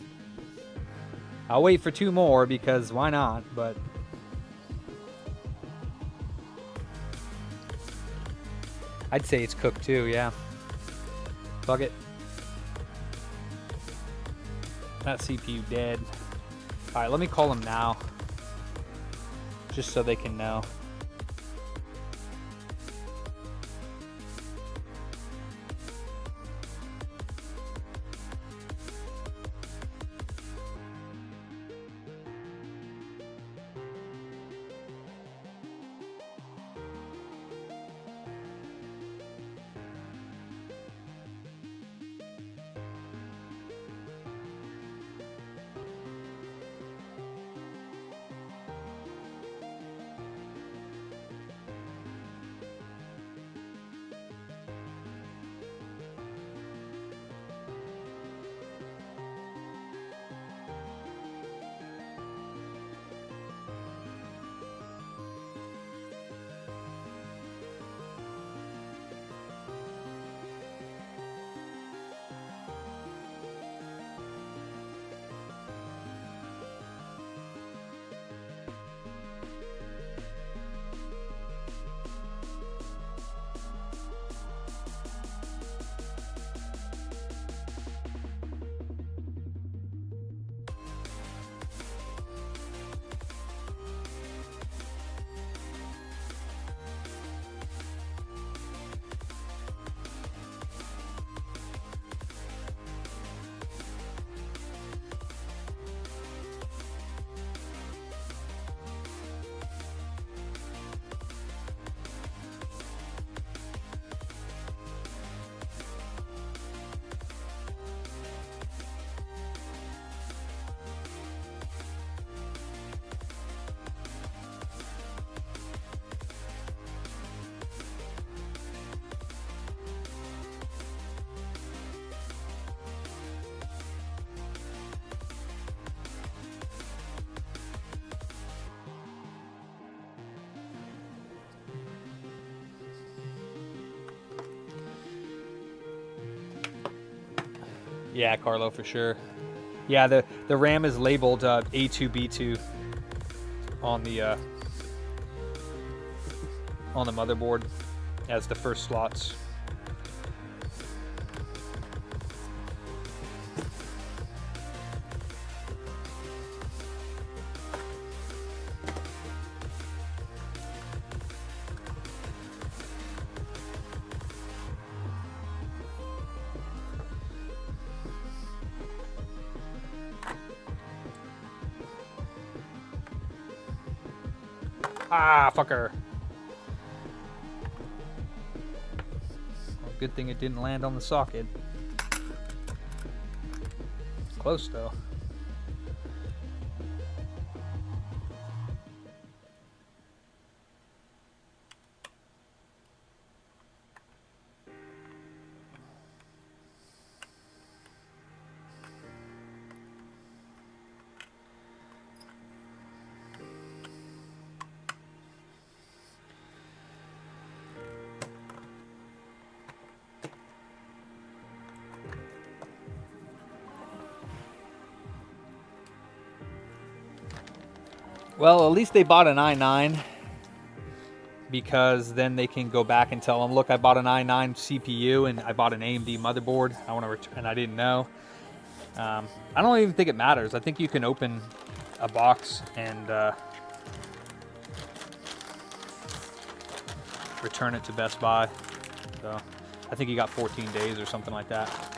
I'll wait for 2 more because why not? But I'd say it's cooked too. Yeah. Fuck it. That CPU dead. All right, let me call him now. Just so they can know. Yeah, Carlo, for sure. Yeah, the RAM is labeled A2B2 on the motherboard as the first slots. Ah, fucker. Well, good thing it didn't land on the socket. Close, though. Well, at least they bought an i9 because then they can go back and tell them, look, I bought an i9 CPU and I bought an AMD motherboard. I want to return, and I didn't know. I don't even think it matters. I think you can open a box and return it to Best Buy. So I think he got 14 days or something like that.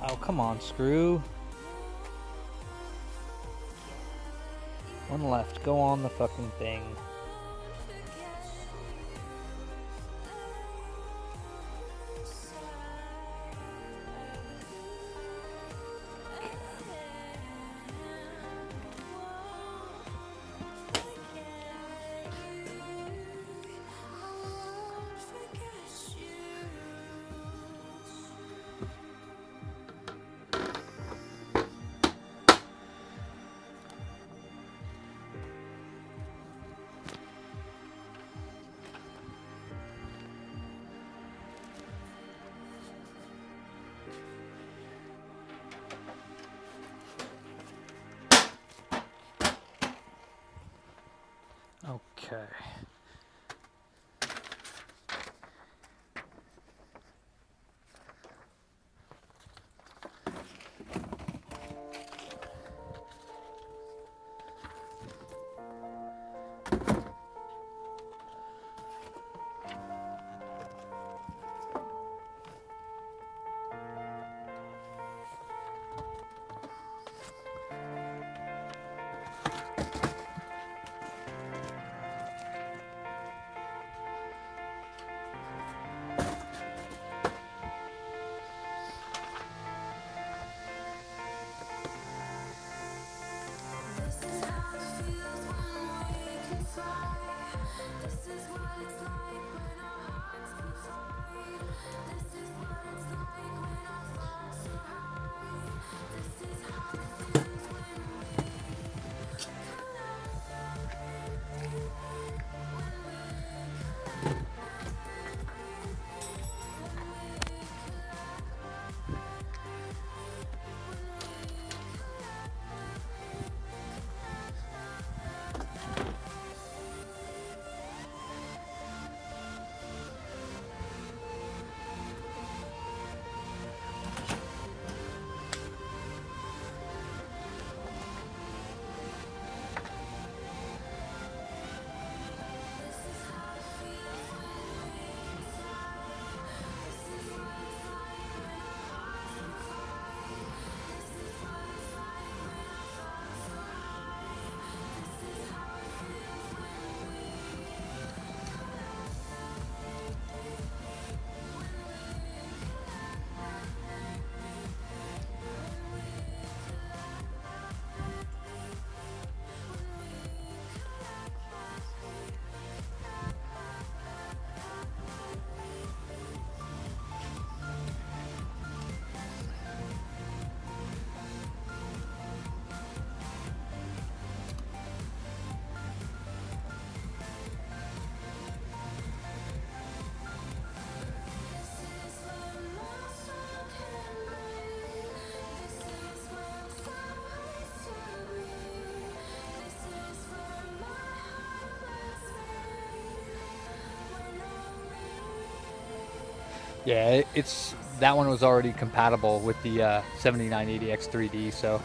Oh, come on, screw. One left. Go on the fucking thing. Okay. Yeah, it's that one was already compatible with the 7980X 3D, so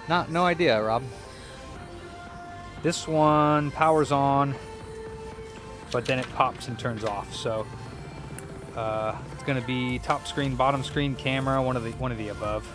no idea, Rob. This one powers on, but then it pops and turns off. So it's going to be top screen, bottom screen, camera, one of the above.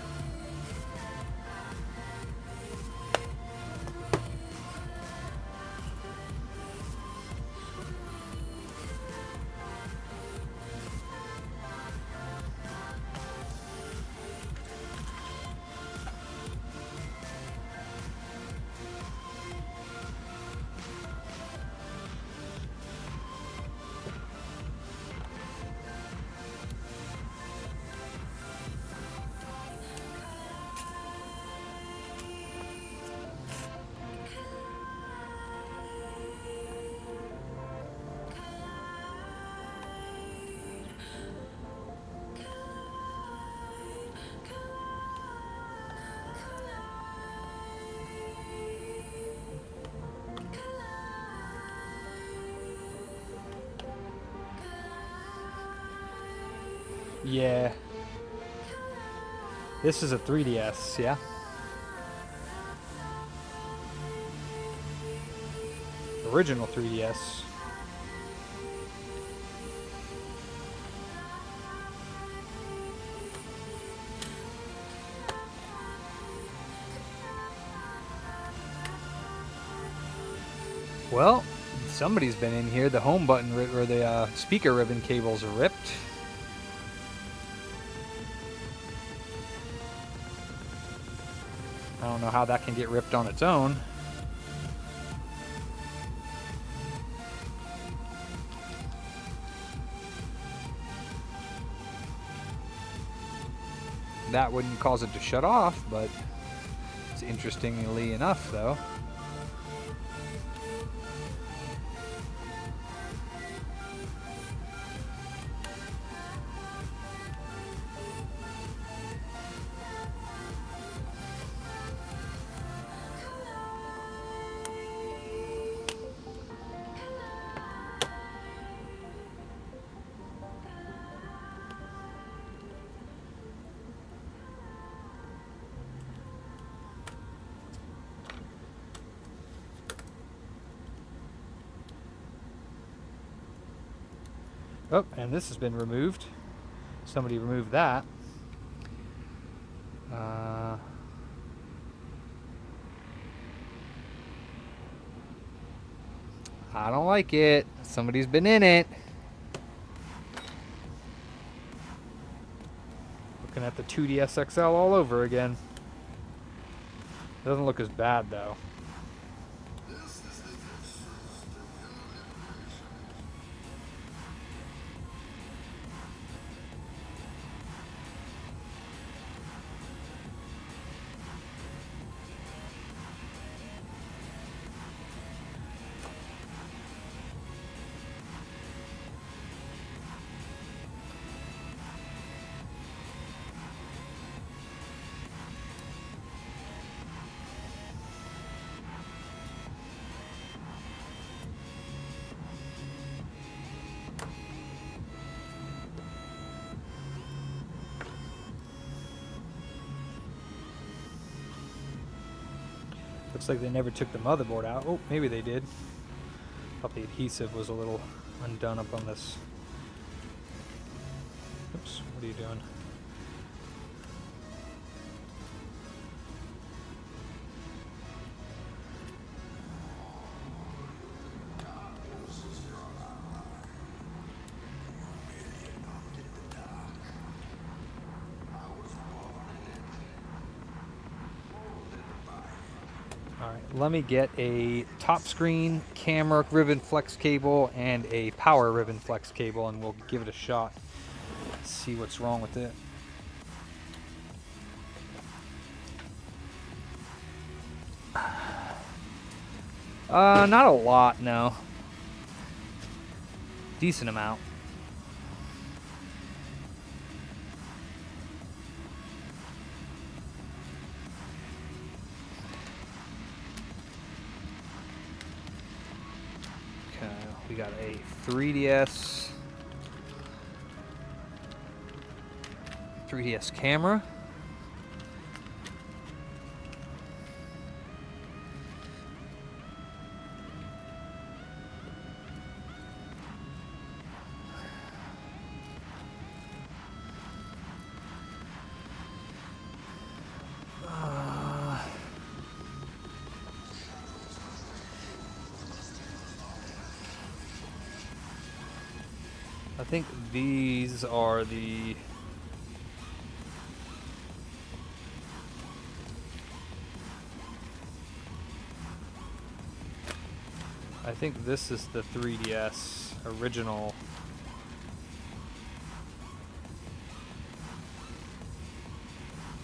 Yeah. This is a 3DS, yeah? Original 3DS. Well, somebody's been in here. The home button or the speaker ribbon cables are ripped. I don't know how that can get ripped on its own. That wouldn't cause it to shut off, but it's interestingly enough, though. Oh, and this has been removed. Somebody removed that. I don't like it. Somebody's been in it. Looking at the 2DS XL all over again. Doesn't look as bad though. Looks like they never took the motherboard out. Oh, maybe they did. Thought the adhesive was a little undone up on this. Oops, what are you doing? Let me get a top screen, camera, ribbon flex cable, and a power ribbon flex cable, and we'll give it a shot. See what's wrong with it. Not a lot, no. Decent amount. We got a 3DS 3DS camera. I think these are the... I think this is the 3DS original.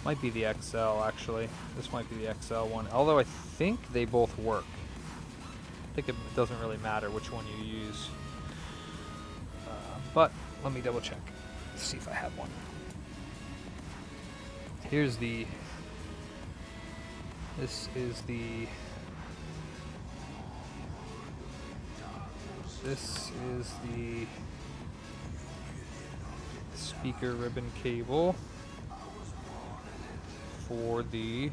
Might be the XL, actually. This might be the XL one. Although I think they both work. I think it doesn't really matter which one you use. But let me double check. Let's see if I have one. Here's the... This is the... This is the speaker ribbon cable for the...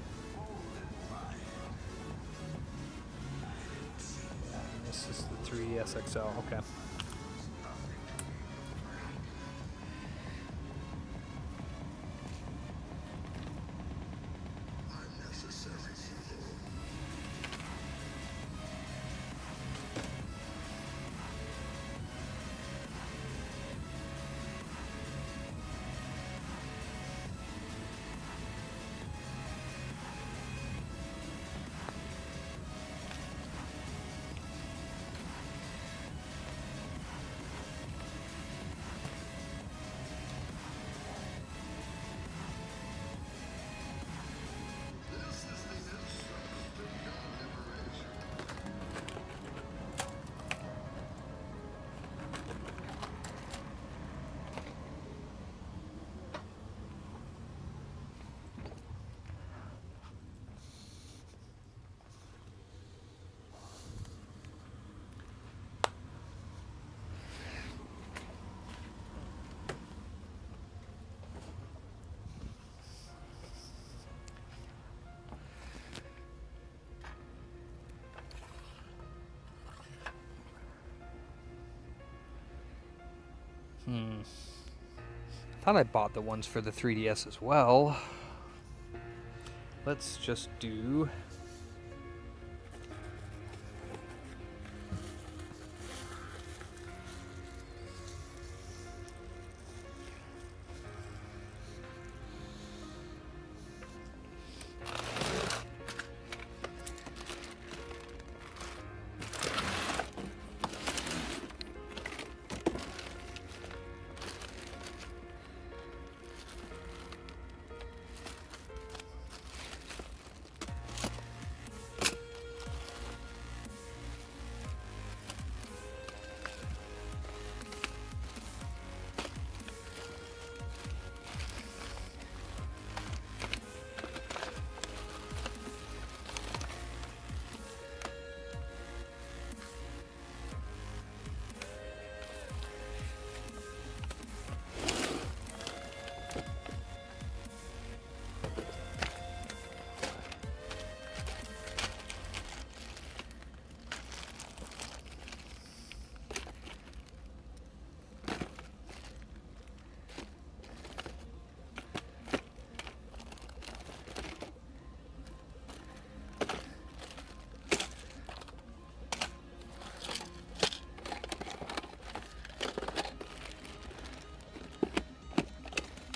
And this is the 3DS XL. Okay. Thought I bought the ones for the 3DS as well. Let's just do...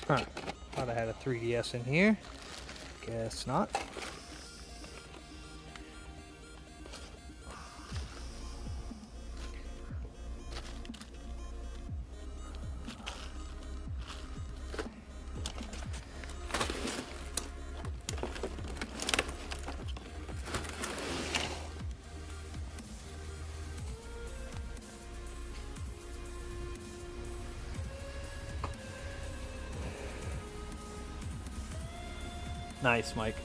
Huh. Thought I had a 3DS in here. Guess not. Nice, Mike.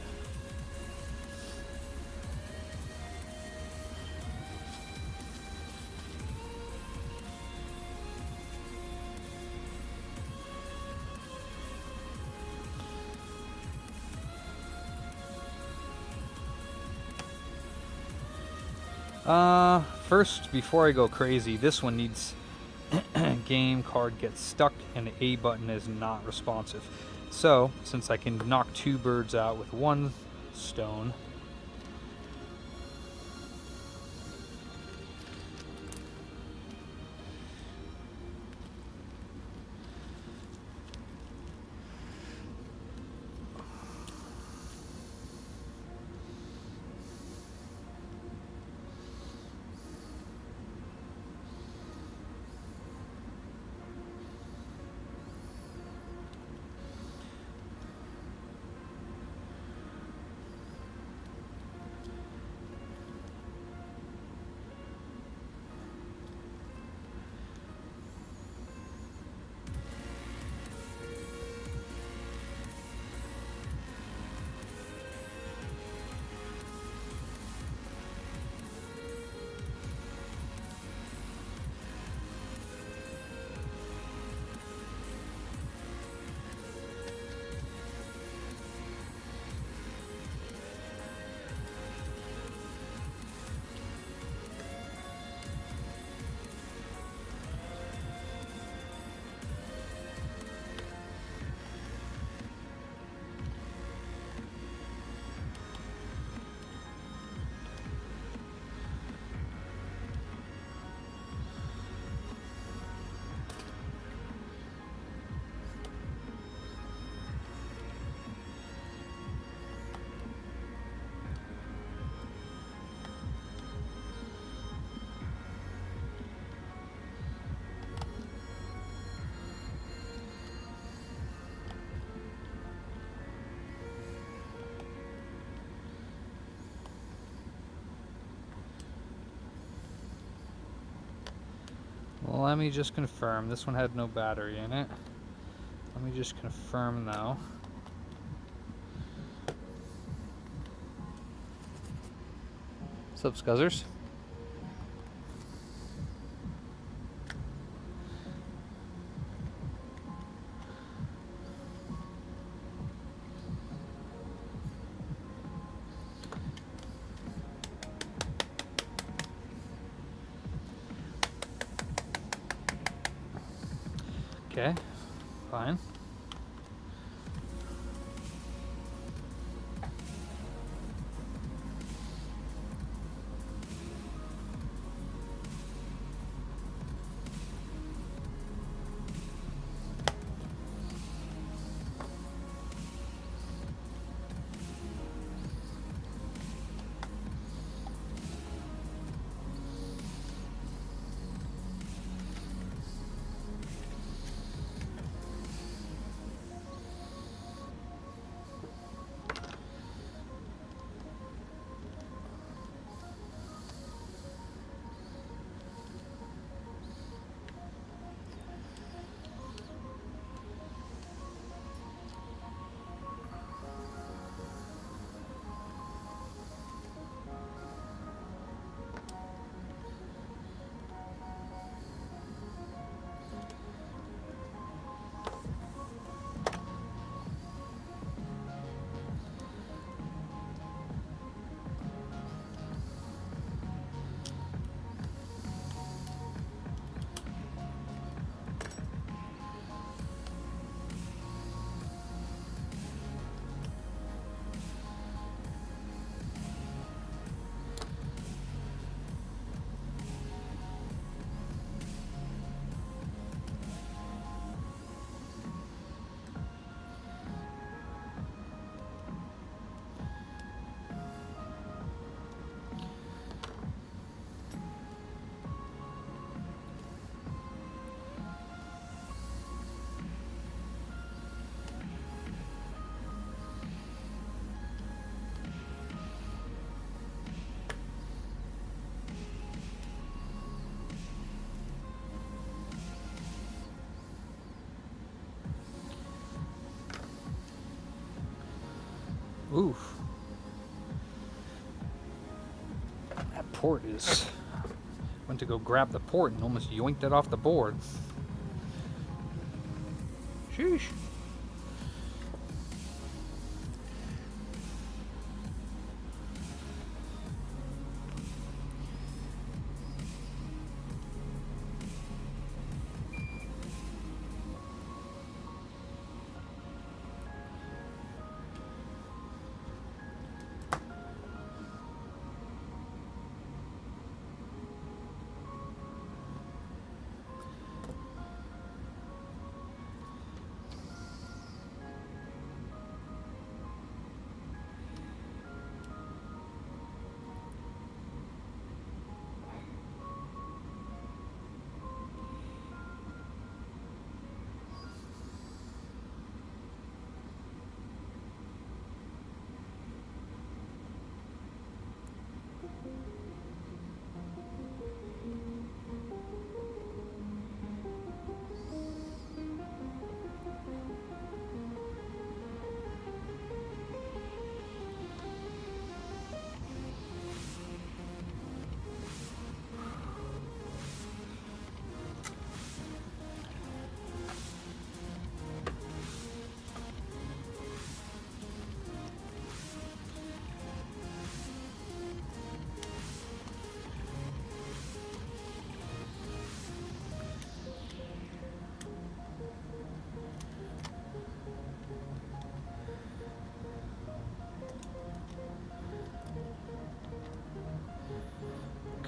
First, before I go crazy, this one needs game card gets stuck and the A button is not responsive. So, since I can knock 2 birds out with 1 stone, well, let me just confirm. This one had no battery in it. Let me just confirm now. What's up, Scuzzers? Okay, fine. Oof. That port is... Went to go grab the port and almost yoinked it off the board. Sheesh.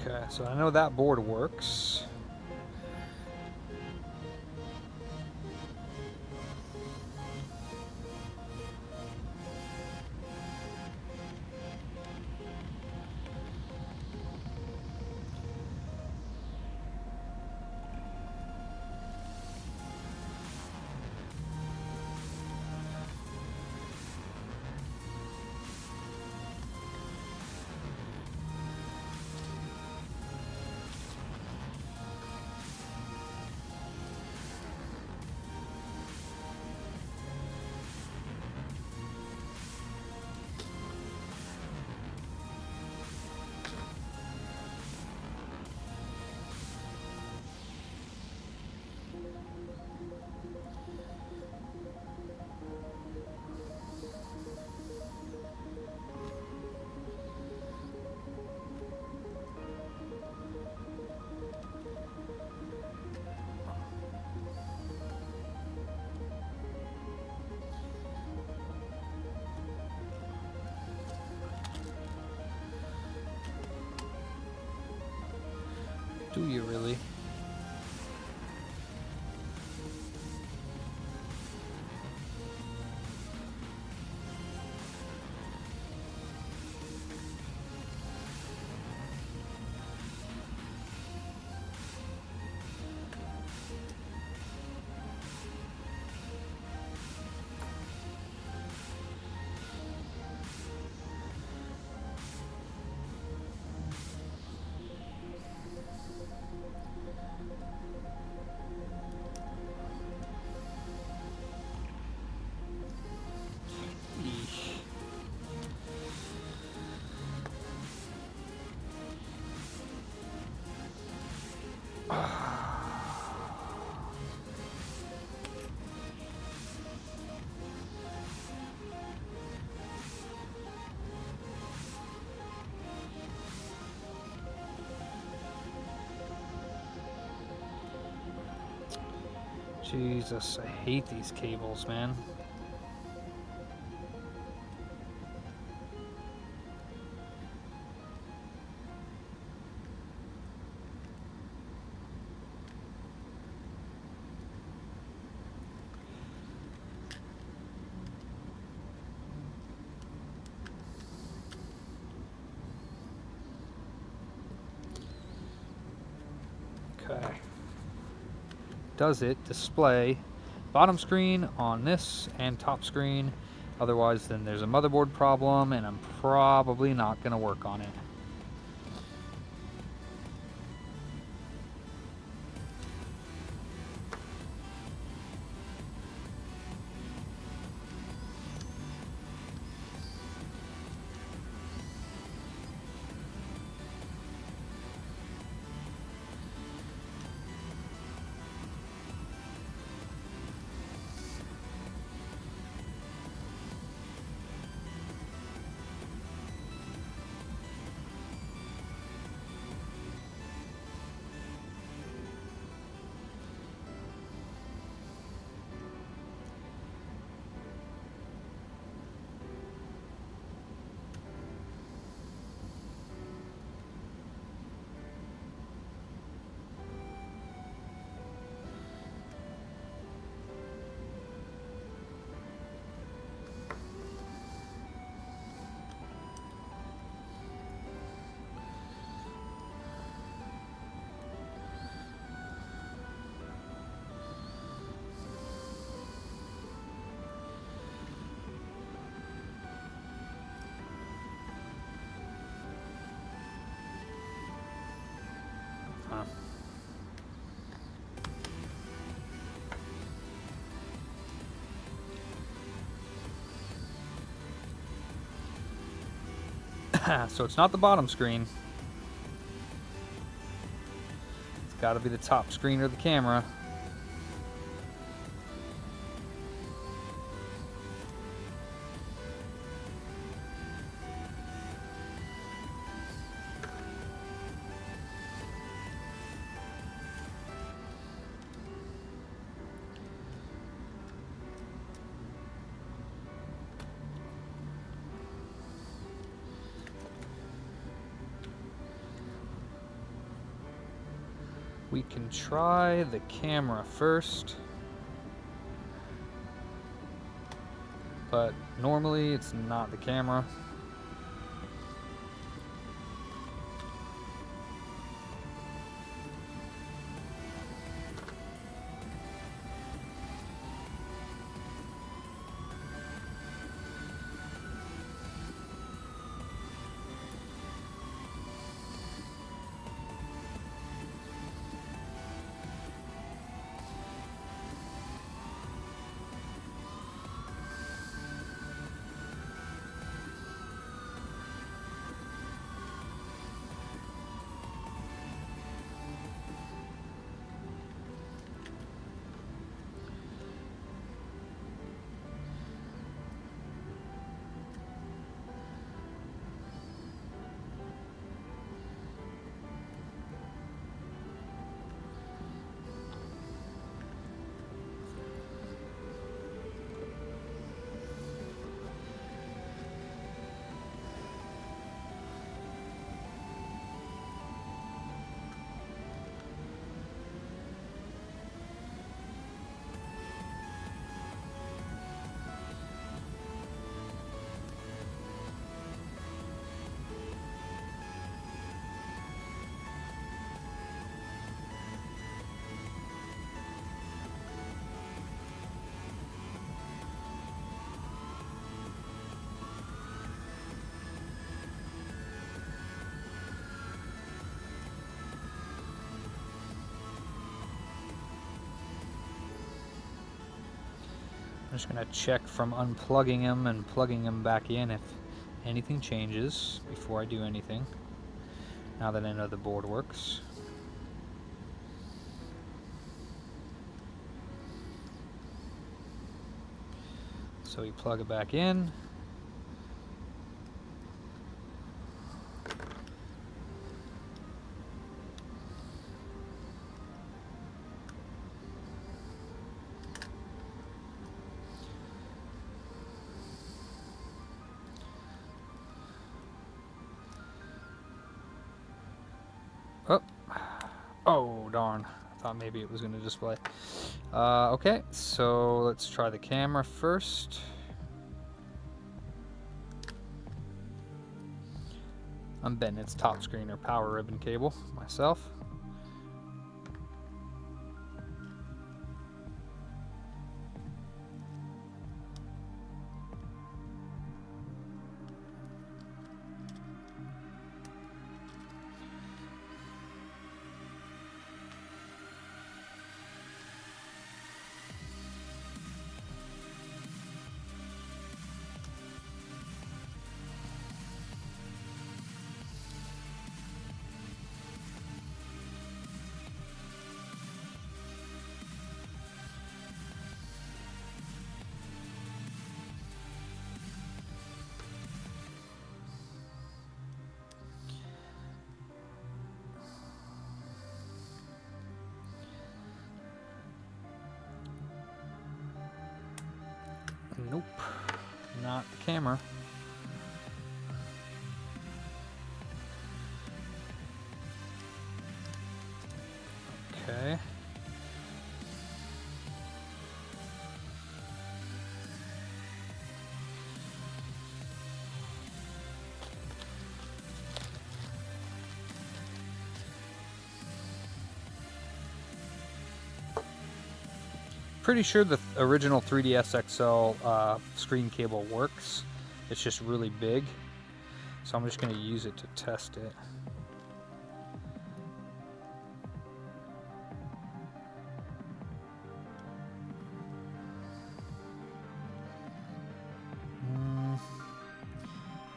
Okay, so I know that board works. Do you really? Jesus, I hate these cables, man. Okay. Does it display bottom screen on this and top screen? Otherwise, then there's a motherboard problem, and I'm probably not going to work on it. So it's not the bottom screen. It's got to be the top screen or the camera. We can try the camera first. But normally it's not the camera. I'm just gonna check from unplugging him and plugging him back in if anything changes before I do anything. Now that I know the board works. So we plug it back in. Oh, darn. I thought maybe it was going to display. Okay, so let's try the camera first. I'm betting it's top screen or power ribbon cable myself. Nope, not the camera. Okay. Pretty sure the original 3DS XL screen cable works. It's just really big. So I'm just going to use it to test it.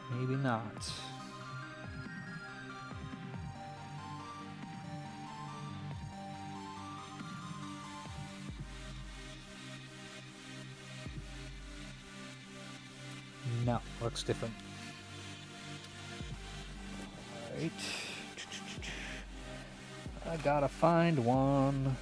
Maybe not. No, looks different. Alright. I gotta find one.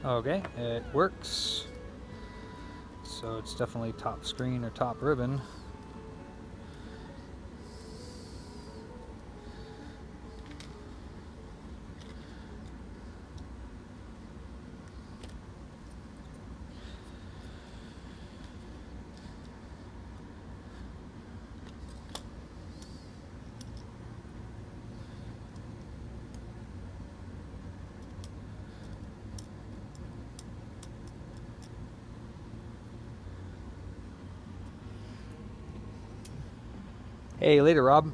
Okay, it works. So it's definitely top screen or top ribbon. Hey, later, Rob.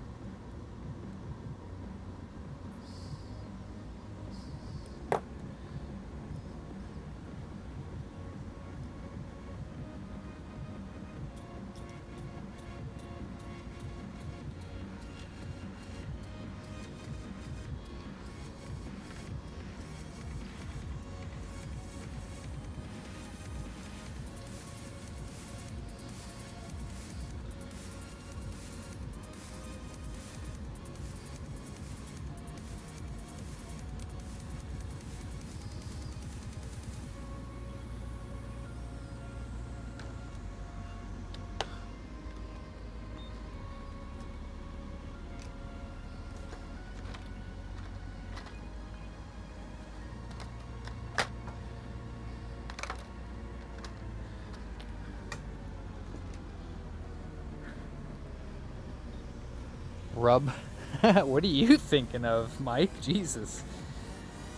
Rub. What are you thinking of, Mike? Jesus.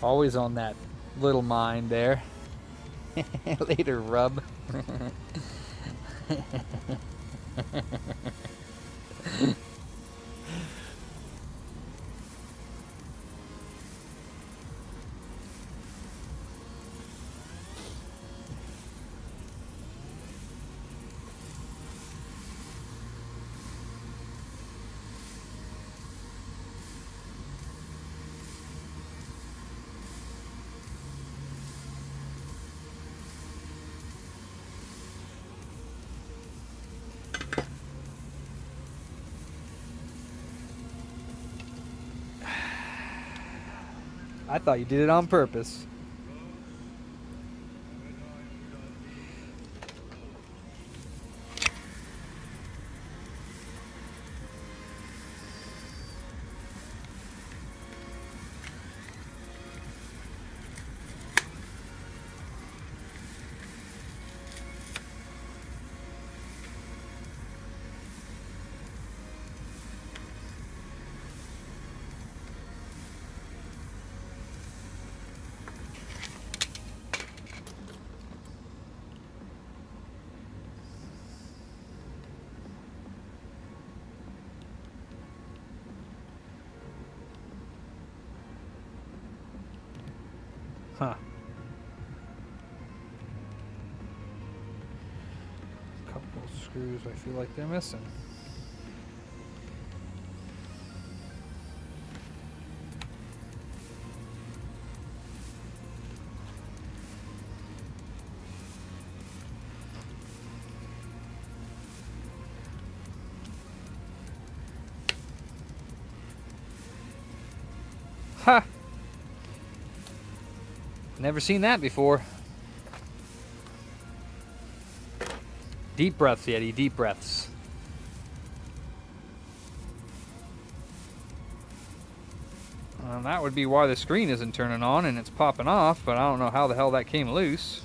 Always on that little mind there. Later, Rub. I thought you did it on purpose. Huh. Couple screws I feel like they're missing. Ha! Never seen that before. Deep breaths, Yeti, deep breaths. That would be why the screen isn't turning on and it's popping off, but I don't know how the hell that came loose.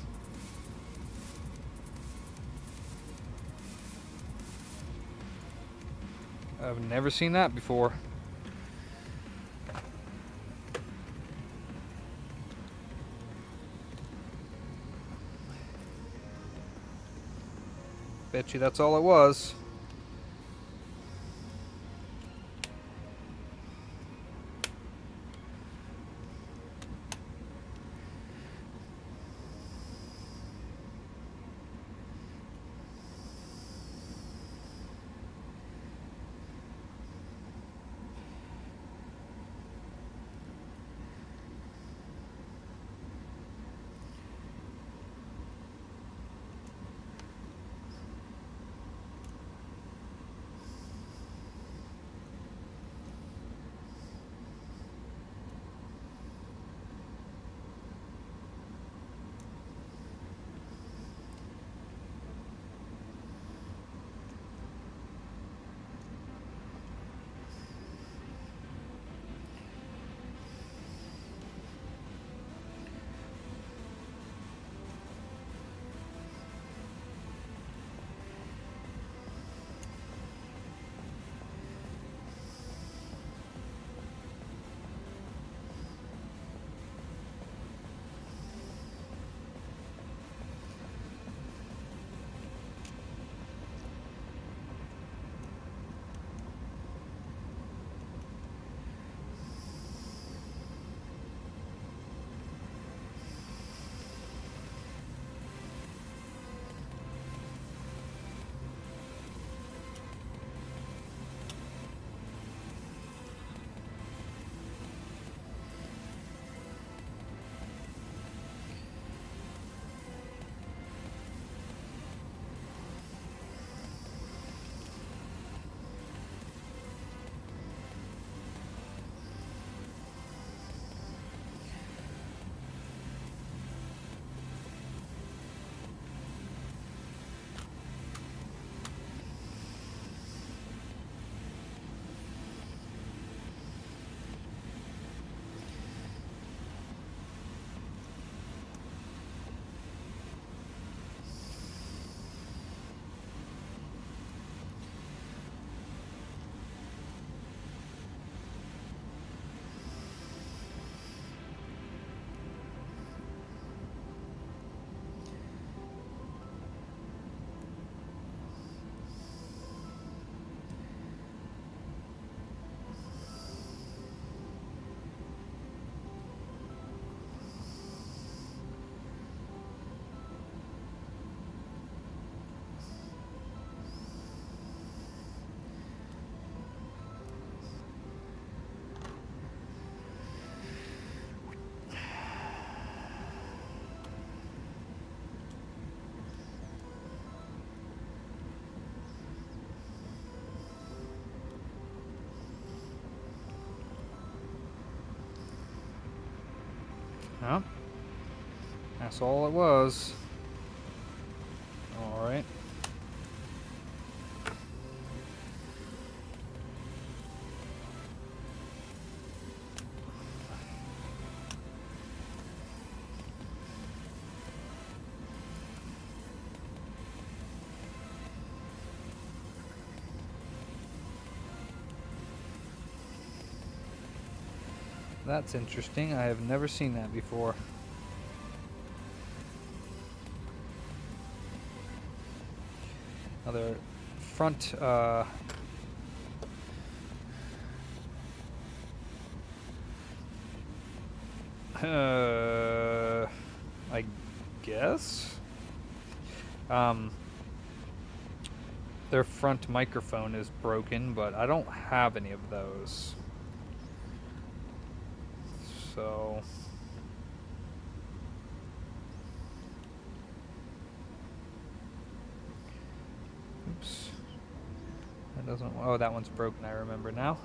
I've never seen that before. Bet you that's all it was. Yep. That's all it was. Alright. That's interesting. I have never seen that before. Another front I guess their front microphone is broken, but I don't have any of those. So oops. That doesn't, oh, that one's broken, I remember now.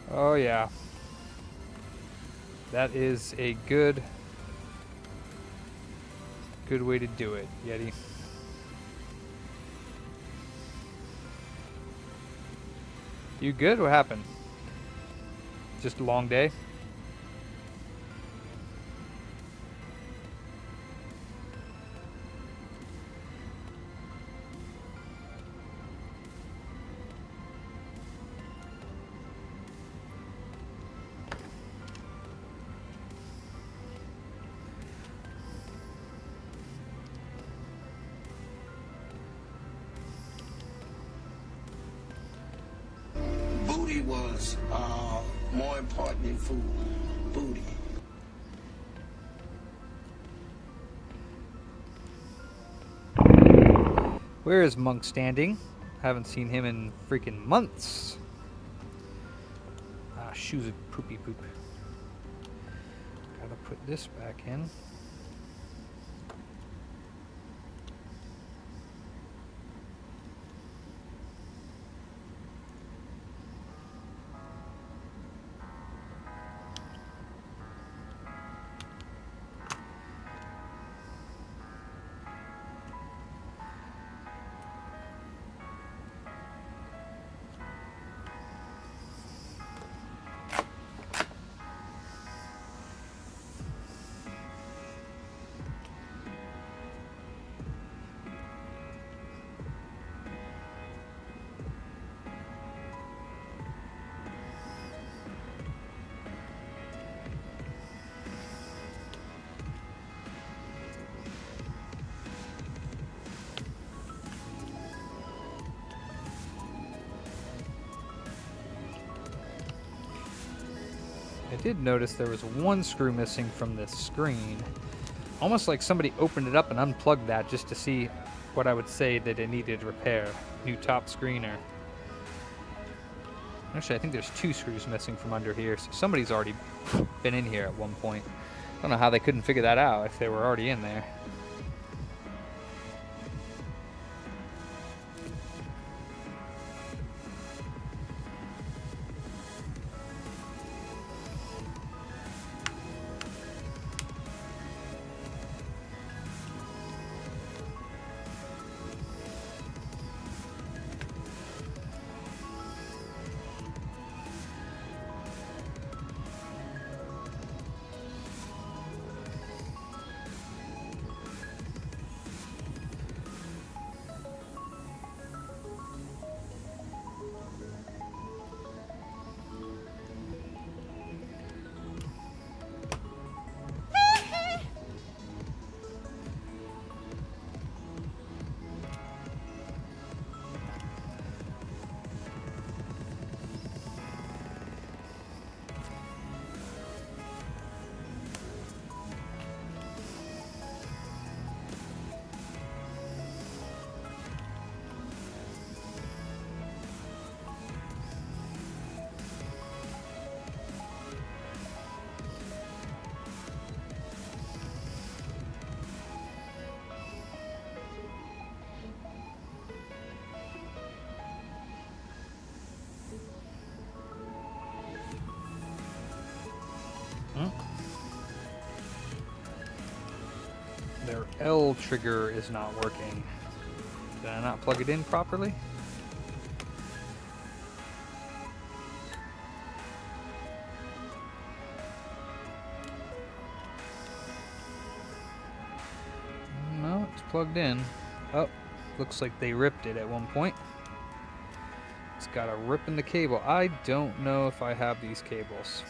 Oh yeah. That is a good way to do it, Yeti. You good? What happened? Just a long day? Booty was more important than food. Booty. Where is Monk standing? Haven't seen him in freaking months. Ah, shoes of poopy poop. Gotta put this back in. I did notice there was one screw missing from this screen. Almost like somebody opened it up and unplugged that just to see what I would say that it needed repair. New top screener. Actually, I think there's 2 screws missing from under here, so somebody's already been in here at one point. I don't know how they couldn't figure that out if they were already in there. L trigger is not working. Did I not plug it in properly? No, it's plugged in. Oh, looks like they ripped it at one point. It's got a rip in the cable. I don't know if I have these cables.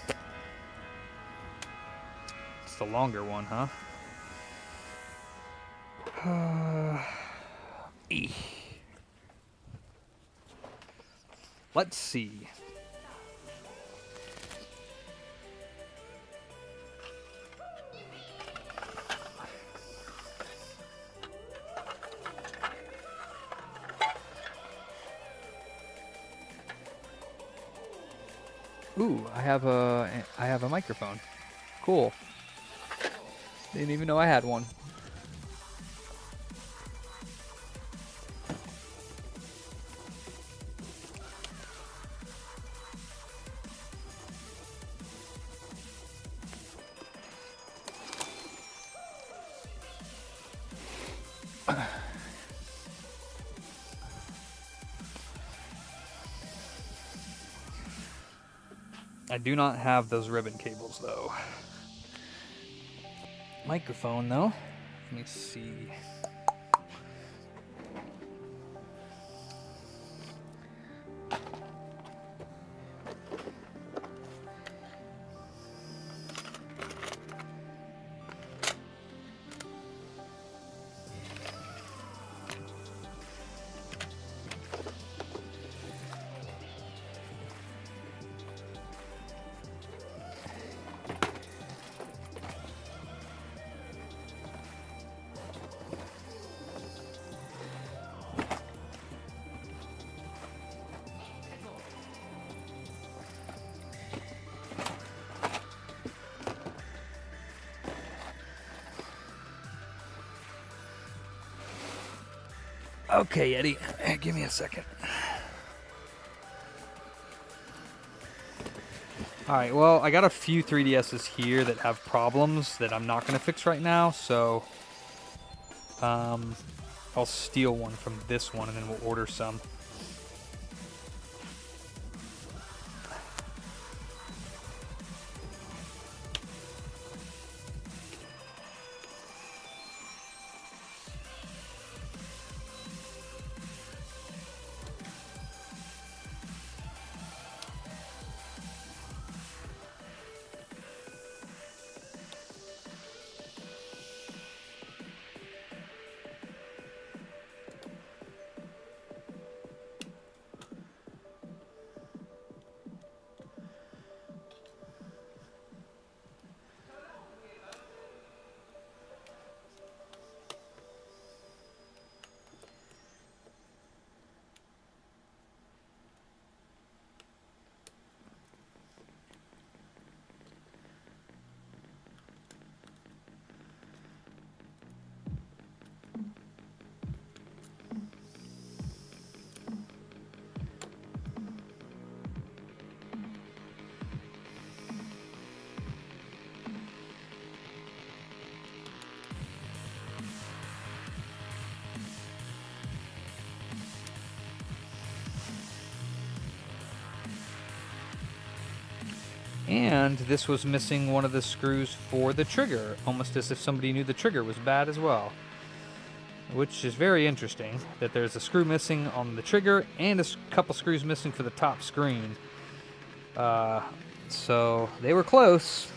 It's the longer one, huh? Let's see. Ooh, I have a microphone. Cool. Didn't even know I had one. I do not have those ribbon cables though. Microphone though. Let me see. Okay, Eddie, give me a second. Alright, well, I got a few 3DSs here that have problems that I'm not going to fix right now, so I'll steal one from this one and then we'll order some. And this was missing one of the screws for the trigger, almost as if somebody knew the trigger was bad as well. Which is very interesting, that there's a screw missing on the trigger and a couple screws missing for the top screen. So they were close.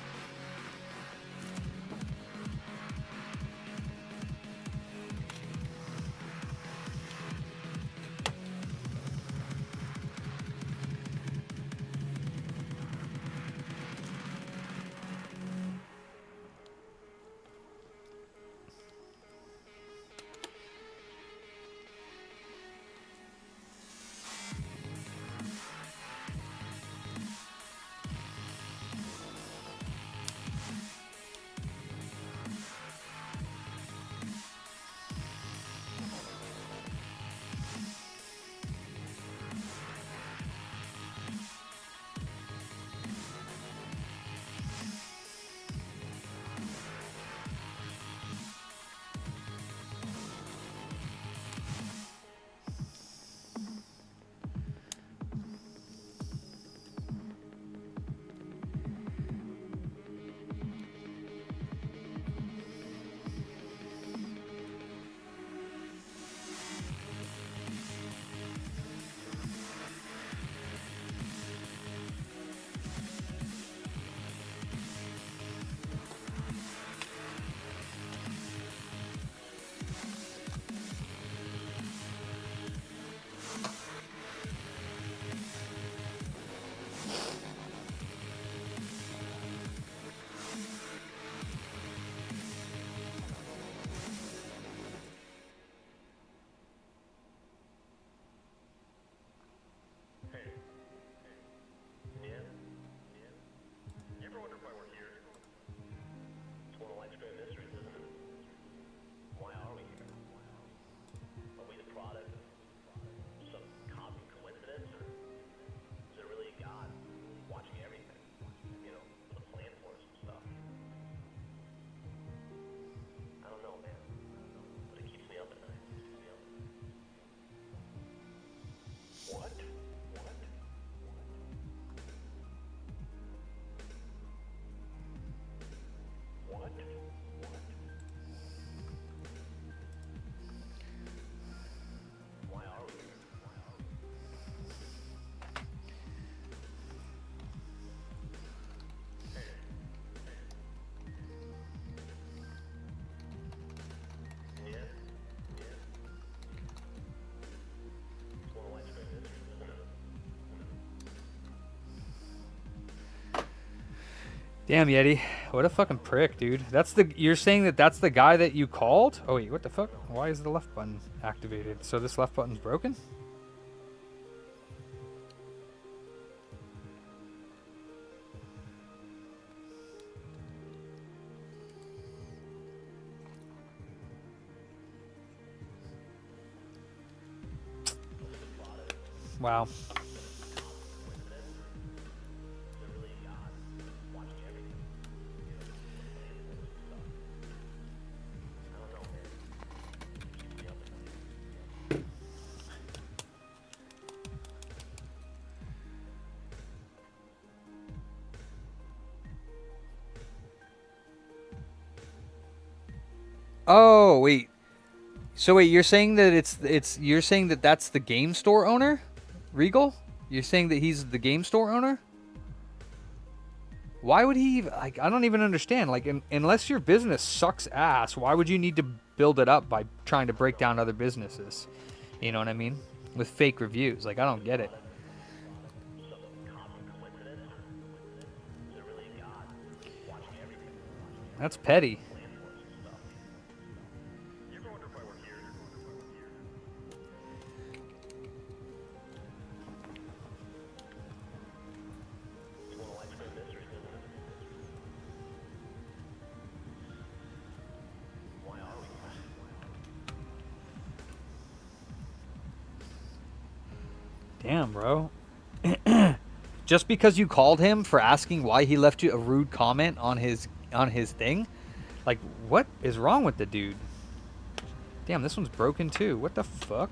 Damn, Yeti. What a fucking prick, dude. You're saying that that's the guy that you called? Oh, wait, what the fuck? Why is the left button activated? So this left button's broken? Wow. Oh, wait. So wait, you're saying that you're saying that that's the game store owner? Regal? You're saying that he's the game store owner? Why would he like I don't even understand. Like unless your business sucks ass, why would you need to build it up by trying to break down other businesses? You know what I mean? With fake reviews. Like I don't get it. That's petty. Damn, bro. Just because you called him for asking why he left you a rude comment on his thing? Like, what is wrong with the dude? Damn, this one's broken too. What the fuck?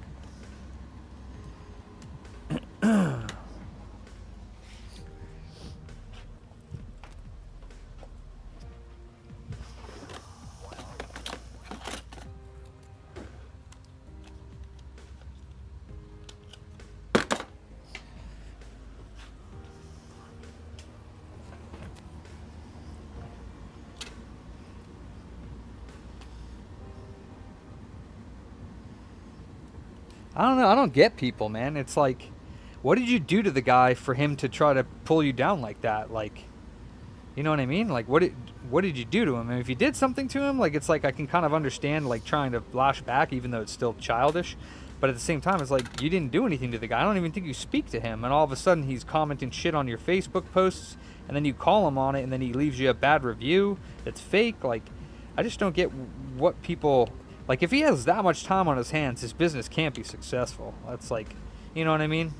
I don't know. I don't get people, man. It's like, what did you do to the guy for him to try to pull you down like that? Like, you know what I mean? Like, what did you do to him? And if you did something to him, like, it's like I can kind of understand, like, trying to lash back, even though it's still childish. But at the same time, it's like, you didn't do anything to the guy. I don't even think you speak to him. And all of a sudden, he's commenting shit on your Facebook posts. And then you call him on it, and then he leaves you a bad review that's fake. Like, I just don't get what people... Like, if he has that much time on his hands, his business can't be successful. That's like, you know what I mean?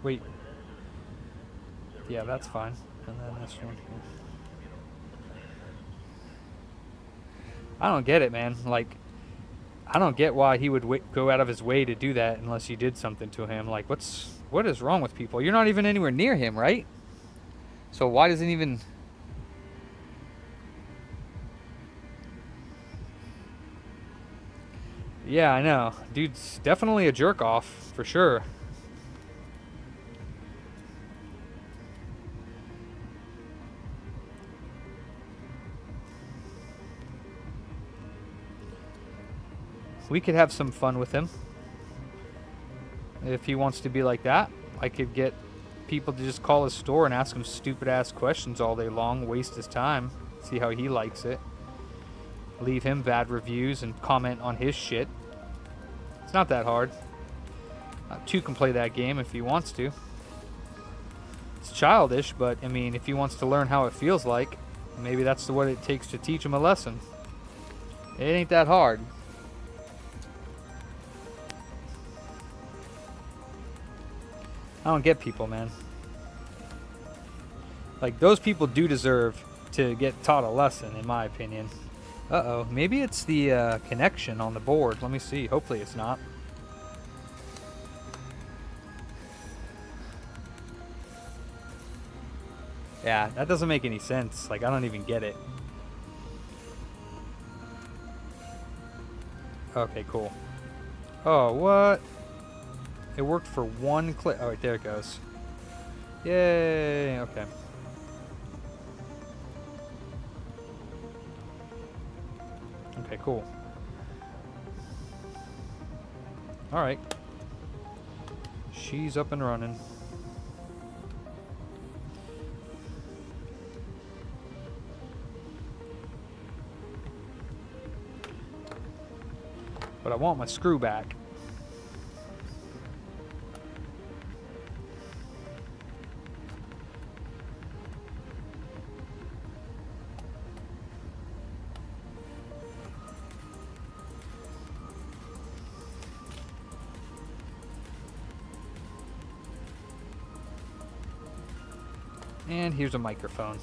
Wait. Yeah, that's fine. And then this one here. I don't get it, man. Like, I don't get why he would go out of his way to do that unless you did something to him. Like, what is wrong with people? You're not even anywhere near him, right? So why doesn't even... Yeah, I know. Dude's definitely a jerk-off, for sure. We could have some fun with him. If he wants to be like that, I could get people to just call his store and ask him stupid-ass questions all day long, waste his time, see how he likes it. Leave him bad reviews and comment on his shit. It's not that hard. Two can play that game if he wants to. It's childish, but, I mean, if he wants to learn how it feels like, maybe that's what it takes to teach him a lesson. It ain't that hard. I don't get people, man. Like, those people do deserve to get taught a lesson, in my opinion. Uh-oh. Maybe it's the connection on the board. Let me see. Hopefully it's not. Yeah, that doesn't make any sense. Like, I don't even get it. Okay, cool. Oh, what? It worked for one click. Oh, wait, there it goes. Yay! Okay. Okay, cool. Alright. She's up and running. But I want my screw back. And here's a microphone.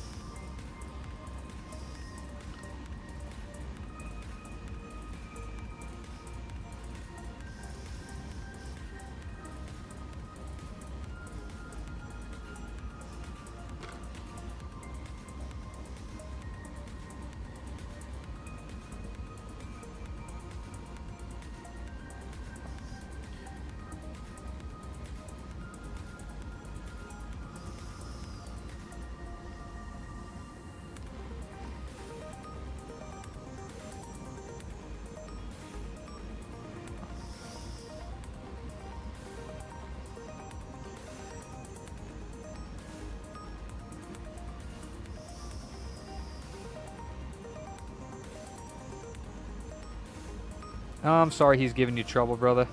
Oh, I'm sorry he's giving you trouble, brother.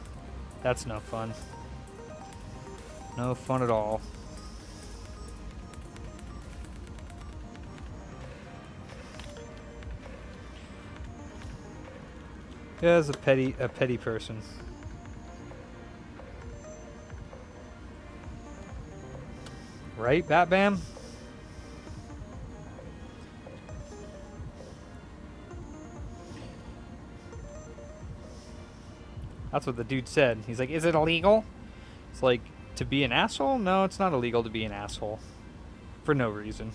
That's no fun. No fun at all. Yeah, as a petty person. Right, Bat Bam? That's what the dude said. He's like, is it illegal? It's like, to be an asshole? No, it's not illegal to be an asshole. For no reason.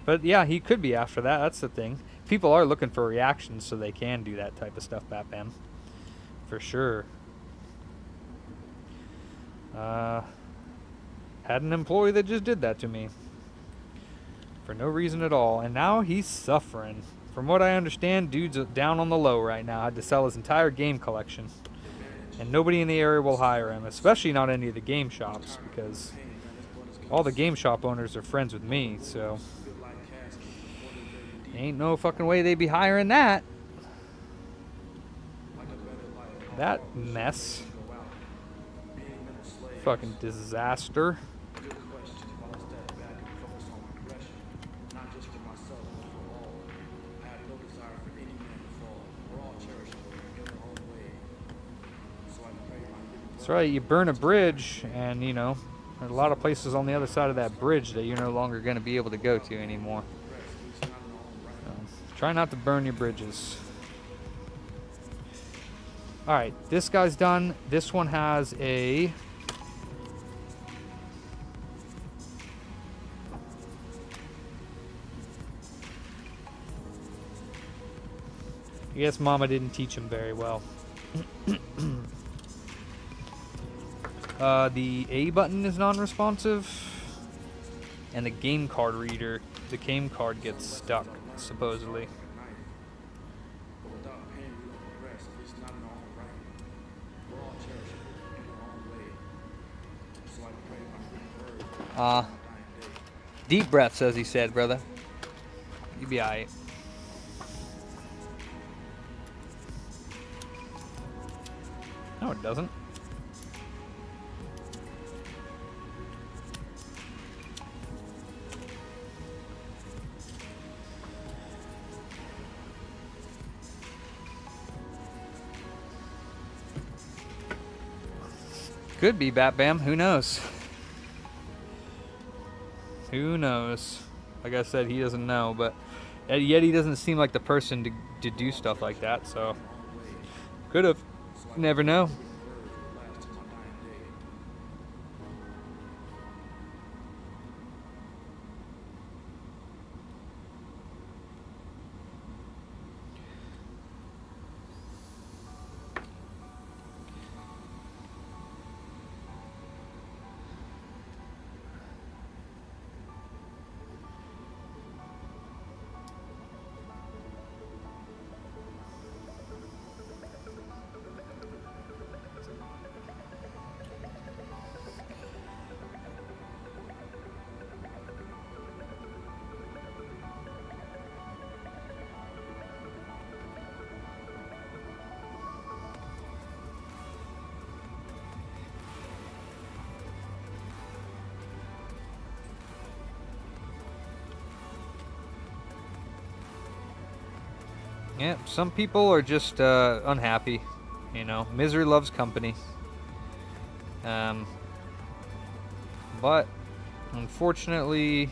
But yeah, he could be after that. That's the thing. People are looking for reactions so they can do that type of stuff, Bat Bam. For sure. Had an employee that just did that to me. For no reason at all. And now he's suffering. From what I understand, dude's down on the low right now. Had to sell his entire game collection. And nobody in the area will hire him, especially not any of the game shops, because all the game shop owners are friends with me, so ain't no fucking way they'd be hiring that. That mess. Fucking disaster. That's right, you burn a bridge, and you know, there's a lot of places on the other side of that bridge that you're no longer going to be able to go to anymore. So, try not to burn your bridges. Alright, this guy's done. This one has a... I guess Mama didn't teach him very well. The A button is non-responsive, and the game card reader, the game card gets stuck, supposedly. Deep breaths, as he said, brother. You be alright. No, it doesn't. Could be Bat Bam. Who knows? Who knows? Like I said, he doesn't know, but yet he doesn't seem like the person to do stuff like that, so could have. Never know. Yeah, some people are just unhappy. You know, misery loves company. But unfortunately,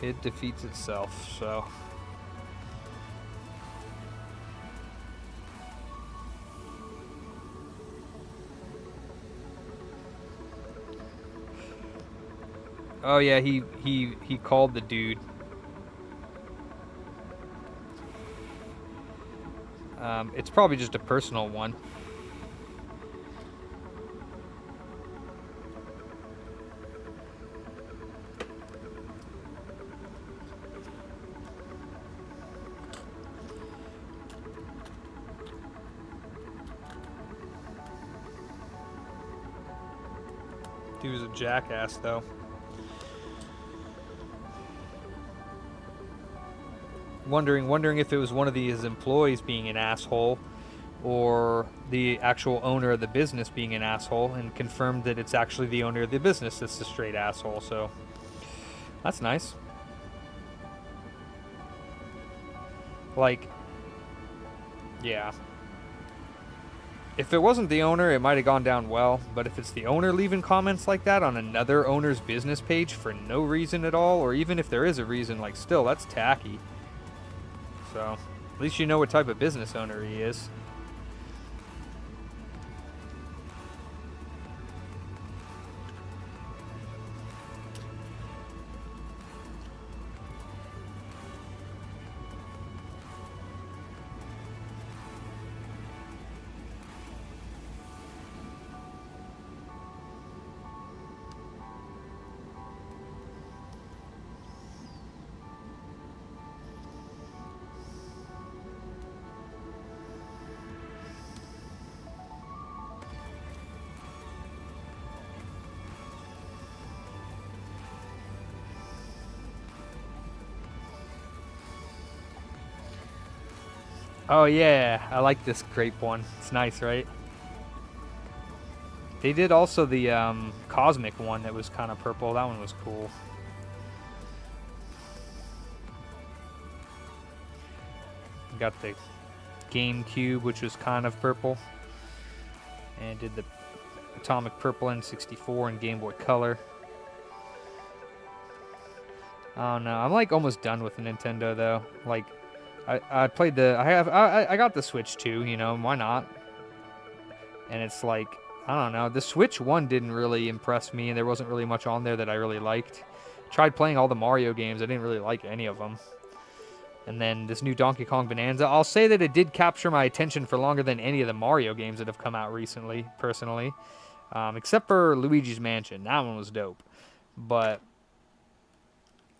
it defeats itself. So. Oh yeah, he called the dude. It's probably just a personal one. Dude was a jackass, though. Wondering if it was one of his employees being an asshole, or the actual owner of the business being an asshole, and confirmed that it's actually the owner of the business that's the straight asshole. So that's nice. Like, yeah. If it wasn't the owner, it might have gone down well, but if it's the owner leaving comments like that on another owner's business page for no reason at all, or even if there is a reason, like, still, that's tacky. So, at least you know what type of business owner he is. Oh yeah, I like this grape one. It's nice, right? They did also the cosmic one that was kind of purple. That one was cool. Got the GameCube, which was kind of purple. And did the Atomic Purple N64 and Game Boy Color. Oh no, I'm like almost done with the Nintendo though. Like, I played the I got the Switch too, you know, why not? And it's like, I don't know, the Switch 1 didn't really impress me, and there wasn't really much on there that I really liked. Tried playing all the Mario games, I didn't really like any of them. And then this new Donkey Kong Bonanza, I'll say that it did capture my attention for longer than any of the Mario games that have come out recently, personally. Except for Luigi's Mansion, that one was dope. But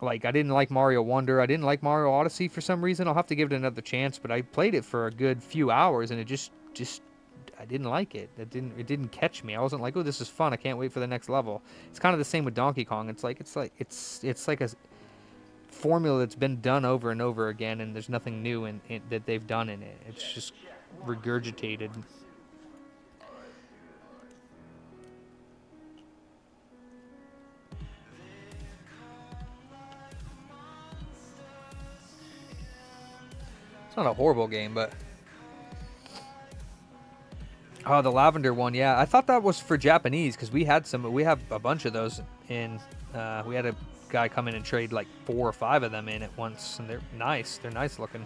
like, I didn't like Mario Wonder. I didn't like Mario Odyssey for some reason. I'll have to give it another chance, but I played it for a good few hours, and it just I didn't like it. It didn't catch me. I wasn't like, oh, this is fun. I can't wait for the next level. It's kind of the same with Donkey Kong. It's like a formula that's been done over and over again, and there's nothing new in it that they've done in it. It's just regurgitated. It's not a horrible game, but oh, the lavender one, yeah. I thought that was for Japanese because we have a bunch of those in. We had a guy come in and trade like 4 or 5 of them in at once, and they're nice. They're nice looking.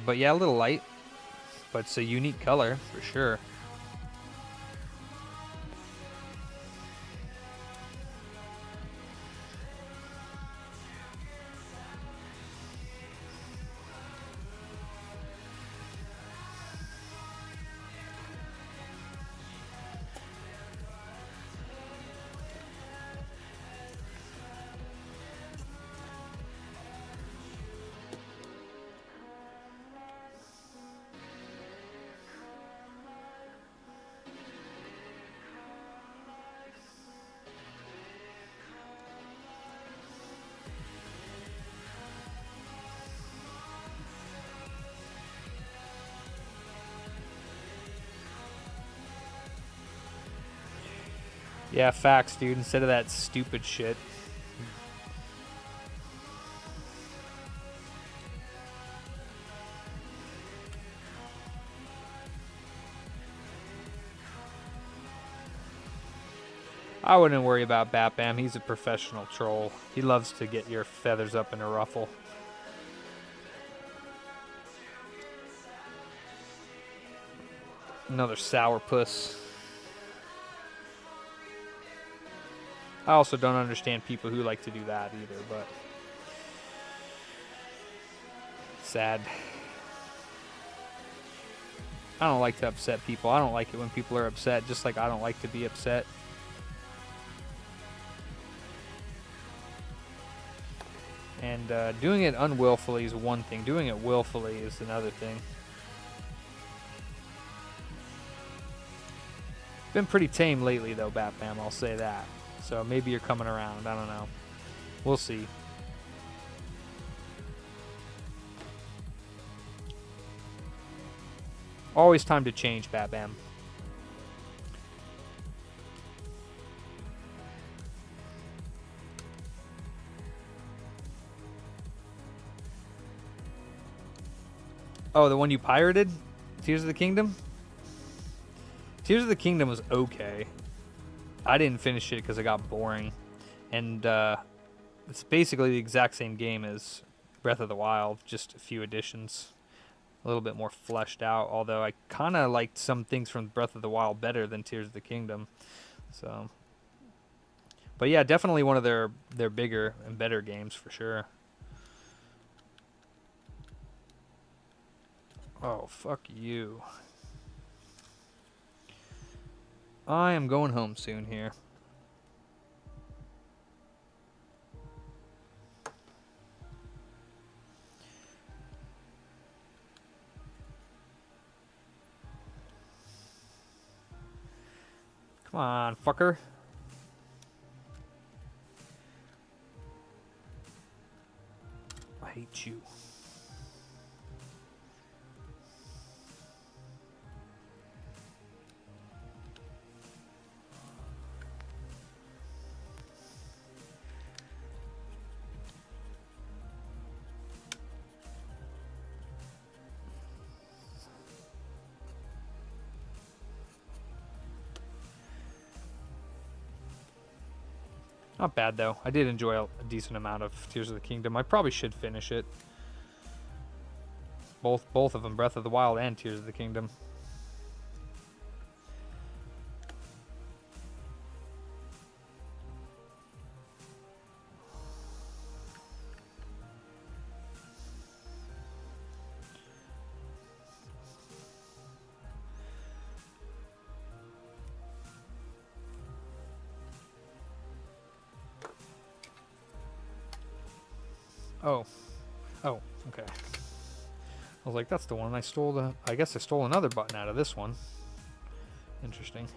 But yeah, a little light, but it's a unique color for sure. Yeah, facts, dude. Instead of that stupid shit. I wouldn't worry about Bat Bam. He's a professional troll. He loves to get your feathers up in a ruffle. Another sourpuss. I also don't understand people who like to do that either, but sad. I don't like to upset people. I don't like it when people are upset, just like I don't like to be upset. And doing it unwillfully is one thing. Doing it willfully is another thing. Been pretty tame lately, though, Bat Bam, I'll say that. So maybe you're coming around. I don't know. We'll see. Always time to change, Bat Bam. Oh, the one you pirated? Tears of the Kingdom? Tears of the Kingdom was okay. I didn't finish it because it got boring. And it's basically the exact same game as Breath of the Wild, just a few additions. A little bit more fleshed out, although I kind of liked some things from Breath of the Wild better than Tears of the Kingdom. So, but yeah, definitely one of their bigger and better games for sure. Oh, fuck you. I am going home soon here. Come on, fucker. I hate you. Not bad, though. I did enjoy a decent amount of Tears of the Kingdom. I probably should finish it. Both of them, Breath of the Wild and Tears of the Kingdom. Oh, okay. I was like, that's the one I stole. I guess I stole another button out of this one. Interesting.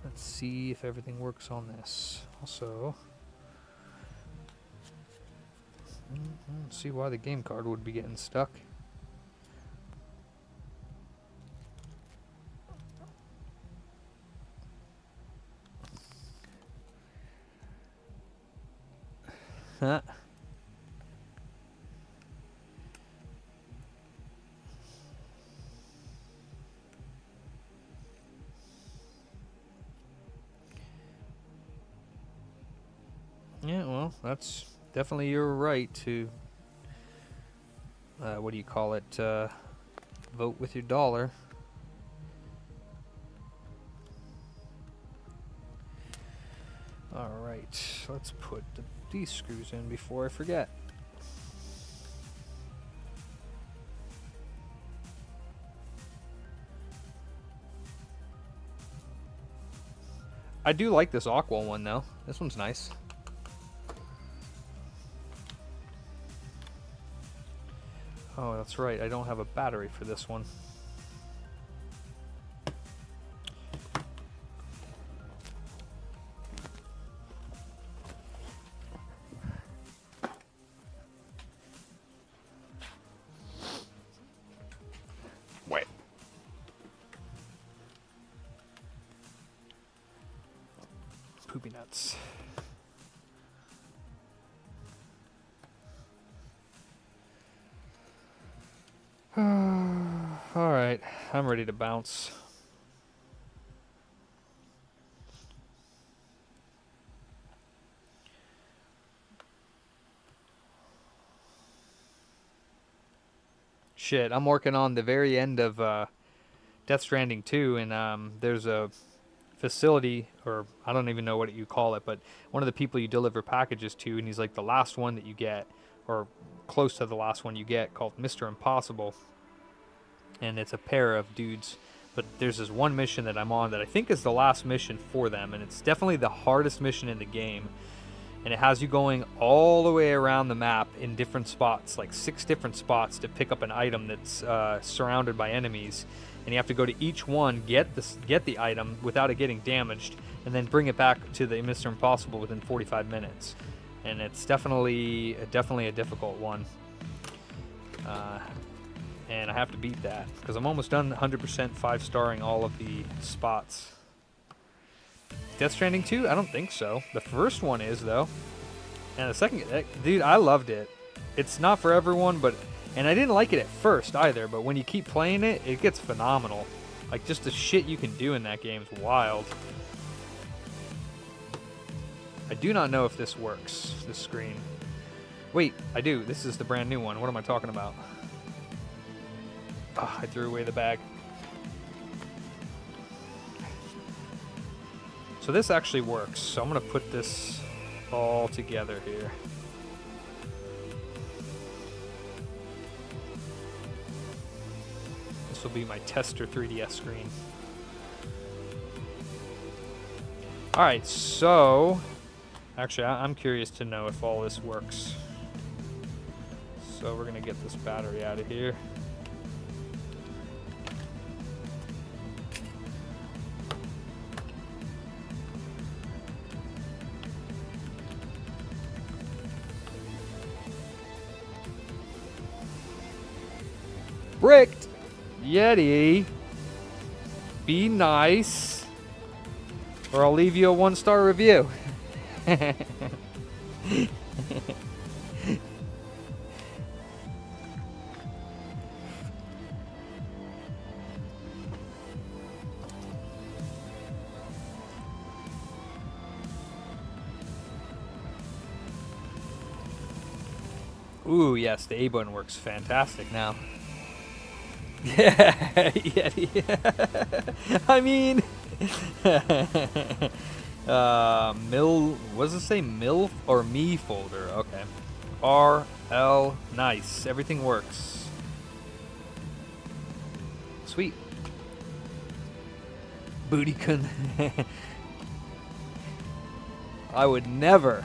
Let's see if everything works on this. Also, let's see why the game card would be getting stuck. Huh. Yeah, well, that's definitely your right to, what do you call it, vote with your dollar. Alright, let's put these screws in before I forget. I do like this aqua one, though. This one's nice. Oh, that's right. I don't have a battery for this one. Wait. Poopy nuts. Alright, I'm ready to bounce. shit. I'm working on the very end of Death Stranding 2, and there's a facility, or I don't even know what you call it, but one of the people you deliver packages to, and he's like the last one that you get, or close to the last one you get, called Mr. Impossible. And it's a pair of dudes. But there's this one mission that I'm on that I think is the last mission for them, and it's definitely the hardest mission in the game. And it has you going all the way around the map in different spots, like 6 different spots, to pick up an item that's surrounded by enemies. And you have to go to each one, get the item without it getting damaged, and then bring it back to the Mr. Impossible within 45 minutes. And it's definitely a difficult one. And I have to beat that because I'm almost done 100% 5-starring all of the spots. Death Stranding 2? I don't think so. The first one is, though. And the second, dude, I loved it. It's not for everyone, and I didn't like it at first either, but when you keep playing it, it gets phenomenal. Like, just the shit you can do in that game is wild. I do not know if this works, this screen. Wait, I do. This is the brand new one. What am I talking about? Oh, I threw away the bag. So this actually works. So I'm going to put this all together here. This will be my tester 3DS screen. Alright, so actually I'm curious to know if all this works. So we're going to get this battery out of here. Bricked. Yeti, be nice, or I'll leave you a 1-star review. Ooh, yes, the A button works fantastic now. Yeah, I mean, what does it say? Mil or me folder? Okay. RL, nice. Everything works. Sweet. Booty-kun. I would never.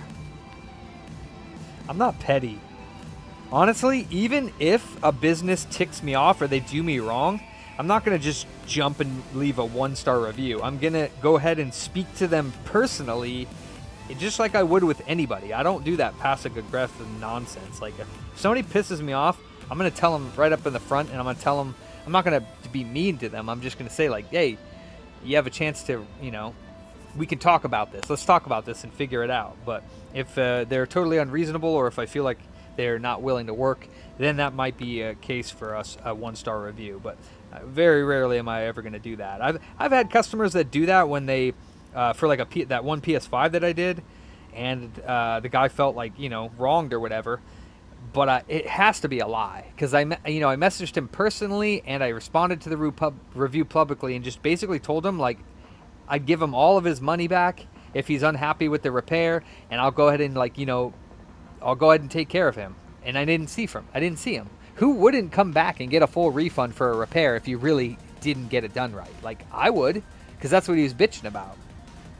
I'm not petty. Honestly, even if a business ticks me off or they do me wrong, I'm not going to just jump and leave a 1-star review. I'm going to go ahead and speak to them personally, just like I would with anybody. I don't do that passive-aggressive nonsense. Like, if somebody pisses me off, I'm going to tell them right up in the front, and I'm going to tell them, I'm not going to be mean to them. I'm just going to say, like, hey, you have a chance to, we can talk about this. Let's talk about this and figure it out. But if they're totally unreasonable, or if I feel like they're not willing to work, then that might be a case for us, a 1-star review. But very rarely am I ever going to do that. I've had customers that do that when they, for like that one PS5 that I did, and the guy felt like, wronged or whatever. But it has to be a lie, because I messaged him personally, and I responded to the review publicly, and just basically told him, like, I'd give him all of his money back if he's unhappy with the repair, and I'll go ahead and, like, I'll go ahead and take care of him. And I didn't see him. Who wouldn't come back and get a full refund for a repair if you really didn't get it done right? Like, I would, because that's what he was bitching about.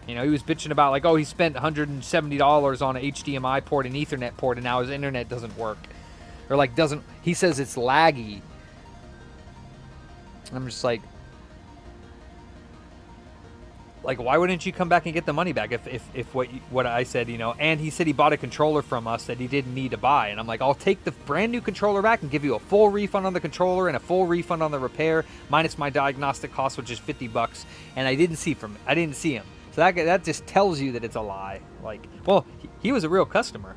He was bitching about, like, oh, he spent $170 on an HDMI port and Ethernet port, and now his internet doesn't work. Or, like, he says it's laggy. I'm just like, why wouldn't you come back and get the money back if what I said, and he said he bought a controller from us that he didn't need to buy. And I'm like, I'll take the brand new controller back and give you a full refund on the controller and a full refund on the repair, minus my diagnostic cost, which is $50. And I didn't see him. So that just tells you that it's a lie. Like, well, he was a real customer,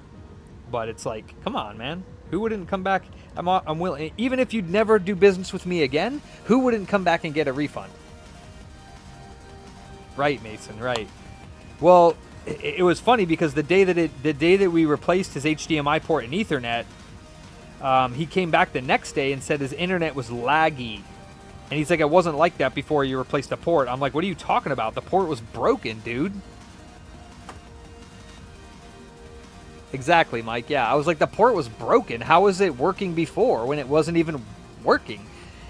but it's like, come on, man. Who wouldn't come back? I'm willing, even if you'd never do business with me again, who wouldn't come back and get a refund? Right, Mason, right. Well, it was funny because the day that we replaced his HDMI port and Ethernet, He came back the next day and said his internet was laggy. And he's like, it wasn't like that before you replaced the port. I'm like, what are you talking about? The port was broken, dude. Exactly, Mike. Yeah, I was like, the port was broken. How was it working before when it wasn't even working?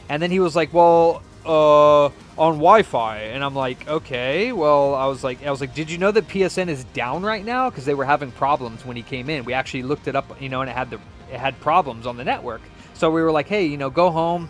And then he was like, well, on Wi-Fi. And I'm like, okay. Well, I was like, did you know that PSN is down right now? Because they were having problems when he came in. We actually looked it up, and it had problems on the network. So we were like, hey, go home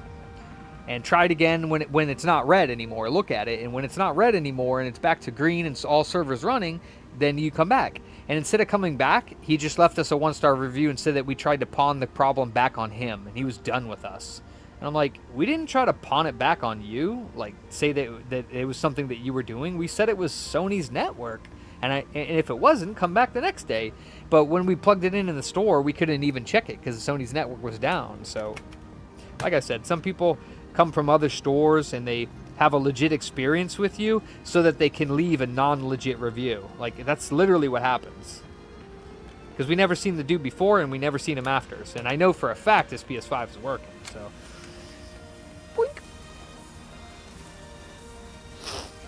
and try it again when it's not red anymore. Look at it, and when it's not red anymore and it's back to green and all servers running, then you come back. And instead of coming back, he just left us a 1-star review and said that we tried to pawn the problem back on him, and he was done with us. And I'm like, we didn't try to pawn it back on you, like say that it was something that you were doing. We said it was Sony's network, and if it wasn't, come back the next day. But when we plugged it in the store, we couldn't even check it because Sony's network was down. So, like I said, some people come from other stores and they have a legit experience with you so that they can leave a non-legit review. Like, that's literally what happens. Because we never seen the dude before and we never seen him after. And I know for a fact his PS5 is working, so. Boink.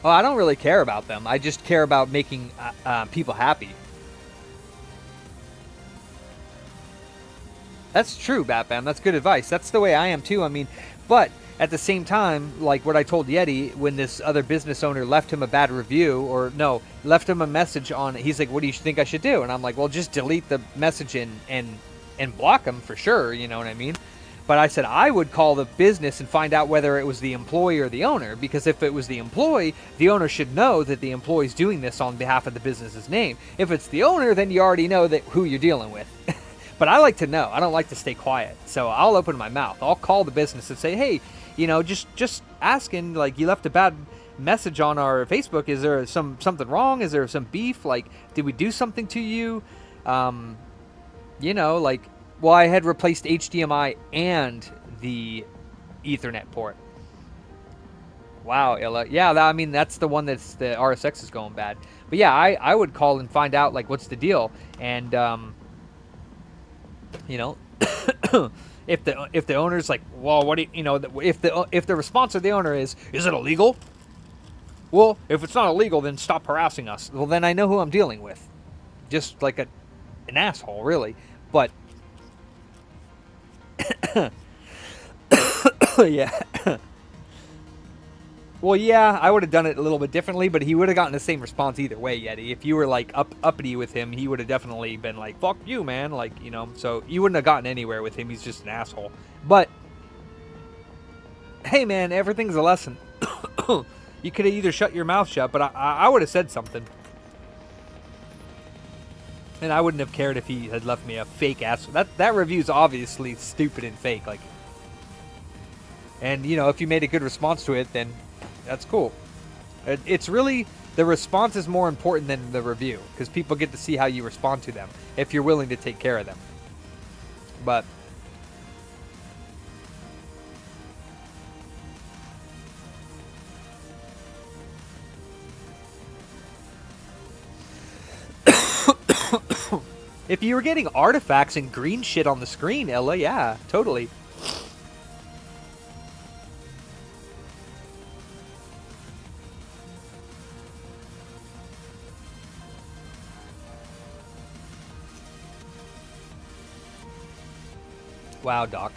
Well, I don't really care about them. I just care about making people happy. That's true, Batman. That's good advice. That's the way I am too. I mean, but at the same time, like what I told Yeti, when this other business owner left him a bad review, or no, left him a message on it, he's like, what do you think I should do? And I'm like, well, just delete the message and block him for sure, you know what I mean? But I said I would call the business and find out whether it was the employee or the owner, because if it was the employee, the owner should know that the employee's doing this on behalf of the business's name. If it's the owner, then you already know that who you're dealing with. But I like to know. I don't like to stay quiet. So I'll open my mouth. I'll call the business and say, hey, just asking, like, you left a bad message on our Facebook. Is there something wrong? Is there some beef? Like, did we do something to you? Like, well, I had replaced HDMI and the Ethernet port. Wow, Illa. Yeah, that's the one that's the RSX is going bad. But yeah, I would call and find out, like, what's the deal. And, if the owner's like, well, what do if the response of the owner is it illegal? Well, if it's not illegal, then stop harassing us. Well, then I know who I'm dealing with. Just like an asshole, really. But yeah. Well, yeah, I would have done it a little bit differently, but he would have gotten the same response either way, Yeti. If you were, like, uppity with him, he would have definitely been like, fuck you, man. Like, so you wouldn't have gotten anywhere with him. He's just an asshole. But, hey, man, everything's a lesson. You could have either shut your mouth shut, but I would have said something. And I wouldn't have cared if he had left me a fake ass. That review's obviously stupid and fake. Like, and, if you made a good response to it, then that's cool. It's really, the response is more important than the review, because people get to see how you respond to them, if you're willing to take care of them. But if you were getting artifacts and green shit on the screen, Ella, yeah, totally. Wow, Doc.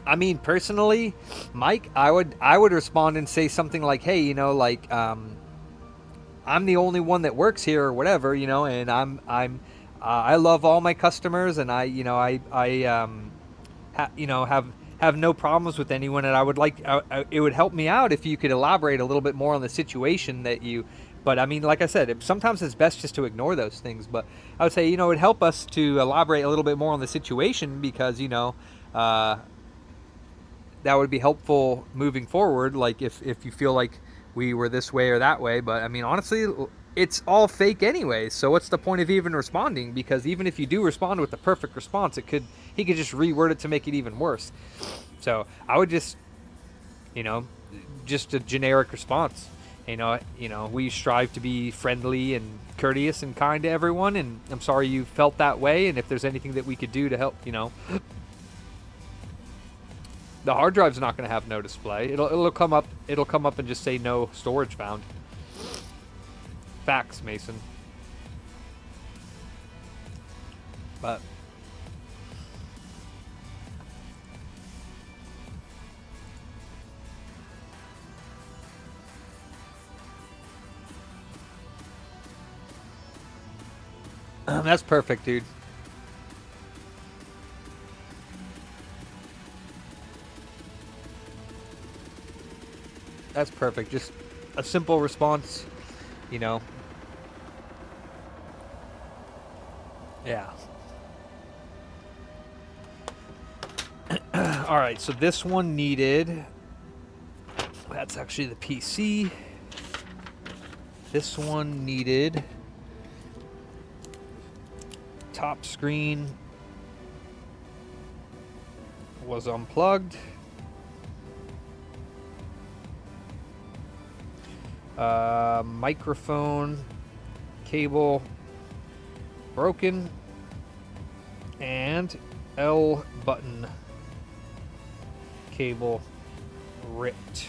I mean, personally, Mike, I would respond and say something like, "Hey, I'm the only one that works here, or whatever, and I love all my customers, and have no problems with anyone, and I would like, it would help me out if you could elaborate a little bit more on the situation that you." But I mean, like I said, sometimes it's best just to ignore those things. But I would say, it'd help us to elaborate a little bit more on the situation, because that would be helpful moving forward. Like if you feel like we were this way or that way. But I mean, honestly, it's all fake anyway. So what's the point of even responding? Because even if you do respond with the perfect response, it he could just reword it to make it even worse. So I would just, you know, just a generic response. You know, we strive to be friendly and courteous and kind to everyone, and I'm sorry you felt that way, and if there's anything that we could do to help, you know. The hard drive's not going to have no display. It'll come up and just say no storage found. Facts, Mason. But that's perfect, dude. That's perfect. Just a simple response, you know. Yeah. All right, so this one needed, that's actually the PC. This one needed top screen was unplugged. Microphone cable broken, and L button cable ripped.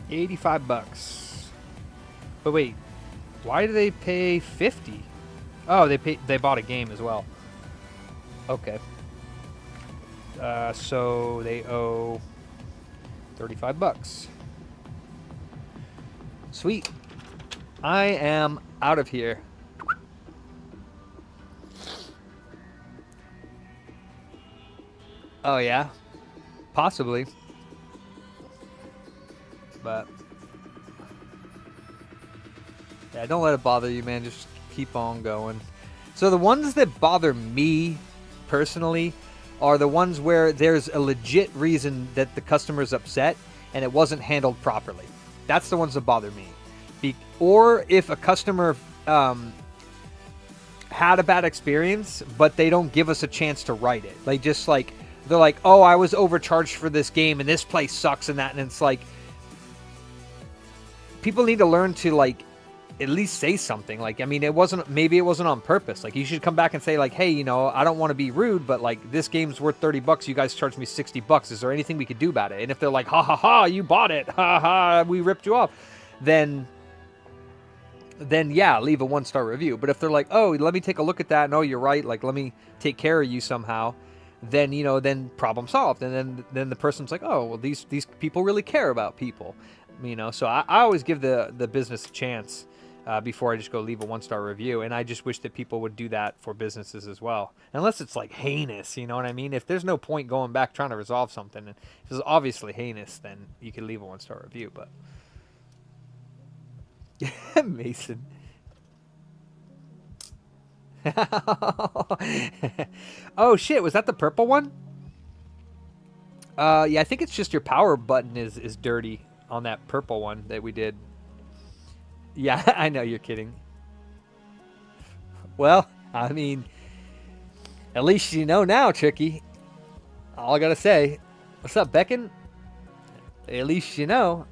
$85. But wait, why do they pay 50? Oh, they bought a game as well. Okay. So they owe $35. Sweet. I am out of here. Oh yeah, possibly. But yeah, don't let it bother you, man. Just keep on going. So the ones that bother me personally are the ones where there's a legit reason that the customer's upset and it wasn't handled properly. That's the ones that bother me. Or if a customer had a bad experience, but they don't give us a chance to write it. Like, just like, they're like, oh, I was overcharged for this game and this place sucks and that. And it's like, people need to learn to, like, at least say something. Like, I mean, maybe it wasn't on purpose. Like, you should come back and say, like, hey, you know, I don't want to be rude, but like, this game's worth $30. You guys charged me $60. Is there anything we could do about it? And if they're like, ha ha ha, you bought it, ha ha, we ripped you off, then yeah, leave a 1-star review. But if they're like, oh, let me take a look at that, no, you're right, like, let me take care of you somehow, then, you know, then problem solved. And then the person's like, oh, well, these people really care about people, you know. So I always give the business a chance before I just go leave a 1-star review. And I just wish that people would do that for businesses as well, unless it's like heinous, you know what I mean? If there's no point going back trying to resolve something, and if it's obviously heinous, then you can leave a 1-star review. But Mason. Oh shit, was that the purple one? Yeah, I think it's just your power button is dirty on that purple one that we did. Yeah, I know you're kidding. Well, I mean, at least you know now, Tricky. All I gotta say. What's up, Beckon? At least you know.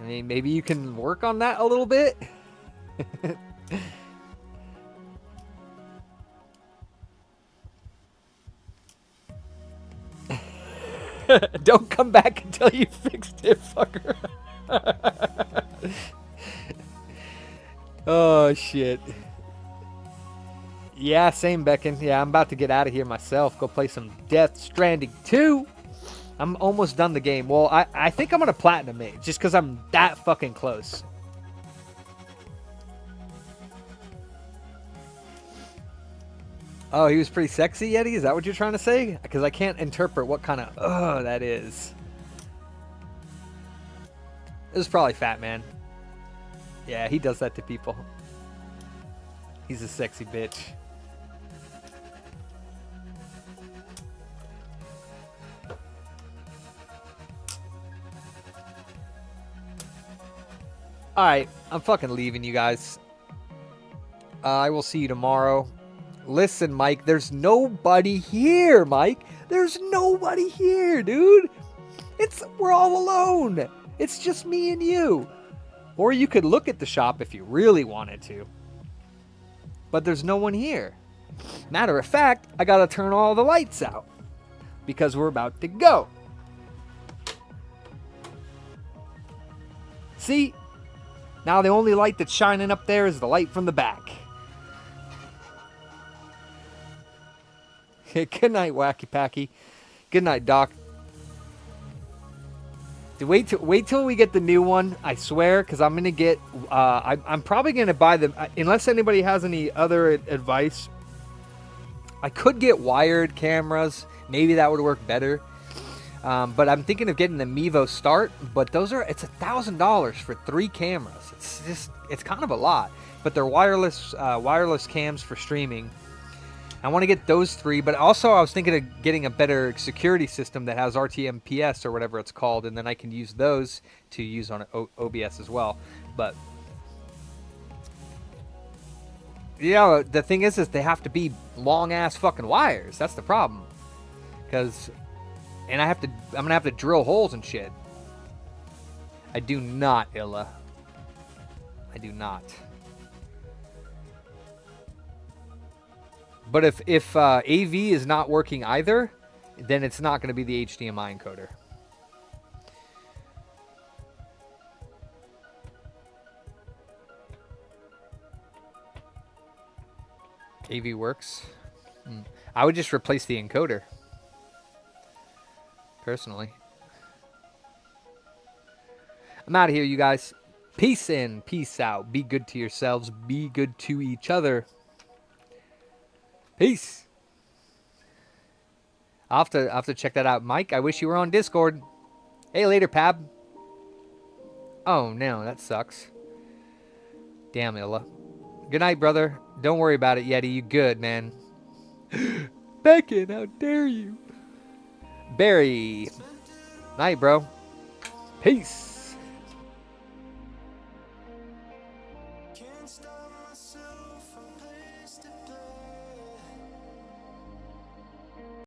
I mean, maybe you can work on that a little bit. Don't come back until you fixed it, fucker. Oh, shit. Yeah, same, Beckon. Yeah, I'm about to get out of here myself. Go play some Death Stranding 2. I'm almost done the game. Well, I think I'm going to platinum it just because I'm that fucking close. Oh, he was pretty sexy, Yeti? Is that what you're trying to say? Because I can't interpret what kind of that is. It was probably Fat Man. Yeah, he does that to people. He's a sexy bitch. Alright, I'm fucking leaving, you guys. I will see you tomorrow. Listen, Mike, there's nobody here, Mike. There's nobody here, dude. We're all alone. It's just me and you. Or you could look at the shop if you really wanted to. But there's no one here. Matter of fact, I gotta turn all the lights out. Because we're about to go. See? Now the only light that's shining up there is the light from the back. Good night, Wacky Packy. Good night, Doc. Wait till we get the new one, I swear, because I'm going to get... I'm probably going to buy them, unless anybody has any other advice. I could get wired cameras. Maybe that would work better. But I'm thinking of getting the Mevo Start, but it's $1,000 for 3 cameras. It's kind of a lot, but they're wireless cams for streaming. I want to get those 3, but also I was thinking of getting a better security system that has RTMPS or whatever it's called, and then I can use those to use on OBS as well. But yeah, the thing is they have to be long ass fucking wires. That's the problem. And I'm gonna have to drill holes and shit. I do not, Illa. I do not. But if AV is not working either, then it's not going to be the HDMI encoder. AV works. I would just replace the encoder. Personally. I'm out of here, you guys. Peace in, peace out. Be good to yourselves. Be good to each other. Peace. I'll have to check that out. Mike, I wish you were on Discord. Hey, later, Pab. Oh, no, that sucks. Damn, Illa. Good night, brother. Don't worry about it, Yeti. You good, man. Beckon, how dare you? Barry. Night, bro. Peace. Can't stop myself from place to place.